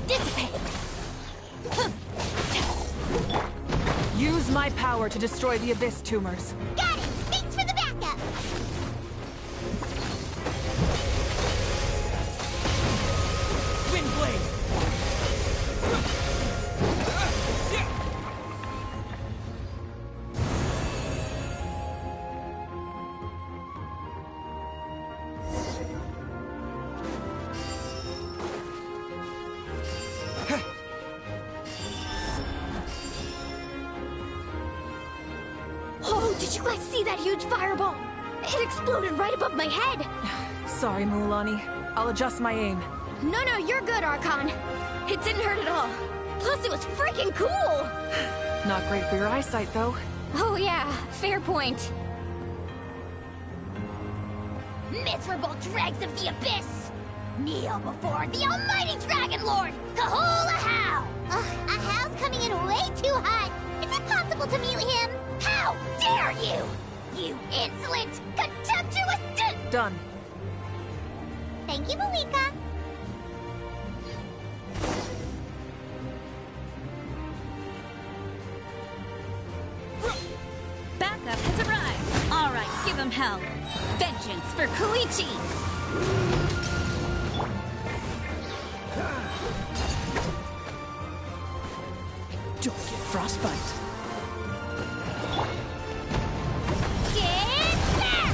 J: Dissipate.
P: Use my power to destroy the Abyss tumors.
E: Got it! Thanks for the backup!
K: Wind blade!
F: Oh, did you guys see that huge fireball? It exploded right above my head.
P: Sorry, Mulan. I'll adjust my aim.
F: No, you're good, Archon. It didn't hurt at all. Plus, it was freaking cool.
P: Not great for your eyesight, though.
F: Oh yeah, fair point.
J: Miserable dregs of the Abyss! Kneel before the almighty Dragon Lord, Kahula Hal!
E: Ugh, a Hal's coming in way too hot. Is it possible to mute him?
J: How dare you! You insolent, contemptuous
P: Done.
E: Thank you, Malika.
L: Backup has arrived. All right, give him hell. Vengeance for Koichi.
K: Don't get frostbite.
J: Get back!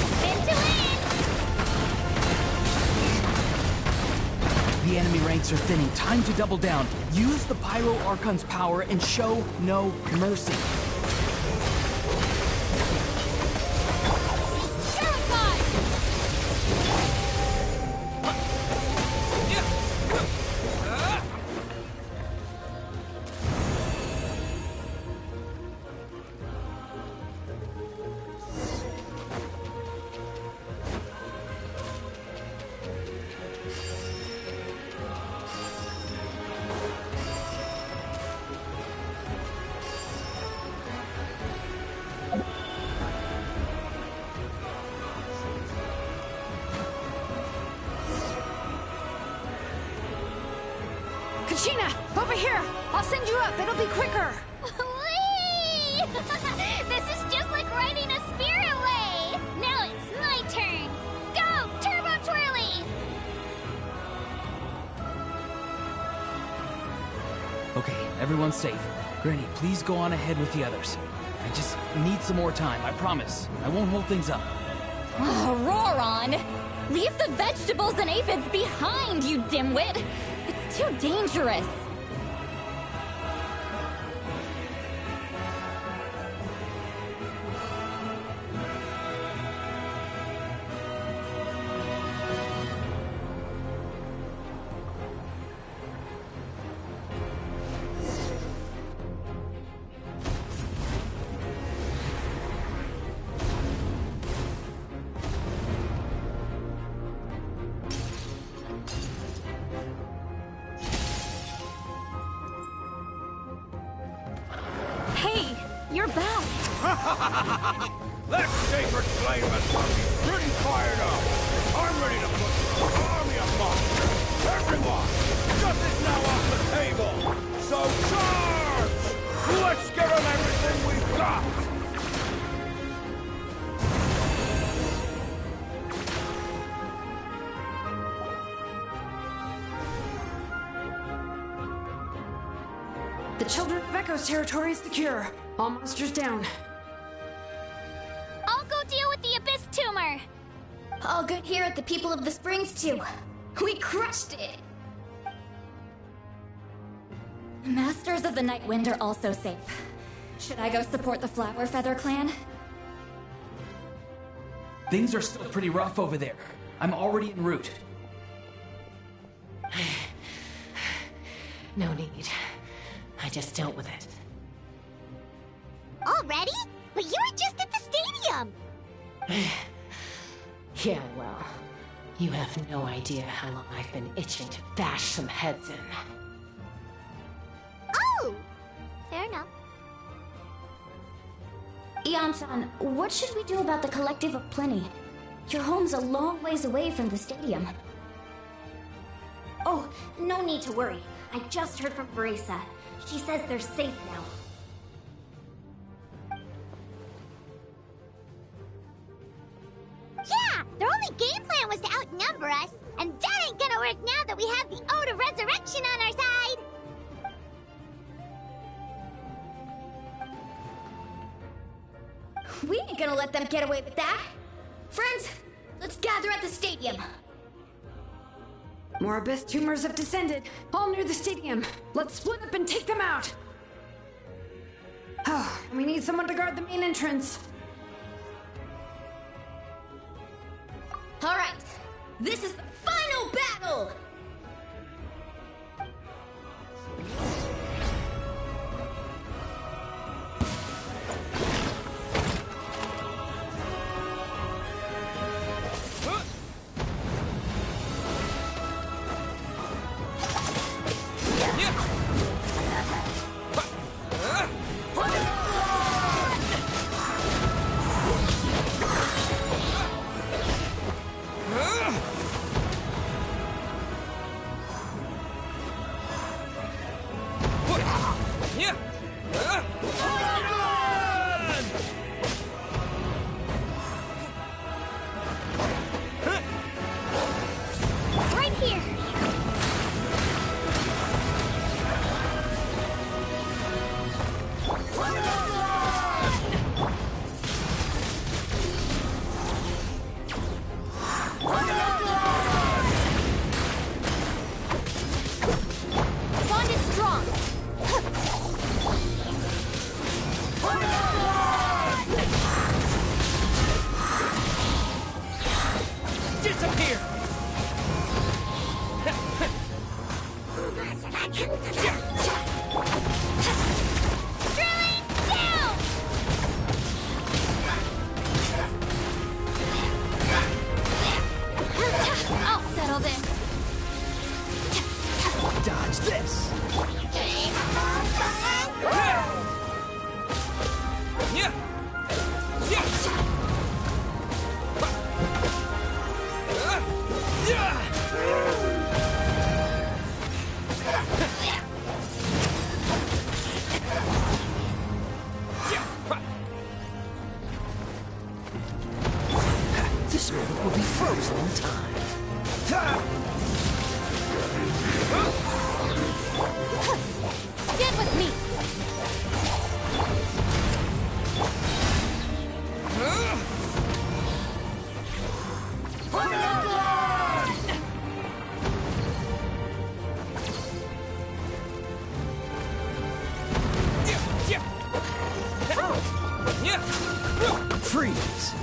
J: Spin to win!
B: The enemy ranks are thinning. Time to double down. Use the Pyro Archon's power and show no mercy.
H: Kachina, over here! I'll send you up, it'll be quicker!
J: Whee! This is just like riding a spirit way! Now it's my turn! Go, Turbo Twirly!
B: Okay, everyone's safe. Granny, please go on ahead with the others. I just need some more time, I promise. I won't hold things up.
Q: Oh, roar on! Leave the vegetables and aphids behind, you dimwit! It's too dangerous!
L: Hey, you're back.
D: That sacred flame has got me pretty fired up. I'm ready to put
H: The Children of Echo's territory is secure. All monsters down.
J: I'll go deal with the Abyss Tumor.
F: All good here at the People of the Springs, too. We crushed it! Masters of the Night Wind are also safe. Should I go support the Flower Feather clan?
B: Things are still pretty rough over there. I'm already en route.
I: No need. I just dealt with it.
E: Already? But you were just at the stadium!
I: Yeah, well, you have no idea how long I've been itching to bash some heads in.
E: Oh! Fair enough.
F: Ian-san, what should we do about the Collective of Plenty? Your home's a long ways away from the stadium. Oh, no need to worry. I just heard from Veresa. She says they're safe now.
E: Yeah! Their only game plan was to outnumber us, and that ain't gonna work now that we have the Ode of Resurrection on our side!
F: We ain't gonna let them get away with that. Friends, let's gather at the stadium.
H: More Abyss tumors have descended, all near the stadium. Let's split up and take them out. We need someone to guard the main entrance.
F: All right, this is the final battle!
J: Right here!
F: Bond is strong!
K: Disappear!
J: Drilling down! I'll settle this.
K: Dodge this! This moment will be frozen in time.
F: Stand with me!
K: Freeze!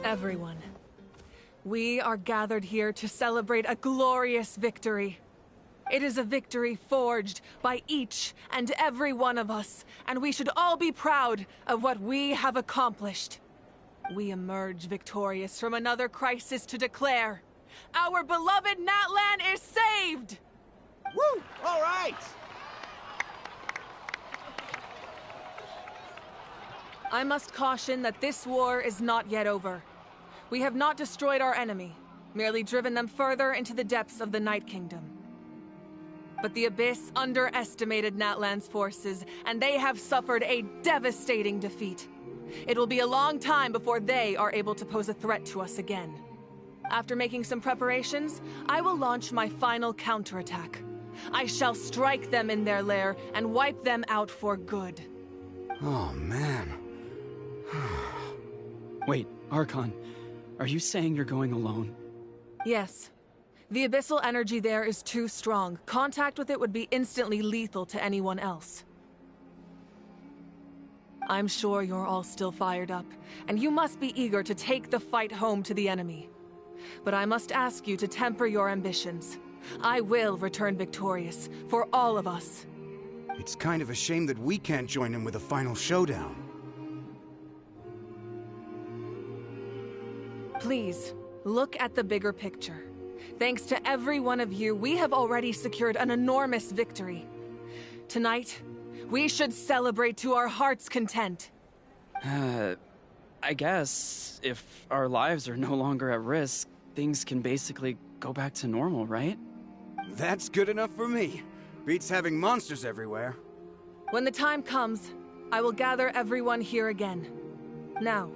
P: Everyone, we are gathered here to celebrate a glorious victory. It is a victory forged by each and every one of us, and we should all be proud of what we have accomplished. We emerge victorious from another crisis to declare, our beloved Natlan is saved!
R: Woo! All right!
P: I must caution that this war is not yet over. We have not destroyed our enemy, merely driven them further into the depths of the Night Kingdom. But the Abyss underestimated Natlan's forces, and they have suffered a devastating defeat. It will be a long time before they are able to pose a threat to us again. After making some preparations, I will launch my final counterattack. I shall strike them in their lair and wipe them out for good.
T: Oh, man.
W: Wait, Archon, are you saying you're going alone?
P: Yes. The abyssal energy there is too strong. Contact with it would be instantly lethal to anyone else. I'm sure you're all still fired up, and you must be eager to take the fight home to the enemy. But I must ask you to temper your ambitions. I will return victorious, for all of us.
T: It's kind of a shame that we can't join him with a final showdown.
P: Please, look at the bigger picture. Thanks to every one of you, we have already secured an enormous victory. Tonight, we should celebrate to our heart's content.
B: I guess if our lives are no longer at risk, things can basically go back to normal, right?
T: That's good enough for me. Beats having monsters everywhere.
P: When the time comes, I will gather everyone here again. Now,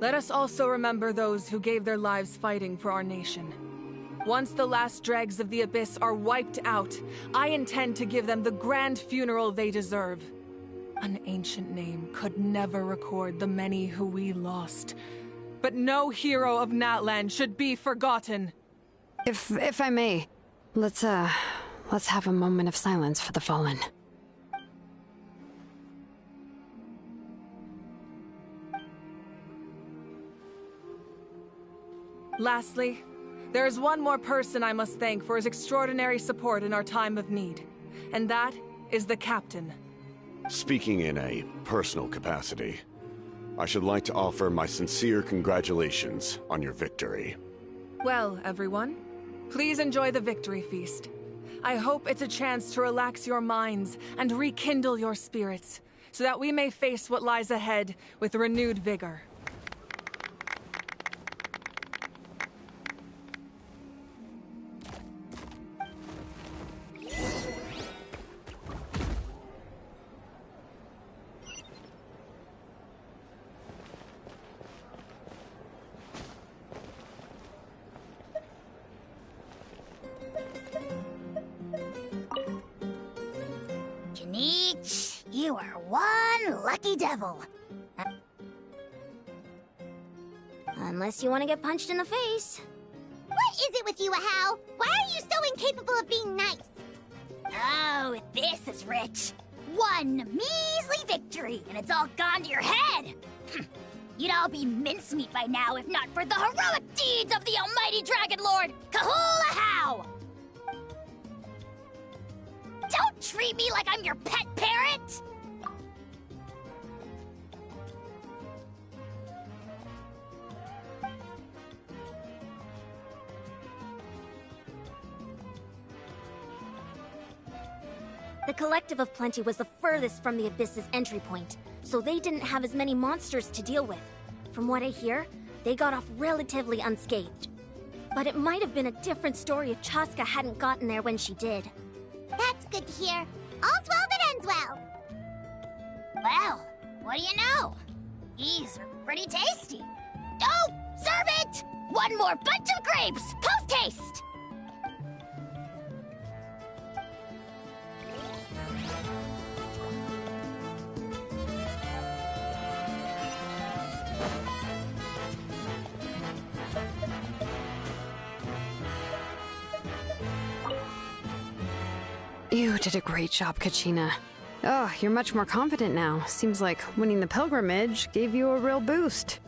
P: let us also remember those who gave their lives fighting for our nation. Once the last dregs of the Abyss are wiped out, I intend to give them the grand funeral they deserve. An ancient name could never record the many who we lost. But no hero of Natlan should be forgotten.
H: If I may, let's have a moment of silence for the fallen.
P: Lastly, there is one more person I must thank for his extraordinary support in our time of need, and that is the Captain.
X: Speaking in a personal capacity, I should like to offer my sincere congratulations on your victory.
P: Well, everyone, please enjoy the victory feast. I hope it's a chance to relax your minds and rekindle your spirits, so that we may face what lies ahead with renewed vigor.
E: You are one lucky devil.
J: Unless you want to get punched in the face.
E: What is it with you, Ahau? Why are you so incapable of being nice? Oh, this is rich. One measly victory, and it's all gone to your head. You'd all be mincemeat by now if not for the heroic deeds of the almighty Dragon Lord, Kahul Ahau! Don't treat me like I'm your pet parrot!
J: The Collective of Plenty was the furthest from the Abyss's entry point, so they didn't have as many monsters to deal with. From what I hear, they got off relatively unscathed. But it might have been a different story if Chaska hadn't gotten there when she did.
E: That's good to hear. All's well that ends well. Well, what do you know? These are pretty tasty. Oh, serve it! One more bunch of grapes, post-haste!
H: You did a great job, Kachina. Oh, you're much more confident now. Seems like winning the pilgrimage gave you a real boost.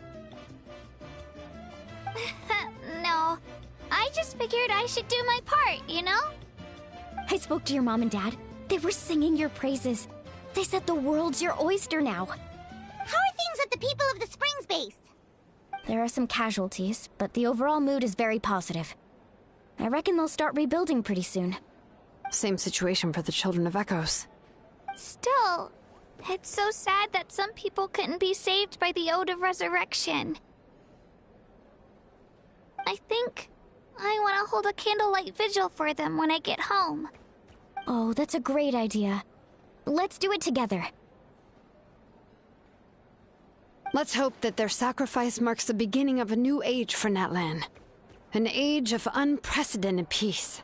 J: just figured I should do my part, you know?
F: I spoke to your mom and dad. They were singing your praises. They said the world's your oyster now.
E: How are things at the People of the Springs base?
F: There are some casualties, but the overall mood is very positive. I reckon they'll start rebuilding pretty soon.
H: Same situation for the Children of Echoes.
J: Still, it's so sad that some people couldn't be saved by the Ode of Resurrection. I think I want to hold a candlelight vigil for them when I get home.
F: Oh, that's a great idea. Let's do it together.
H: Let's hope that their sacrifice marks the beginning of a new age for Natlan. An age of unprecedented peace.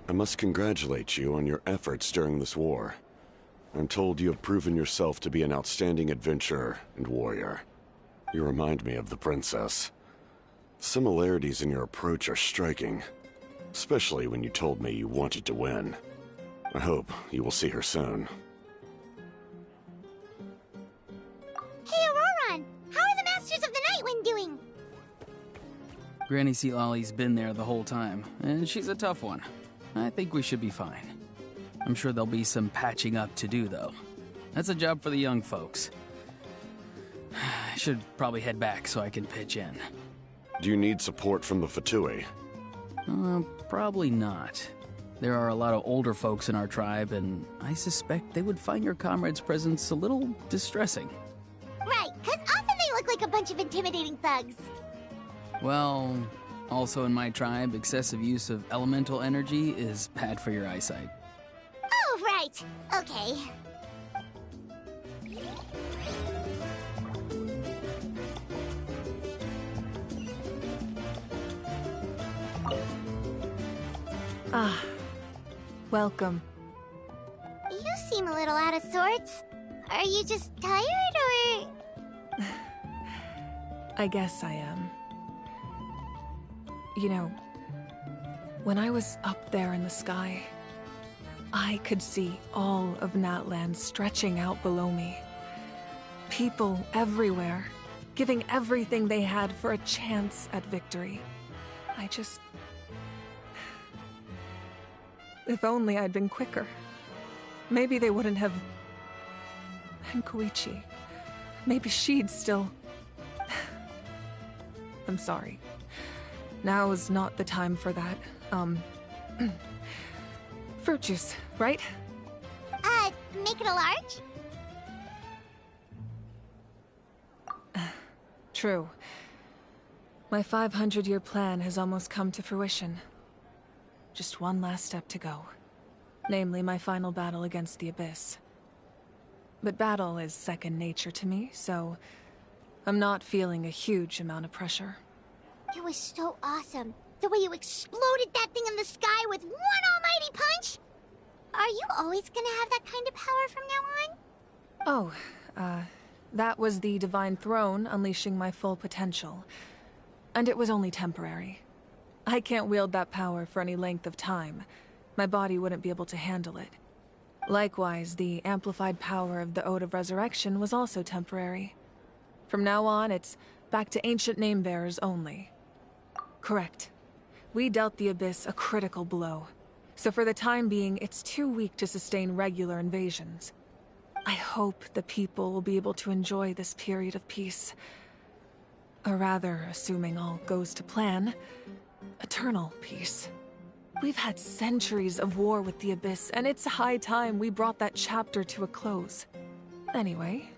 X: I must congratulate you on your efforts during this war. I'm told you have proven yourself to be an outstanding adventurer and warrior. You remind me of the princess. Similarities in your approach are striking, especially when you told me you wanted to win. I hope you will see her soon.
E: Hey, Auroron! How are the Masters of the Nightwind doing?
B: Granny Sealolly's been there the whole time, and she's a tough one. I think we should be fine. I'm sure there'll be some patching up to do, though. That's a job for the young folks. I should probably head back so I can pitch in.
X: Do you need support from the Fatui?
B: Probably not. There are a lot of older folks in our tribe, and I suspect they would find your comrade's presence a little distressing.
E: Right, because often they look like a bunch of intimidating thugs.
B: Well, also in my tribe, excessive use of elemental energy is bad for your eyesight.
E: Oh, right. Okay.
P: Ah, welcome.
E: You seem a little out of sorts. Are you just tired, or...?
P: I guess I am. You know, when I was up there in the sky, I could see all of Natlan stretching out below me. People everywhere, giving everything they had for a chance at victory. If only I'd been quicker. Maybe they wouldn't have... And Koichi. Maybe she'd still... I'm sorry. Now is not the time for that. Fruit juice, right?
E: Make it a large?
P: True. My 500-year plan has almost come to fruition. Just one last step to go. Namely, my final battle against the Abyss. But battle is second nature to me, so I'm not feeling a huge amount of pressure.
E: It was so awesome. The way you exploded that thing in the sky with one almighty punch! Are you always gonna have that kind of power from now on?
P: Oh, that was the Divine Throne unleashing my full potential. And it was only temporary. I can't wield that power for any length of time. My body wouldn't be able to handle it. Likewise, the amplified power of the Ode of Resurrection was also temporary. From now on, it's back to ancient name-bearers only. Correct. We dealt the Abyss a critical blow. So for the time being, it's too weak to sustain regular invasions. I hope the people will be able to enjoy this period of peace. Or rather, assuming all goes to plan, eternal peace. We've had centuries of war with the Abyss, and it's high time we brought that chapter to a close. Anyway,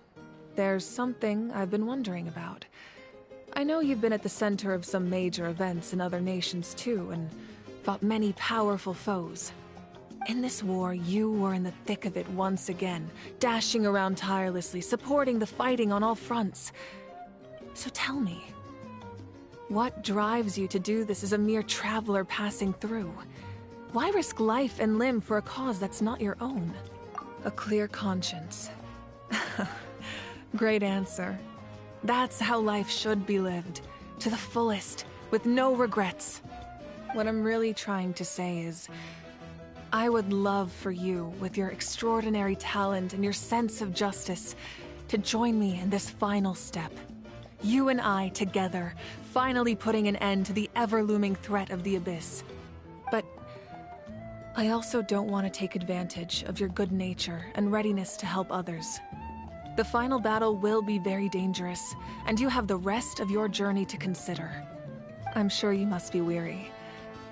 P: there's something I've been wondering about. I know you've been at the center of some major events in other nations too, and fought many powerful foes. In this war, you were in the thick of it once again, dashing around tirelessly, supporting the fighting on all fronts. So tell me, what drives you to do this as a mere traveler passing through? Why risk life and limb for a cause that's not your own? A clear conscience. Great answer. That's how life should be lived, to the fullest, with no regrets. What I'm really trying to say is, I would love for you, with your extraordinary talent and your sense of justice, to join me in this final step. You and I together, finally putting an end to the ever-looming threat of the Abyss. But I also don't want to take advantage of your good nature and readiness to help others. The final battle will be very dangerous, and you have the rest of your journey to consider. I'm sure you must be weary.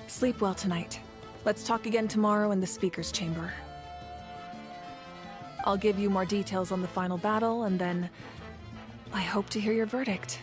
P: Sleep well tonight. Let's talk again tomorrow in the speaker's chamber. I'll give you more details on the final battle, and then I hope to hear your verdict.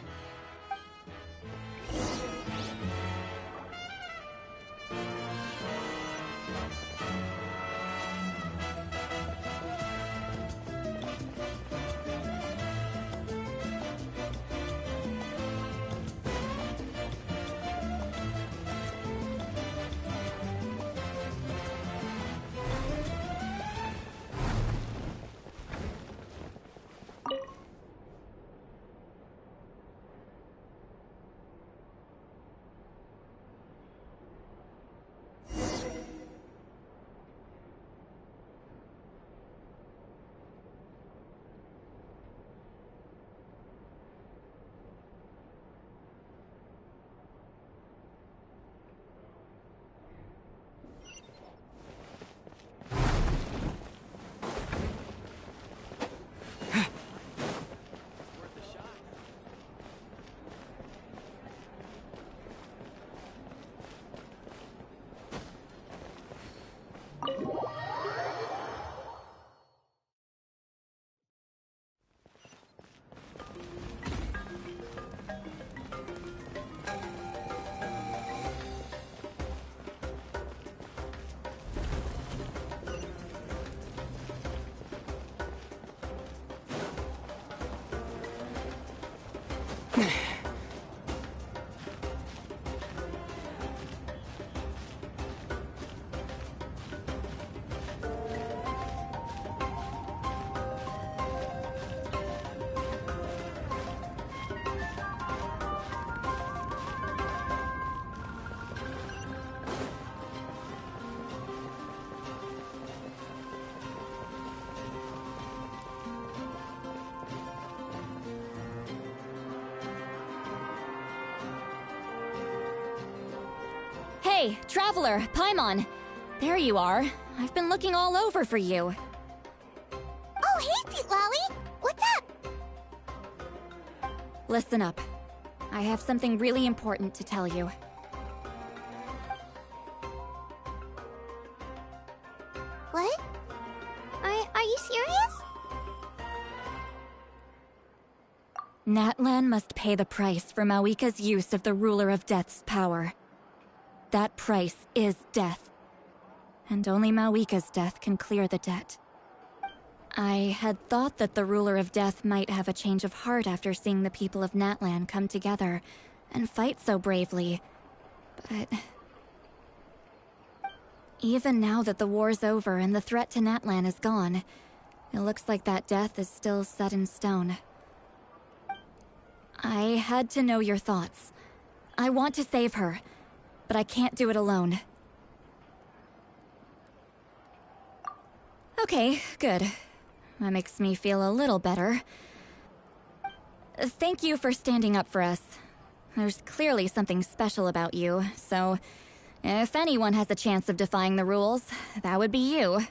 Q: Hey, Traveler, Paimon! There you are. I've been looking all over for you.
E: Oh, hey, Sweet Lolly! What's up?
Q: Listen up. I have something really important to tell you.
E: What? Are you serious?
Q: Natlan must pay the price for Mawika's use of the Ruler of Death's power. That price is death. And only Mawika's death can clear the debt. I had thought that the Ruler of Death might have a change of heart after seeing the people of Natlan come together and fight so bravely, but... Even now that the war's over and the threat to Natlan is gone, it looks like that death is still set in stone. I had to know your thoughts. I want to save her, but I can't do it alone. Okay, good. That makes me feel a little better. Thank you for standing up for us. There's clearly something special about you, so if anyone has a chance of defying the rules, that would be you.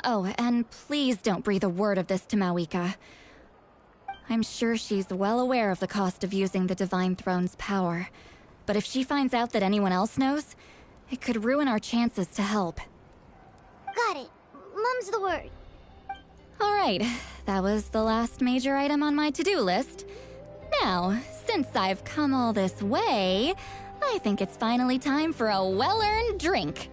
Q: Oh, and please don't breathe a word of this to Mawika. I'm sure she's well aware of the cost of using the Divine Throne's power, but if she finds out that anyone else knows, it could ruin our chances to help.
E: Got it. Mum's the word.
Q: Alright, that was the last major item on my to-do list. Now, since I've come all this way, I think it's finally time for a well-earned drink.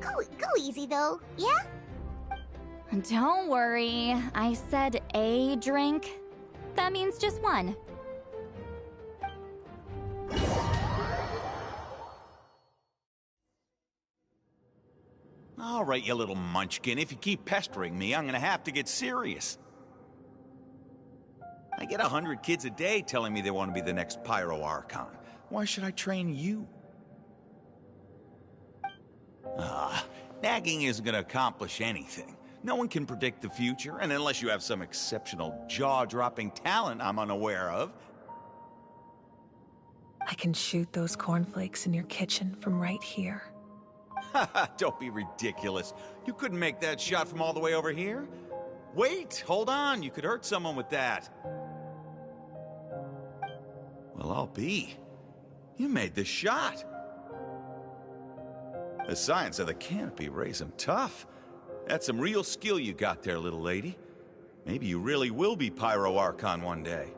E: Go easy though, yeah?
Q: Don't worry, I said a drink. That means just one.
G: All right, you little munchkin. If you keep pestering me, I'm gonna have to get serious. I get 100 kids a day telling me they want to be the next Pyro Archon. Why should I train you? Nagging isn't going to accomplish anything. No one can predict the future, and unless you have some exceptional jaw-dropping talent I'm unaware of.
P: I can shoot those cornflakes in your kitchen from right here.
G: Don't be ridiculous. You couldn't make that shot from all the way over here? Wait, hold on. You could hurt someone with that. Well, I'll be. You made the shot. The science of the canopy raised him tough. That's some real skill you got there, little lady. Maybe you really will be Pyro Archon one day.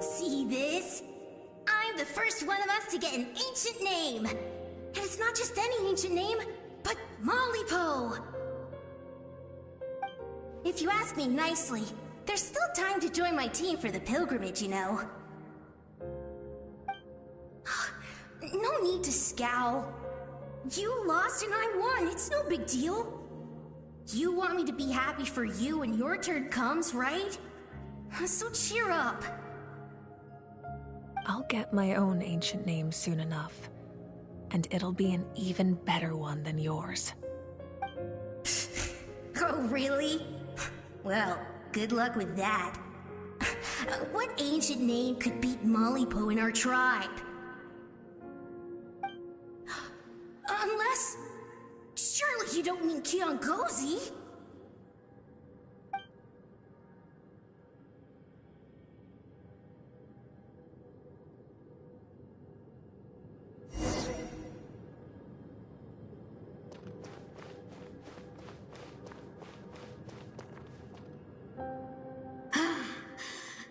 M: See this? I'm the first one of us to get an ancient name. And it's not just any ancient name, but Mollypo. If you ask me nicely, there's still time to join my team for the pilgrimage, you know. No need to scowl. You lost and I won, it's no big deal. You want me to be happy for you when your turn comes, right? So cheer up.
P: I'll get my own ancient name soon enough. And it'll be an even better one than yours.
M: Oh, really? Well, good luck with that. What ancient name could beat Mollypo in our tribe? Unless... surely you don't mean Kiangozi?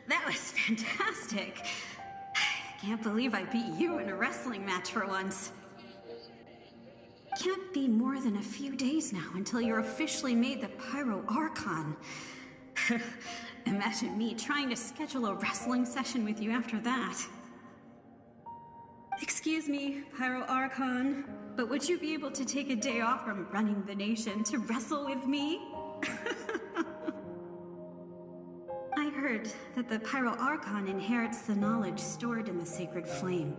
L: That was fantastic. I can't believe I beat you in a wrestling match for once. Can't be more than a few days now until you're officially made the Pyro Archon. Imagine me trying to schedule a wrestling session with you after that. Excuse me, Pyro Archon, but would you be able to take a day off from running the nation to wrestle with me? I heard that the Pyro Archon inherits the knowledge stored in the sacred flame.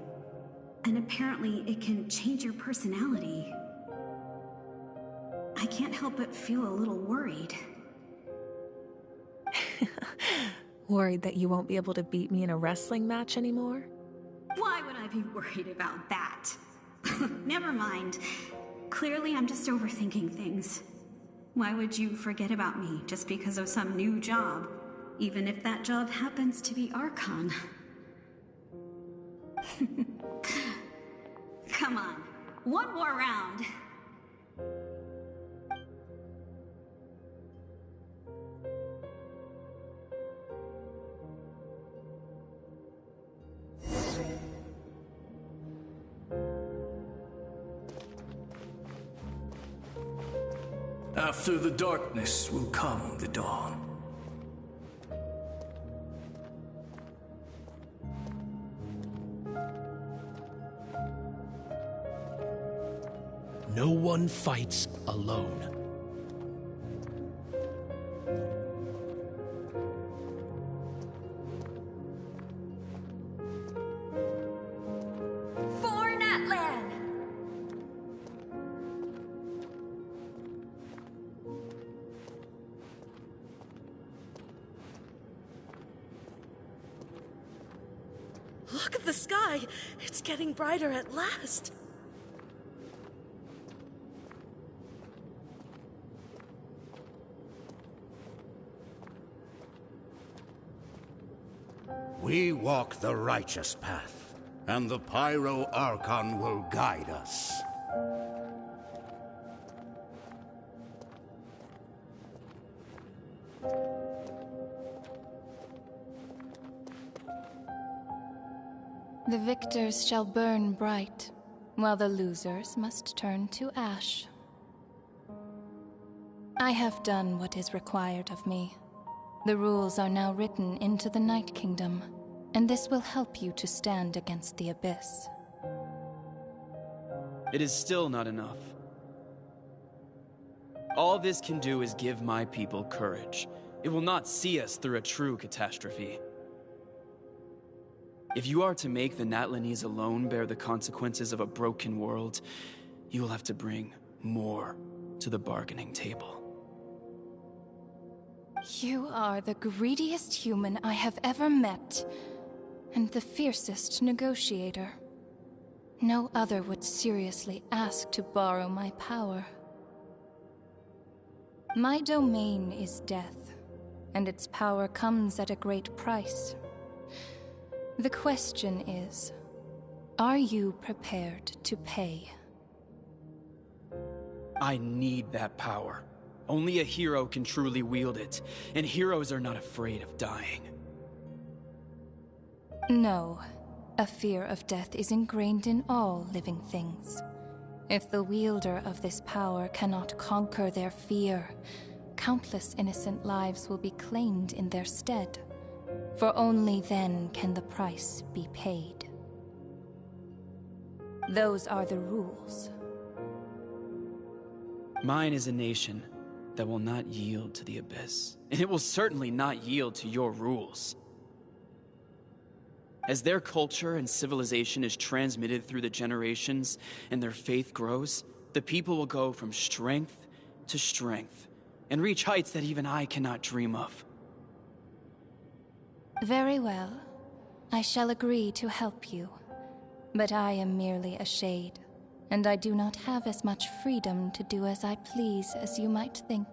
L: And apparently it can change your personality. I can't help but feel a little worried.
P: Worried that you won't be able to beat me in a wrestling match anymore?
L: Why would I be worried about that? Never mind. Clearly I'm just overthinking things. Why would you forget about me just because of some new job? Even if that job happens to be Archon. Come on, one more round.
D: After the darkness will come the dawn.
A: No one fights alone.
M: For Natlan!
O: Look at the sky! It's getting brighter at last!
R: We walk the righteous path, and the Pyro Archon will guide us.
S: The victors shall burn bright, while the losers must turn to ash. I have done what is required of me. The rules are now written into the Night Kingdom, and this will help you to stand against the Abyss.
B: It is still not enough. All this can do is give my people courage. It will not see us through a true catastrophe. If you are to make the Natlanese alone bear the consequences of a broken world, you will have to bring more to the bargaining table.
S: You are the greediest human I have ever met, and the fiercest negotiator. No other would seriously ask to borrow my power. My domain is death, and its power comes at a great price. The question is, are you prepared to pay?
B: I need that power. Only a hero can truly wield it, and heroes are not afraid of dying.
S: No. A fear of death is ingrained in all living things. If the wielder of this power cannot conquer their fear, countless innocent lives will be claimed in their stead. For only then can the price be paid. Those are the rules.
B: Mine is a nation that will not yield to the Abyss, and it will certainly not yield to your rules. As their culture and civilization is transmitted through the generations and their faith grows, the people will go from strength to strength and reach heights that even I cannot dream of.
S: Very well. I shall agree to help you. But I am merely a shade, and I do not have as much freedom to do as I please as you might think.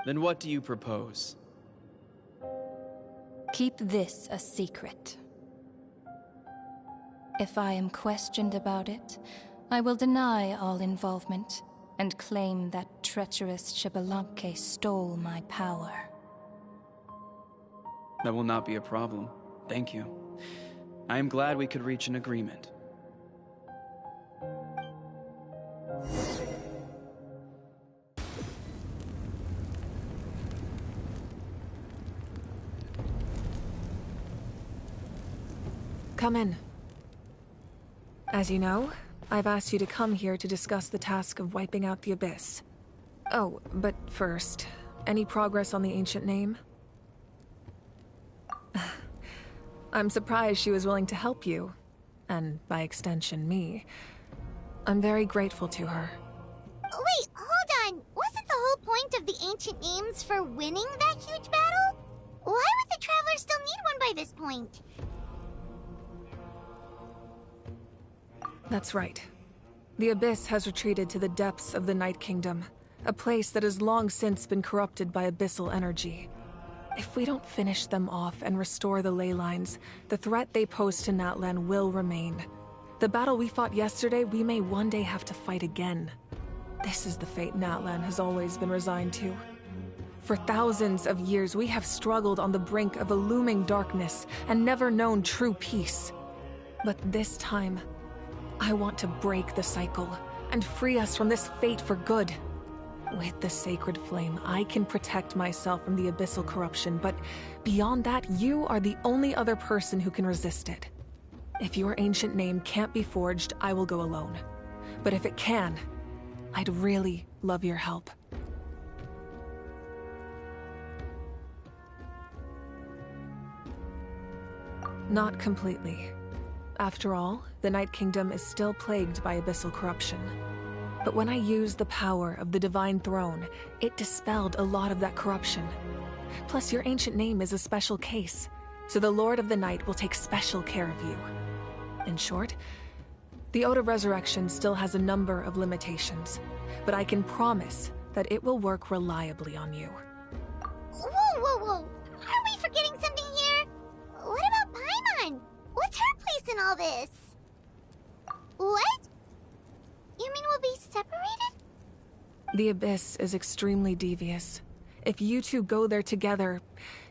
B: Then what do you propose?
S: Keep this a secret. If I am questioned about it, I will deny all involvement and claim that treacherous Xbalanque stole my power.
B: That will not be a problem. Thank you. I am glad we could reach an agreement.
P: Come in. As you know, I've asked you to come here to discuss the task of wiping out the Abyss. Oh, but first, any progress on the ancient name? I'm surprised she was willing to help you, and by extension me. I'm very grateful to her.
E: Wait, hold on! Wasn't the whole point of the ancient names for winning that huge battle? Why would the Travelers still need one by this point?
P: That's right. The Abyss has retreated to the depths of the Night Kingdom, a place that has long since been corrupted by abyssal energy. If we don't finish them off and restore the ley lines, the threat they pose to Natlan will remain. The battle we fought yesterday, we may one day have to fight again. This is the fate Natlan has always been resigned to. For thousands of years, we have struggled on the brink of a looming darkness and never known true peace. But this time, I want to break the cycle and free us from this fate for good. With the sacred flame, I can protect myself from the abyssal corruption, but beyond that, you are the only other person who can resist it. If your ancient name can't be forged, I will go alone. But if it can, I'd really love your help. Not completely. After all, the Night Kingdom is still plagued by abyssal corruption. But when I used the power of the Divine Throne, it dispelled a lot of that corruption. Plus, your ancient name is a special case, so the Lord of the Night will take special care of you. In short, the Ode of Resurrection still has a number of limitations, but I can promise that it will work reliably on you.
E: Whoa, whoa, whoa! Are we forgetting something here? What about Paimon? What's her place in all this? What? You mean we'll be separated?
P: The Abyss is extremely devious. If you two go there together,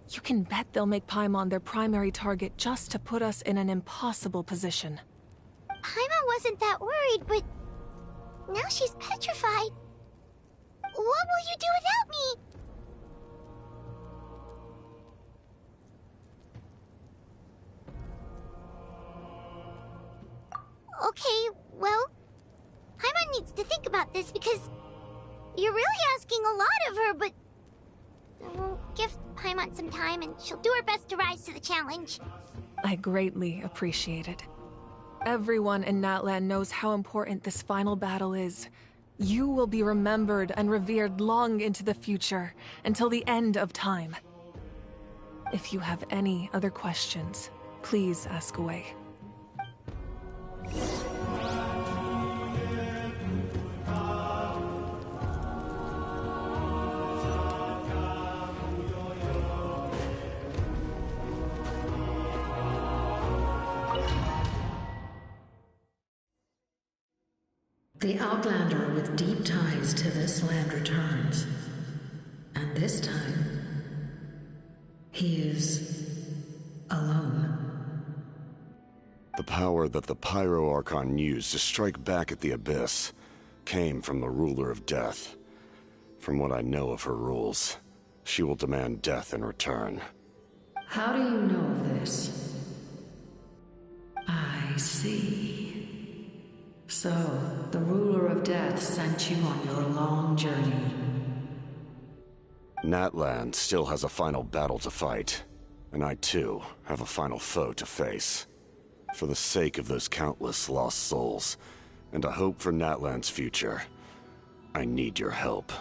P: you can bet they'll make Paimon their primary target just to put us in an impossible position.
E: Paimon wasn't that worried, but now she's petrified. What will you do without me? about this because you're really asking a lot of her, but we'll give Paimon some time and she'll do her best to rise to the challenge.
P: I greatly appreciate it. Everyone in Natlan knows how important this final battle is. You will be remembered and revered long into the future, until the end of time. If you have any other questions, please ask away.
C: The Outlander with deep ties to this land returns. And this time, he is alone.
X: The power that the Pyro Archon used to strike back at the Abyss came from the Ruler of Death. From what I know of her rules, she will demand death in return.
C: How do you know of this? I see. So, the Ruler of Death sent you on your long journey.
X: Natlan still has a final battle to fight, and I too have a final foe to face. For the sake of those countless lost souls, and a hope for Natlan's future, I need your help.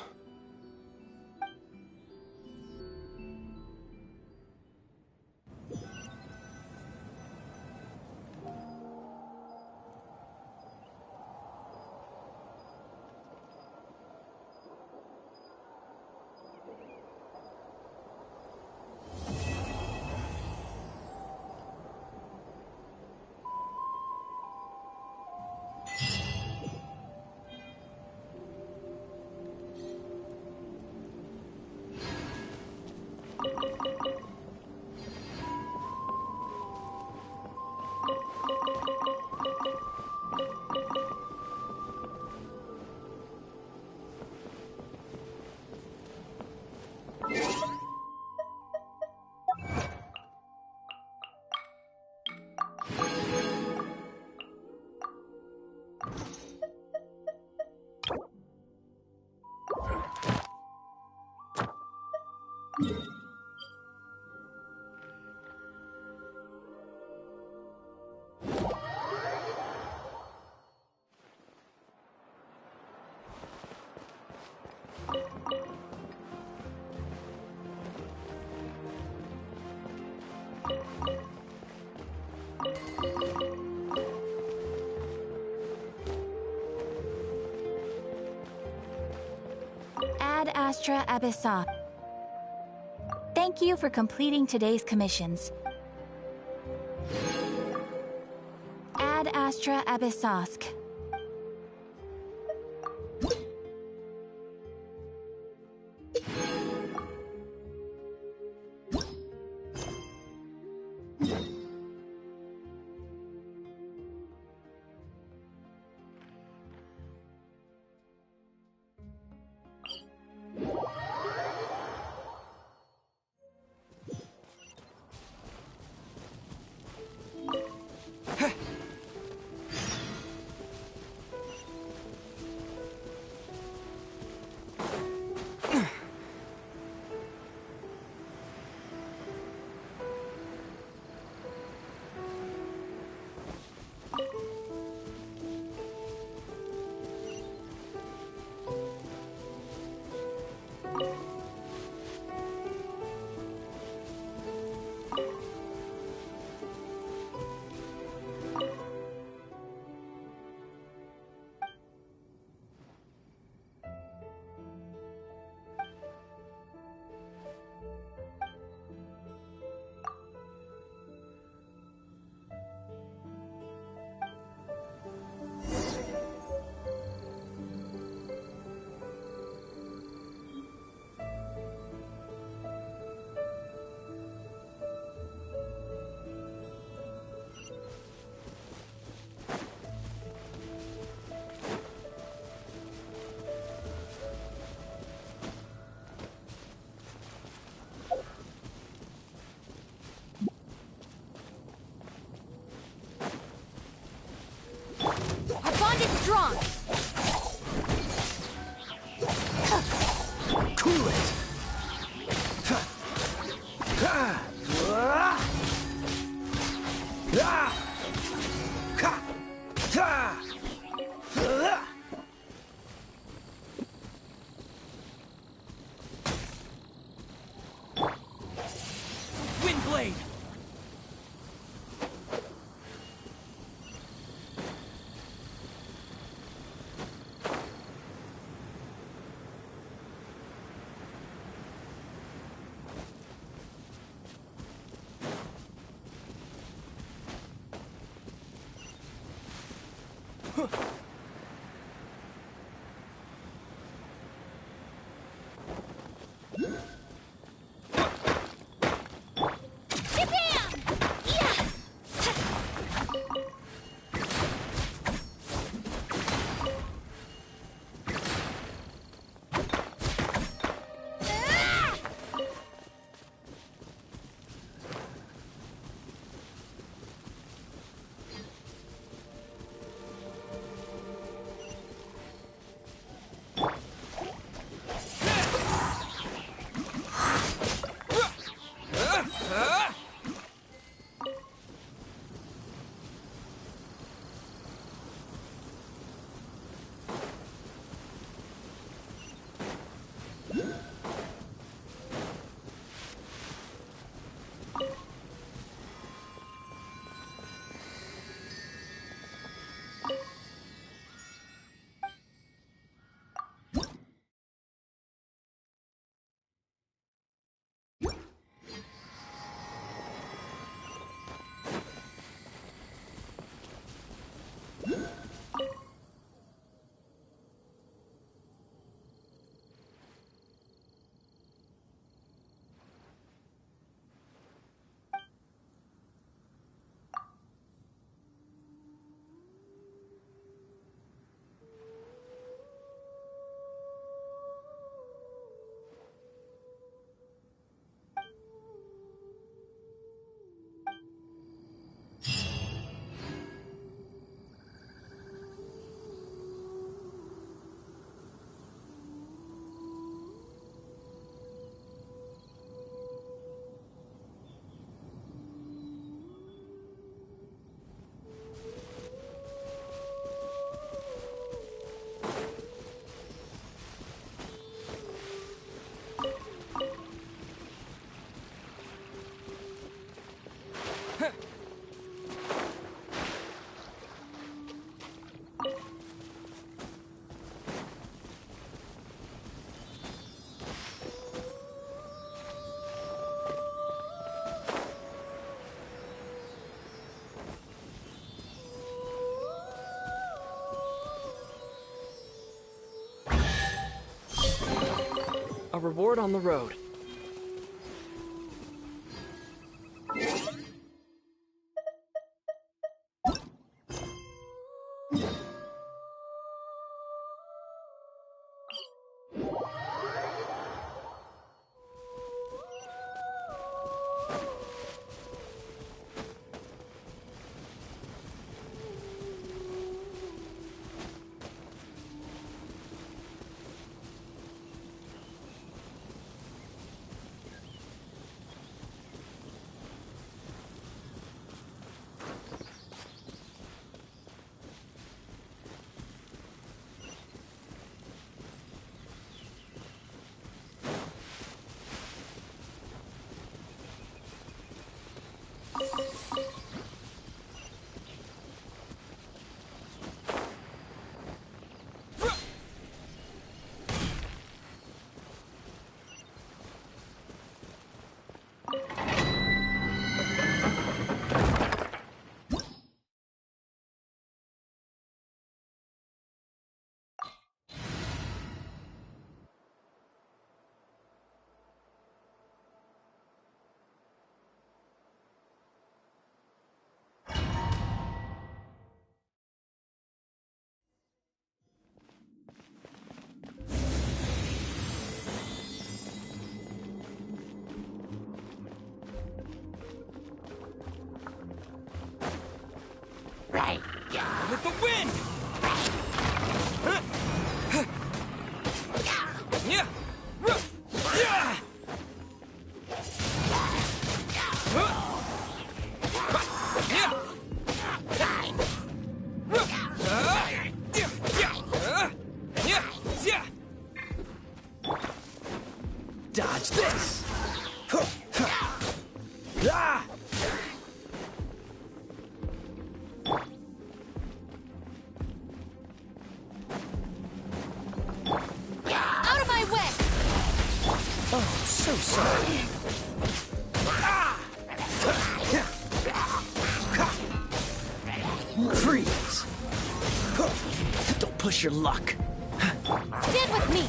Q: Ad Astra Abyssa. Thank you for completing today's commissions. Ad Astra Abyssosk.
K: Cool it!
B: Windblade! A reward on the road.
K: Right.
B: With the wind! Yeah!
K: Dodge this!
J: Out of my way!
K: Oh, so sorry. Freeze! Don't push your luck.
J: Stand with me!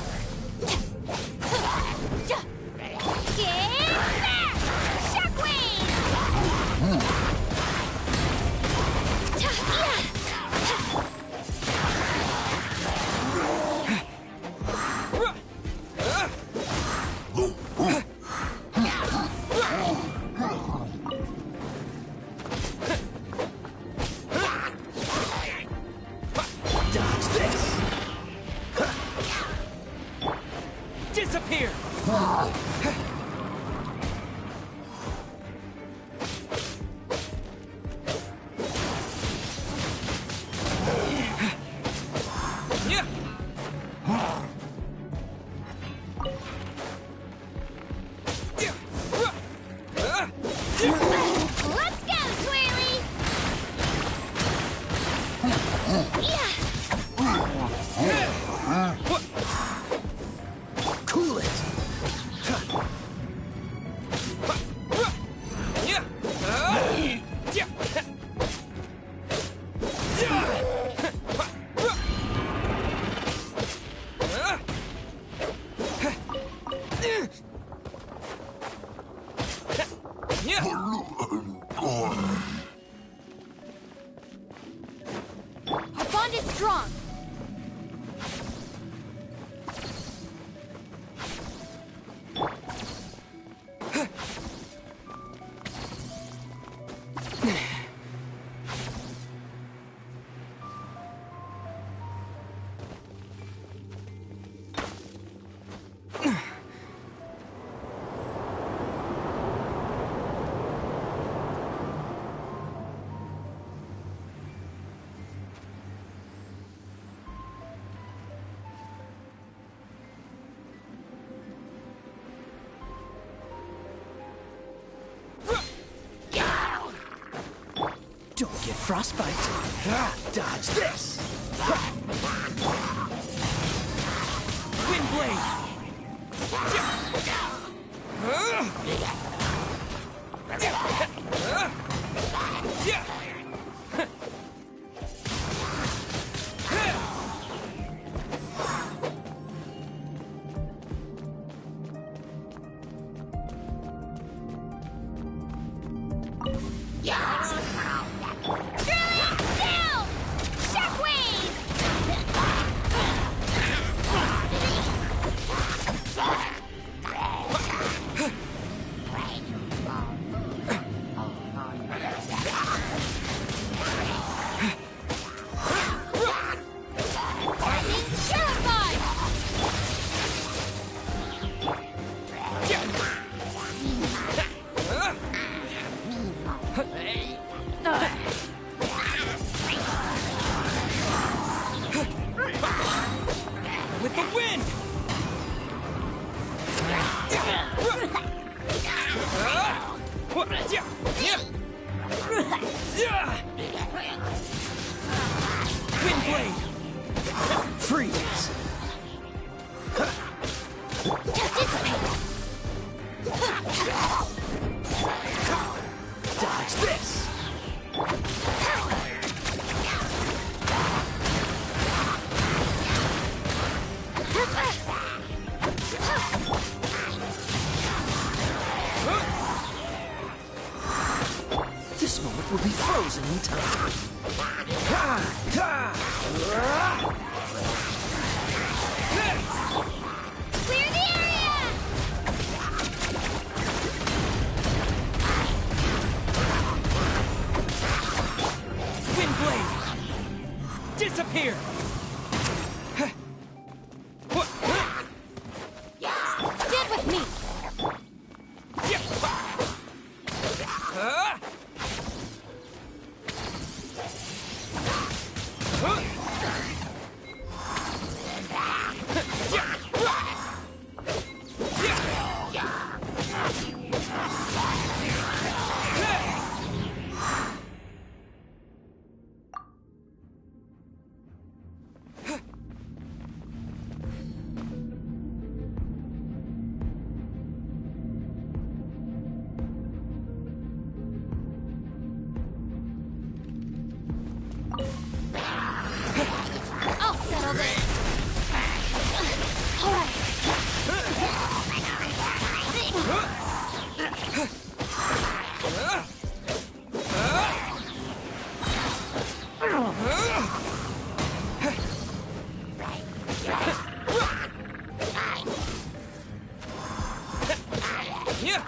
K: Dodge this! Disappear!
J: Let's go, Twirly!
K: Cool it!
J: Our bond is strong.
K: Don't get frostbite. Dodge this! Wind
J: Down! Shockwave!
K: with the wind! Wind blade! Freeze! Dodge this! This moment will be frozen in time.
J: Clear the area!
K: Wind blade! Disappear!
J: Stand with me! Our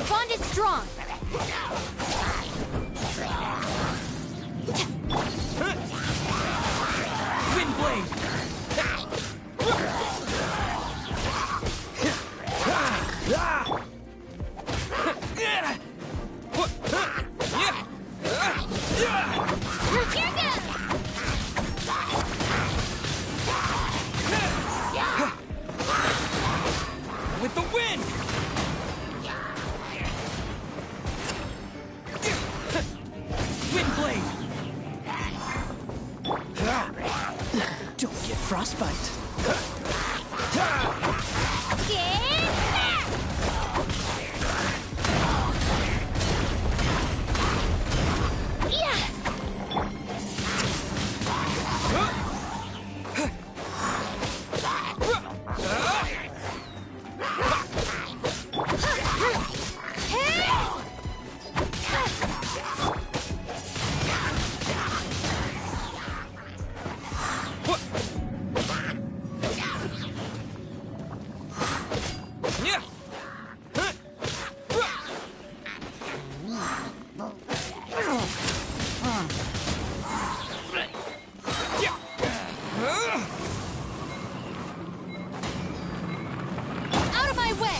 J: bond is strong.
B: Wind blade! With the wind! Wind blade!
K: Don't get frostbite.
J: Out of my way!